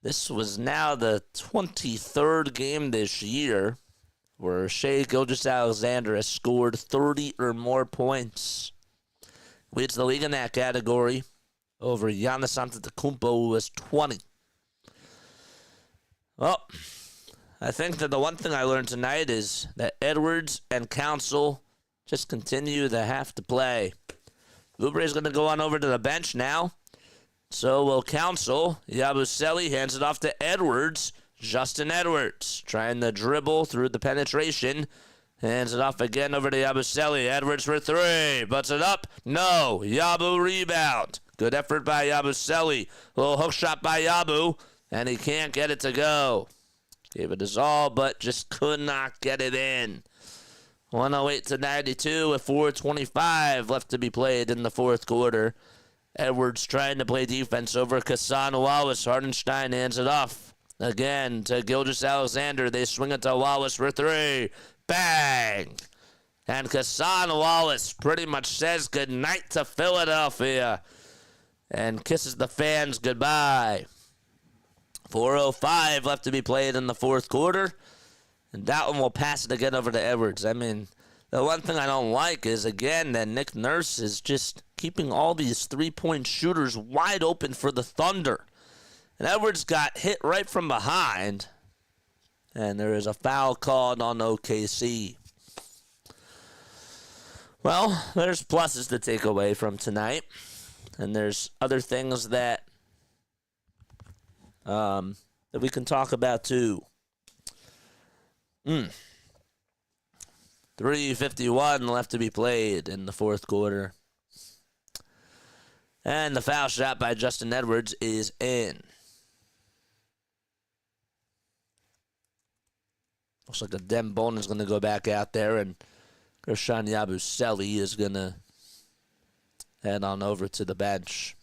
This was now the 23rd game this year where Shai Gilgeous-Alexander has scored 30 or more points. Leads the league in that category over Giannis Antetokounmpo, who was 20. Well, I think that the one thing I learned tonight is that Edwards and Council just continue to have to play. Oubre is going to go on over to the bench now. So will Council. Yabusele hands it off to Edwards. Justin Edwards trying to dribble through the penetration. Hands it off again over to Yabusele. Edwards for 3. Butts it up. No. Yabu rebound. Good effort by Yabusele. Little hook shot by Yabu. And he can't get it to go. Gave it his all, but just could not get it in. 108-92 with 4:25 left to be played in the fourth quarter. Edwards trying to play defense over Kassan Wallace. Hardenstein hands it off. Again to Gilgeous-Alexander. They swing it to Wallace for 3. Bang! And Kassan Wallace pretty much says goodnight to Philadelphia and kisses the fans goodbye. 4:05 left to be played in the fourth quarter. And Doughton will pass it again over to Edwards. I mean, the one thing I don't like is, again, that Nick Nurse is just keeping all these three-point shooters wide open for the Thunder. And Edwards got hit right from behind. And there is a foul called on OKC. Well, there's pluses to take away from tonight. And there's other things that we can talk about too. 3:51 left to be played in the fourth quarter. And the foul shot by Justin Edwards is in. Looks like Adem Bona is going to go back out there, and Gershon Yabusele is going to head on over to the bench.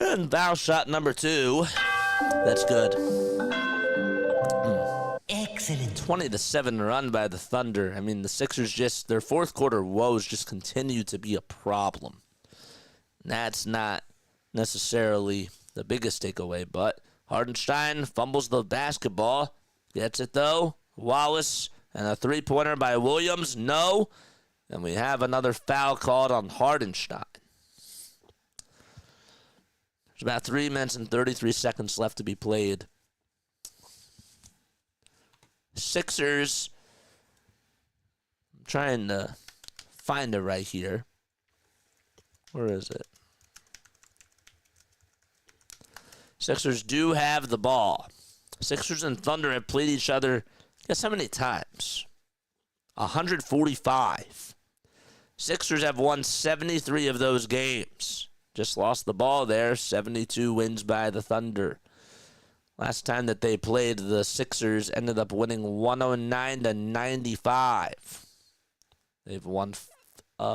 And foul shot number 2. That's good. Excellent. 20-7 run by the Thunder. I mean, the Sixers just, their fourth quarter woes just continue to be a problem. That's not necessarily the biggest takeaway, but Hardenstein fumbles the basketball. Gets it, though. Wallace and a three-pointer by Williams. No. And we have another foul called on Hardenstein. There's about 3 minutes and 33 seconds left to be played. Sixers, I'm trying to find it right here. Where is it? Sixers do have the ball. Sixers and Thunder have played each other, guess how many times? 145. Sixers have won 73 of those games. Just lost the ball there. 72 wins by the Thunder. Last time that they played, the Sixers ended up winning 109-95. They've won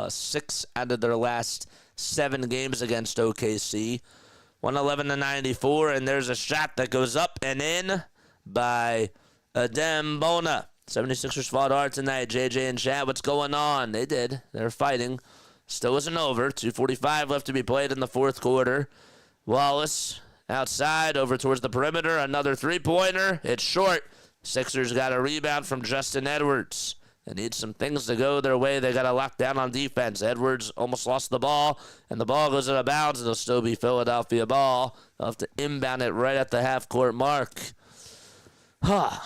6 out of their last 7 games against OKC. 111-94, and there's a shot that goes up and in by Adem Bona. 76ers fought hard tonight. JJ and Chad, what's going on? They did. They're fighting. Still isn't over. 2:45 left to be played in the fourth quarter. Wallace outside over towards the perimeter. Another three-pointer. It's short. Sixers got a rebound from Justin Edwards. They need some things to go their way. They got to lock down on defense. Edwards almost lost the ball, and the ball goes out of bounds. It'll still be Philadelphia ball. They'll have to inbound it right at the half-court mark. And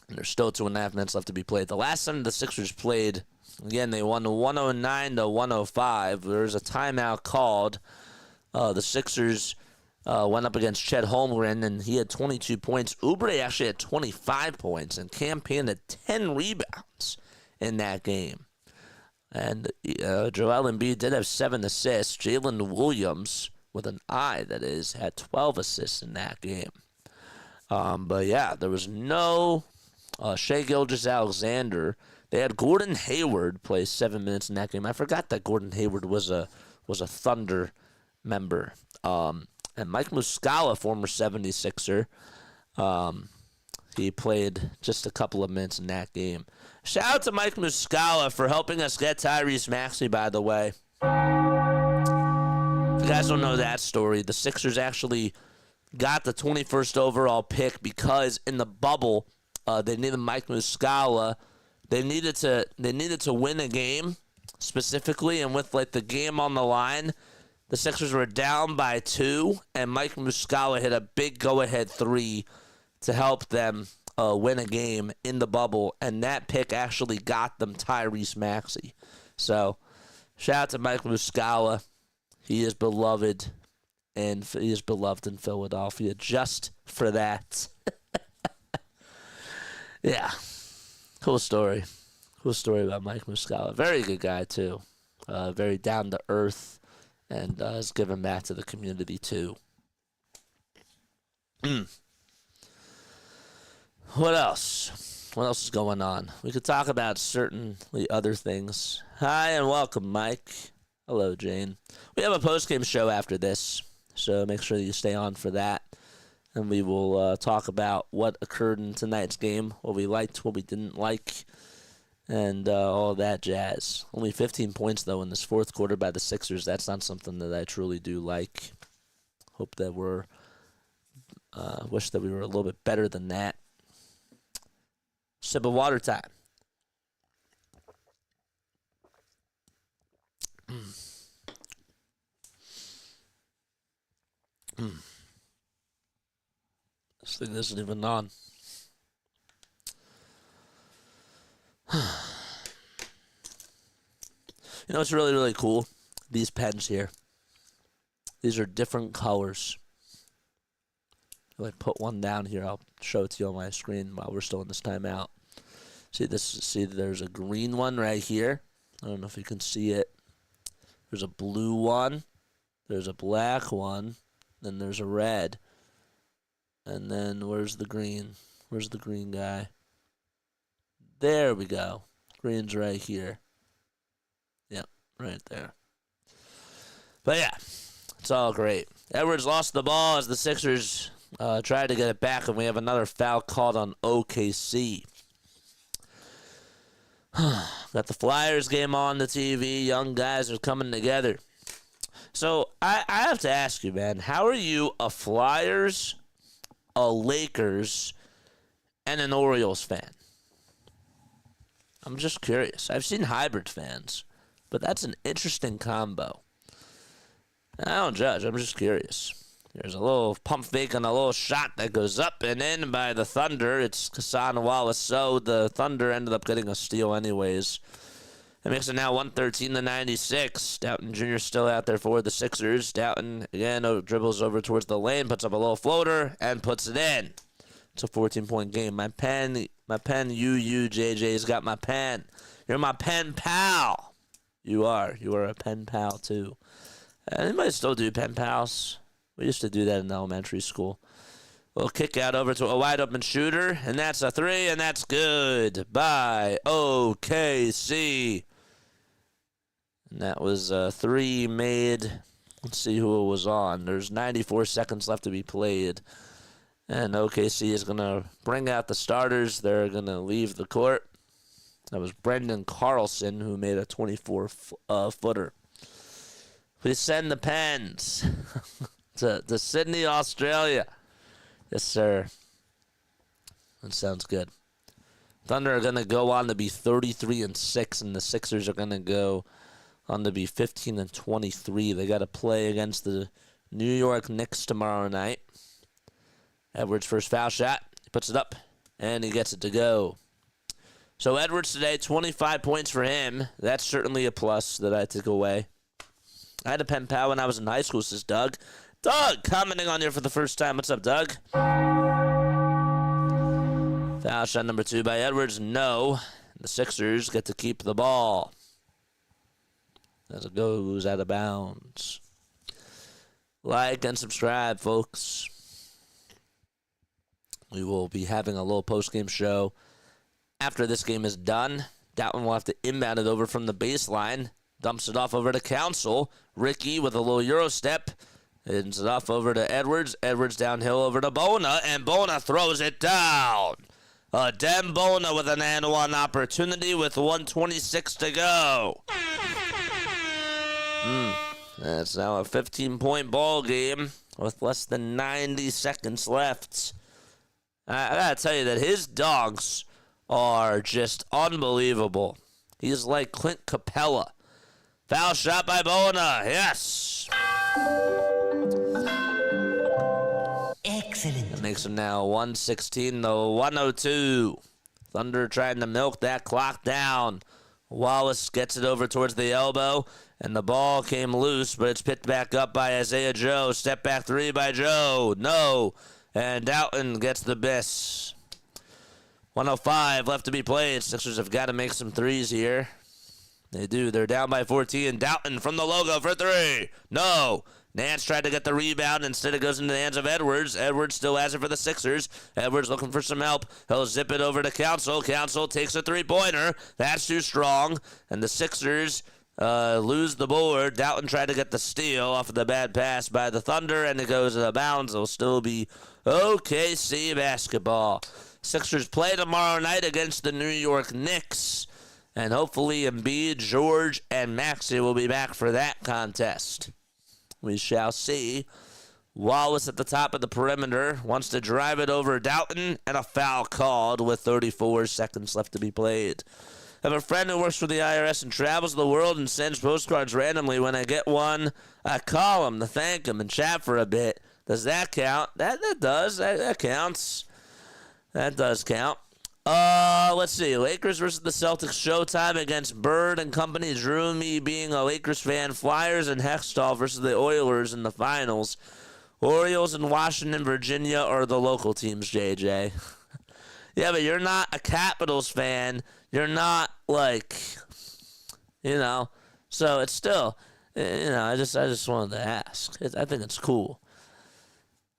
there's still 2.5 minutes left to be played. The last time the Sixers played, again, they won 109-105. There was a timeout called. The Sixers went up against Chet Holmgren, and he had 22 points. Oubre actually had 25 points, and Cam Payne had 10 rebounds in that game. And Joel Embiid did have 7 assists. Jalen Williams with an I, that is, had 12 assists in that game. But yeah, there was no Shai Gilgeous-Alexander. They had Gordon Hayward play 7 minutes in that game. I forgot that Gordon Hayward was a Thunder member. And Mike Muscala, former 76er, he played just a couple of minutes in that game. Shout out to Mike Muscala for helping us get Tyrese Maxey, by the way. If you guys don't know that story, the Sixers actually got the 21st overall pick because in the bubble, they needed Mike Muscala. They needed to win a game specifically, and with like the game on the line, the Sixers were down by 2, and Mike Muscala hit a big go-ahead 3 to help them win a game in the bubble, and that pick actually got them Tyrese Maxey. So, shout out to Mike Muscala. He is beloved, and he is beloved in Philadelphia just for that. Yeah, cool story. Cool story about Mike Muscala. Very good guy, too. Very down-to-earth, and has given back to the community, too. What else? What else is going on? We could talk about certainly other things. Hi, and welcome, Mike. Hello, Jane. We have a post-game show after this, so make sure that you stay on for that. And we will talk about what occurred in tonight's game, what we liked, what we didn't like, and all that jazz. Only 15 points, though, in this fourth quarter by the Sixers. That's not something that I truly do like. Hope that wish that we were a little bit better than that. Sip of water time. This thing isn't even on. You know what's really, really cool? These pens here. These are different colors. If I put one down here, I'll show it to you on my screen while we're still in this timeout. See, there's a green one right here. I don't know if you can see it. There's a blue one. There's a black one. Then there's a red. And then where's the green? Where's the green guy? There we go. Green's right here. Yep, right there. But yeah, it's all great. Edwards lost the ball as the Sixers tried to get it back, and we have another foul called on OKC. Got the Flyers game on the TV. Young guys are coming together. So I have to ask you, man, how are you a Flyers, a Lakers, and an Orioles fan? I'm just curious. I've seen hybrid fans, but that's an interesting combo. I don't judge. I'm just curious. There's a little pump fake and a little shot that goes up and in by the Thunder. It's Kassan Wallace. So the Thunder ended up getting a steal anyways. It makes it now 113-96. Doughton Jr. still out there for the Sixers. Doughton, again, dribbles over towards the lane, puts up a little floater, and puts it in. It's a 14-point game. My pen, JJ's got my pen. You're my pen pal. You are. You are a pen pal, too. Anybody still do pen pals? We used to do that in elementary school. We'll kick out over to a wide-open shooter, and that's a 3, and that's good by OKC. And that was a 3 made. Let's see who it was on. There's 94 seconds left to be played. And OKC is going to bring out the starters. They're going to leave the court. That was Brendan Carlson who made a 24-footer. We send the Pens to Sydney, Australia. Yes, sir. That sounds good. Thunder are going to go on to be 33-6, and the Sixers are going to go on to be 15-23. They got to play against the New York Knicks tomorrow night. Edwards' first foul shot. He puts it up, and he gets it to go. So Edwards today, 25 points for him. That's certainly a plus that I took away. I had a pen pal when I was in high school, says Doug. Doug, commenting on here for the first time. What's up, Doug? Foul shot number 2 by Edwards. No. The Sixers get to keep the ball. As it goes out of bounds. Like and subscribe, folks. We will be having a little post-game show after this game is done. Dalton will have to inbound it over from the baseline. Dumps it off over to Council. Ricky with a little Euro step. Ends it off over to Edwards. Edwards downhill over to Bona. And Bona throws it down. Dem Bona with an and one opportunity with 1:26 to go. That's now a 15-point ball game with less than 90 seconds left. I gotta tell you that his dogs are just unbelievable. He's like Clint Capella. Foul shot by Bona. Yes. Excellent. That makes him now 116 to 102. Thunder trying to milk that clock down. Wallace gets it over towards the elbow, and the ball came loose, but it's picked back up by Isaiah Joe. Step back three by Joe. No. And Doughton gets the miss. 1:05 left to be played. Sixers have got to make some threes here. They do. They're down by 14. Doughton from the logo for three. No. Nance tried to get the rebound. Instead, it goes into the hands of Edwards. Edwards still has it for the Sixers. Edwards looking for some help. He'll zip it over to Council. Council takes a three-pointer. That's too strong. And the Sixers lose the board. Doughton tried to get the steal off of the bad pass by the Thunder, and it goes out of bounds. It'll still be OKC basketball. Sixers play tomorrow night against the New York Knicks. And hopefully Embiid, George, and Maxey will be back for that contest. We shall see. Wallace at the top of the perimeter wants to drive it over Doughton, and a foul called with 34 seconds left to be played. I have a friend who works for the IRS and travels the world and sends postcards randomly. When I get one, I call him to thank him and chat for a bit. Does that count? That does. That counts. That does count. Let's see. Lakers versus the Celtics showtime against Bird and company drew me being a Lakers fan. Flyers and Hextall versus the Oilers in the finals. Orioles and Washington, Virginia are the local teams, JJ. Yeah, but you're not a Capitals fan. You're not like, so it's still, I just wanted to ask. I think it's cool.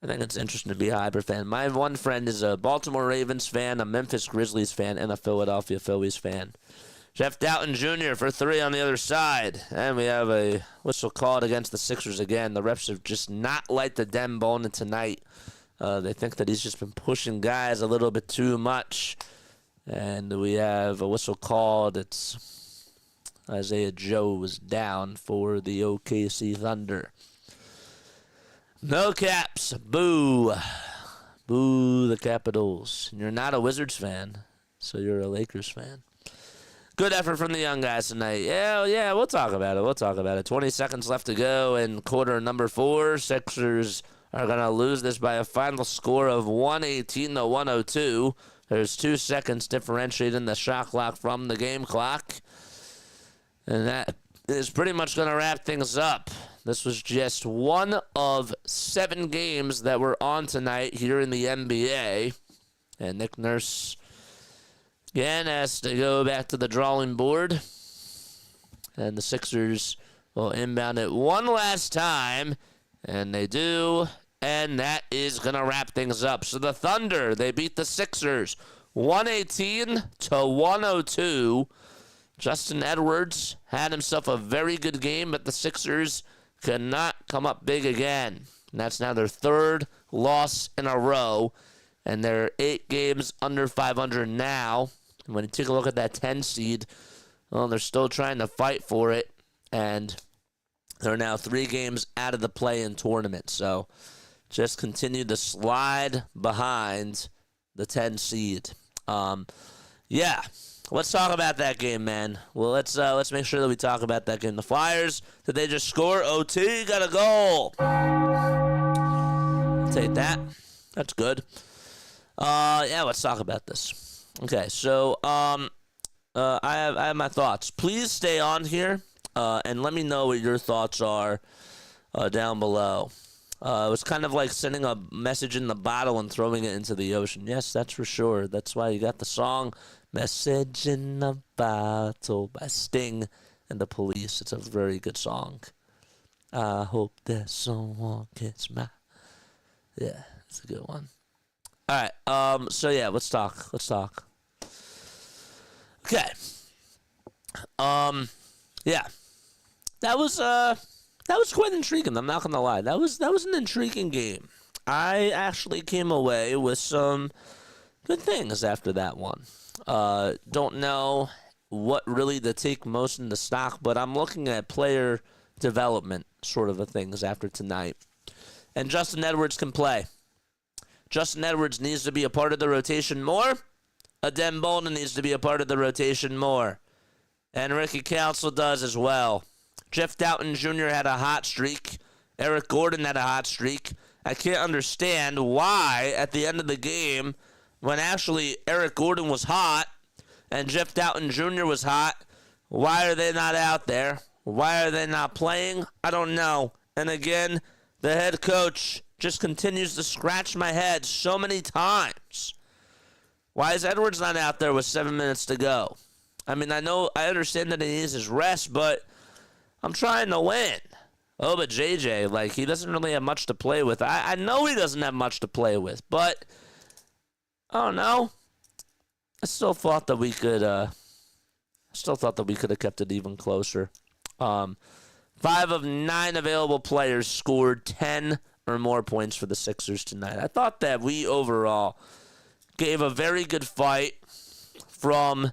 I think it's interesting to be a Hyper fan. My one friend is a Baltimore Ravens fan, a Memphis Grizzlies fan, and a Philadelphia Phillies fan. Jeff Doughton Jr. for three on the other side. And we have a whistle called against the Sixers again. The refs have just not liked the Dem Bona tonight. They think that he's just been pushing guys a little bit too much. And we have a whistle called. It's Isaiah Joe was down for the OKC Thunder. No caps. Boo. Boo the Capitals. And you're not a Wizards fan, so you're a Lakers fan. Good effort from the young guys tonight. Yeah, we'll talk about it. 20 seconds left to go in quarter number 4. Sixers are going to lose this by a final score of 118 to 102. There's 2 seconds differentiating the shot clock from the game clock. And that is pretty much going to wrap things up. This was just one of 7 games that were on tonight here in the NBA. And Nick Nurse again has to go back to the drawing board. And the Sixers will inbound it one last time. And they do. And that is going to wrap things up. So the Thunder, they beat the Sixers 118 to 102. Justin Edwards had himself a very good game, but the Sixers could not come up big again. And that's now their 3rd loss in a row. And they're 8 games under 500 now. And when you take a look at that 10 seed, well, they're still trying to fight for it. And they're now 3 games out of the play-in tournament. So just continue to slide behind the 10 seed. Yeah. Let's talk about that game, man. Well, let's make sure that we talk about that game. The Flyers, did they just score? OT got a goal. I'll take that. That's good. Yeah, let's talk about this. Okay, so I have my thoughts. Please stay on here and let me know what your thoughts are down below. It was kind of like sending a message in the bottle and throwing it into the ocean. Yes, that's for sure. That's why you got the song Message in a Bottle by Sting and the Police. It's a very good song. I hope that someone gets my. Yeah, that's a good one. All right. So yeah, let's talk. Okay. Yeah. That was quite intriguing. I'm not gonna lie. That was an intriguing game. I actually came away with some good things after that one. Don't know what really to take most into stock, but I'm looking at player development sort of things after tonight. And Justin Edwards can play. Justin Edwards needs to be a part of the rotation more. Adem Bona needs to be a part of the rotation more. And Ricky Council does as well. Jeff Doughton Jr. had a hot streak. Eric Gordon had a hot streak. I can't understand why at the end of the game, when actually Eric Gordon was hot and Jeff Doughton Jr. was hot, why are they not out there? Why are they not playing? I don't know. And again, the head coach just continues to scratch my head so many times. Why is Edwards not out there with 7 minutes to go? I mean, I understand that he needs his rest, but I'm trying to win. Oh, but JJ, he doesn't really have much to play with. I know he doesn't have much to play with, but I don't know. I still thought that we could have kept it even closer. 5 of 9 available players scored 10 or more points for the Sixers tonight. I thought that we overall gave a very good fight from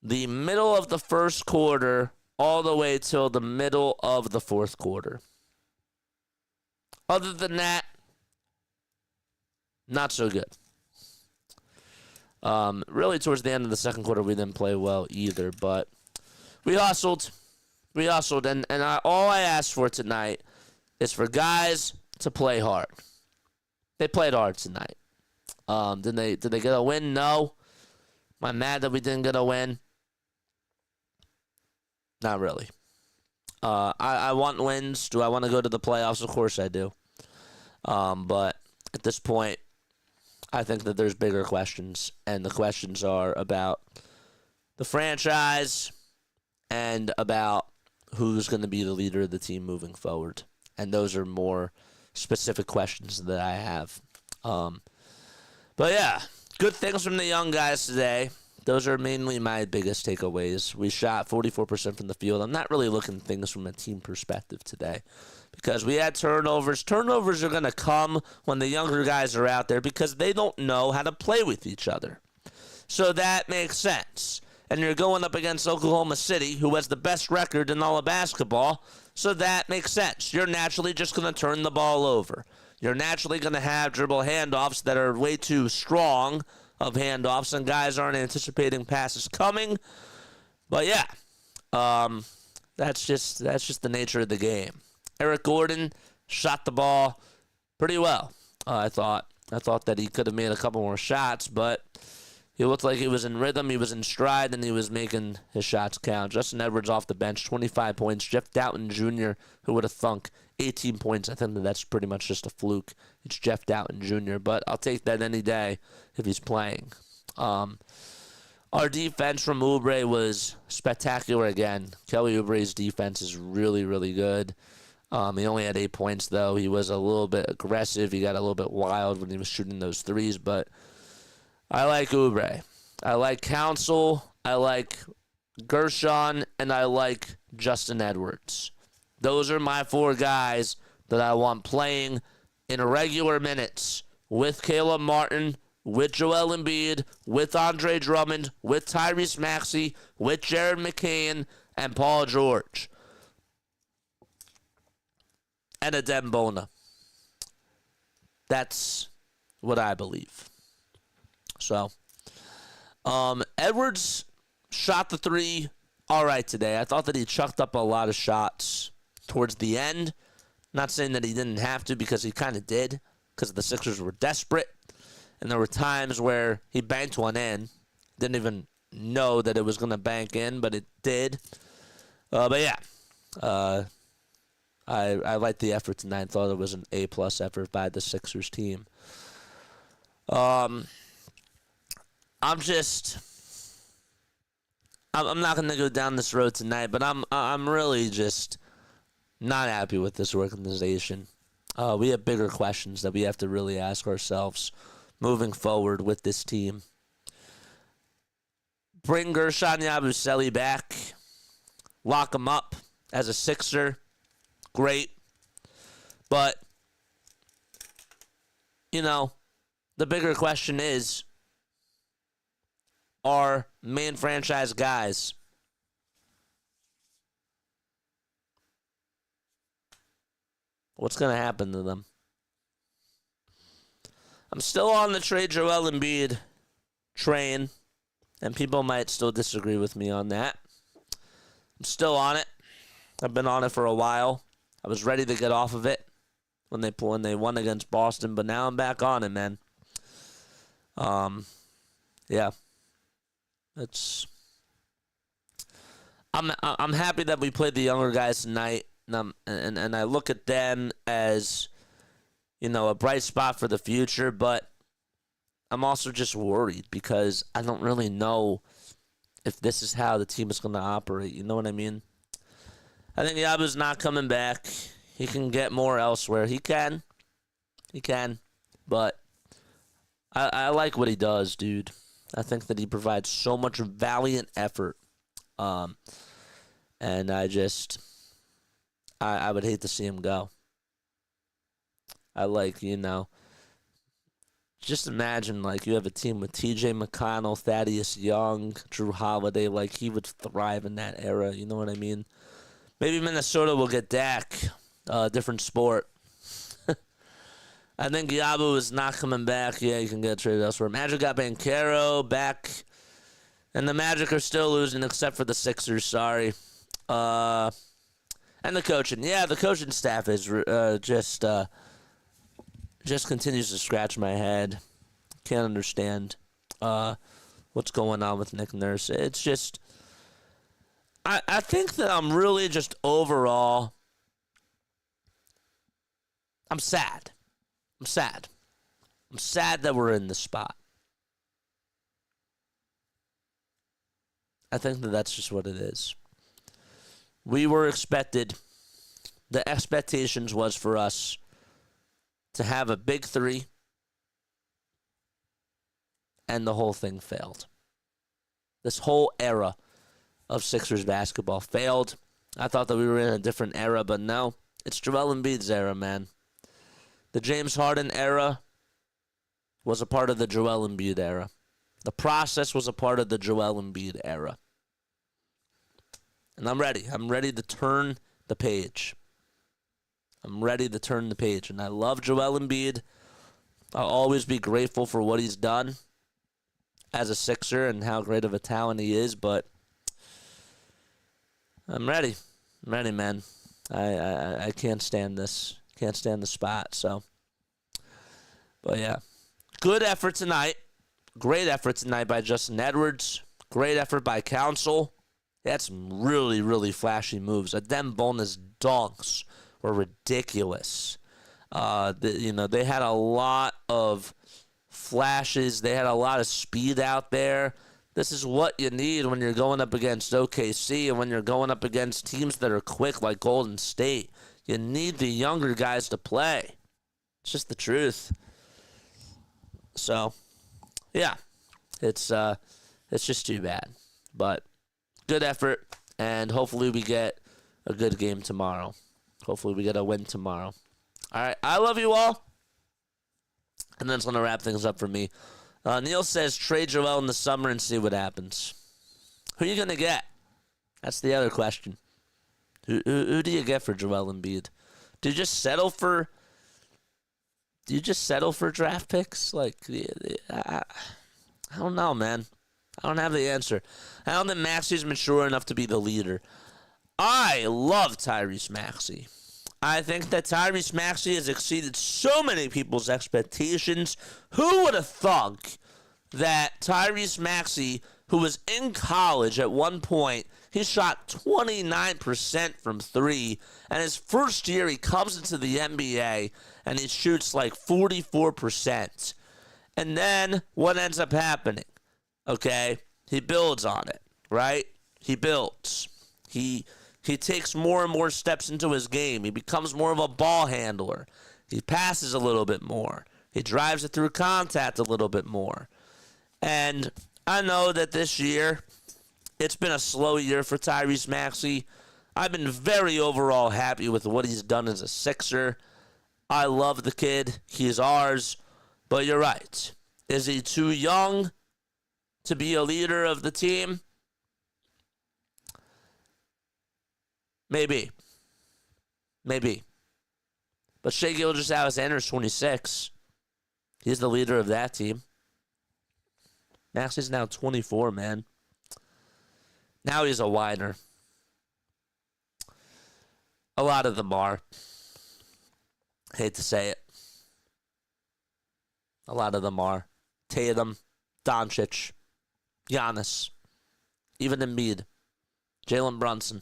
the middle of the first quarter all the way till the middle of the fourth quarter. Other than that, not so good. Really, towards the end of the second quarter, we didn't play well either, but we hustled. And all I asked for tonight is for guys to play hard. They played hard tonight. Did they get a win? No. Am I mad that we didn't get a win? Not really. I want wins. Do I want to go to the playoffs? Of course I do. But at this point, I think that there's bigger questions, and the questions are about the franchise and about who's going to be the leader of the team moving forward. And those are more specific questions that I have. But yeah, good things from the young guys today. Those are mainly my biggest takeaways. We shot 44% from the field. I'm not really looking at things from a team perspective today because we had turnovers. Turnovers are going to come when the younger guys are out there because they don't know how to play with each other. So that makes sense. And you're going up against Oklahoma City, who has the best record in all of basketball, so that makes sense. You're naturally just going to turn the ball over. You're naturally going to have dribble handoffs that are way too strong of handoffs, and guys aren't anticipating passes coming. But yeah, that's just the nature of the game. Eric Gordon shot the ball pretty well. I thought that he could have made a couple more shots, but he looked like he was in rhythm, he was in stride, and he was making his shots count. Justin Edwards off the bench, 25 points. Jeff Doughton Jr., who would have thunk, 18 points. I think that's pretty much just a fluke. It's Jeff Doughton Jr., but I'll take that any day if he's playing. Our defense from Oubre was spectacular again. Kelly Oubre's defense is really, really good. He only had 8 points, though. He was a little bit aggressive. He got a little bit wild when he was shooting those threes, but I like Oubre. I like Council. I like Gershon, and I like Justin Edwards. Those are my 4 guys that I want playing in regular minutes with Caleb Martin, with Joel Embiid, with Andre Drummond, with Tyrese Maxey, with Jared McCain, and Paul George. And Adem Bona. That's what I believe. So, Edwards shot the 3 all right today. I thought that he chucked up a lot of shots towards the end. Not saying that he didn't have to because he kind of did because the Sixers were desperate. And there were times where he banked one in. Didn't even know that it was going to bank in, but it did. But yeah, I liked the effort tonight. Thought it was an A-plus effort by the Sixers team. I'm not going to go down this road tonight, but I'm really just Not happy with this organization. We have bigger questions that we have to really ask ourselves moving forward with this team. Bring Gershon Yabusele back. Lock him up as a Sixer. Great. But, you know, the bigger question is, are main franchise guys what's going to happen to them? I'm still on the trade Joel Embiid train, and people might still disagree with me on that. I'm still on it. I've been on it for a while. I was ready to get off of it when they won against Boston, but now I'm back on it, man. Yeah. I'm happy that we played the younger guys tonight. And I look at them as, you know, a bright spot for the future, but I'm also just worried because I don't really know if this is how the team is going to operate. You know what I mean? I think Yabu's not coming back. He can get more elsewhere. He can, but I like what he does, dude. I think that he provides so much valiant effort, and I would hate to see him go. Just imagine, you have a team with T.J. McConnell, Thaddeus Young, Drew Holiday. He would thrive in that era. You know what I mean? Maybe Minnesota will get Dak. Different sport. I think Yabu is not coming back. Yeah, you can get traded elsewhere. Magic got Banchero back. And the Magic are still losing except for the Sixers. Sorry. And the coaching. Yeah, the coaching staff is just continues to scratch my head. Can't understand what's going on with Nick Nurse. It's just, I think that I'm really just overall, I'm sad. I'm sad that we're in this spot. I think that that's just what it is. We were expected, the expectations was for us to have a big three, and the whole thing failed. This whole era of Sixers basketball failed. I thought that we were in a different era, but no, it's Joel Embiid's era, man. The James Harden era was a part of the Joel Embiid era. The process was a part of the Joel Embiid era. And I'm ready. I'm ready to turn the page. And I love Joel Embiid. I'll always be grateful for what he's done as a Sixer and how great of a talent he is, but I'm ready. I'm ready, man. I can't stand this. Can't stand the spot, so. But yeah. Good effort tonight. Great effort tonight by Justin Edwards. Great effort by Council. They had some really, really flashy moves. Adem Bona's dunks were ridiculous. They had a lot of flashes. They had a lot of speed out there. This is what you need when you're going up against OKC and when you're going up against teams that are quick like Golden State. You need the younger guys to play. It's just the truth. So, yeah, it's just too bad. But good effort, and hopefully we get a good game tomorrow. Hopefully we get a win tomorrow. All right, I love you all. And that's going to wrap things up for me. Neil says, trade Joel in the summer and see what happens. Who are you going to get? That's the other question. Who do you get for Joel Embiid? Do you just settle for draft picks? I don't know, man. I don't have the answer. I don't think Maxey's mature enough to be the leader. I love Tyrese Maxey. I think that Tyrese Maxey has exceeded so many people's expectations. Who would have thunk that Tyrese Maxey, who was in college at one point, he shot 29% from three, and his first year he comes into the NBA and he shoots 44%. And then what ends up happening? Okay, he builds on it, right? He builds. He he takes more and more steps into his game. He becomes more of a ball handler. He passes a little bit more. He drives it through contact a little bit more. And I know that this year, it's been a slow year for Tyrese Maxey. I've been very overall happy with what he's done as a Sixer. I love the kid. He's ours. But you're right. Is he too young to be a leader of the team? Maybe. But Shai Gilgeous-Alexander is 26. He's the leader of that team. Maxey's now 24, man. Now he's a whiner. A lot of them are. Hate to say it. A lot of them are. Tatum, Doncic, Giannis, even Embiid, Jalen Brunson.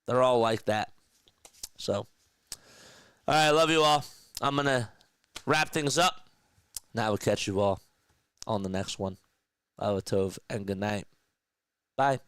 They're all like that. So, all right, love you all. I'm going to wrap things up. Now we'll catch you all on the next one. Tov and good night. Bye.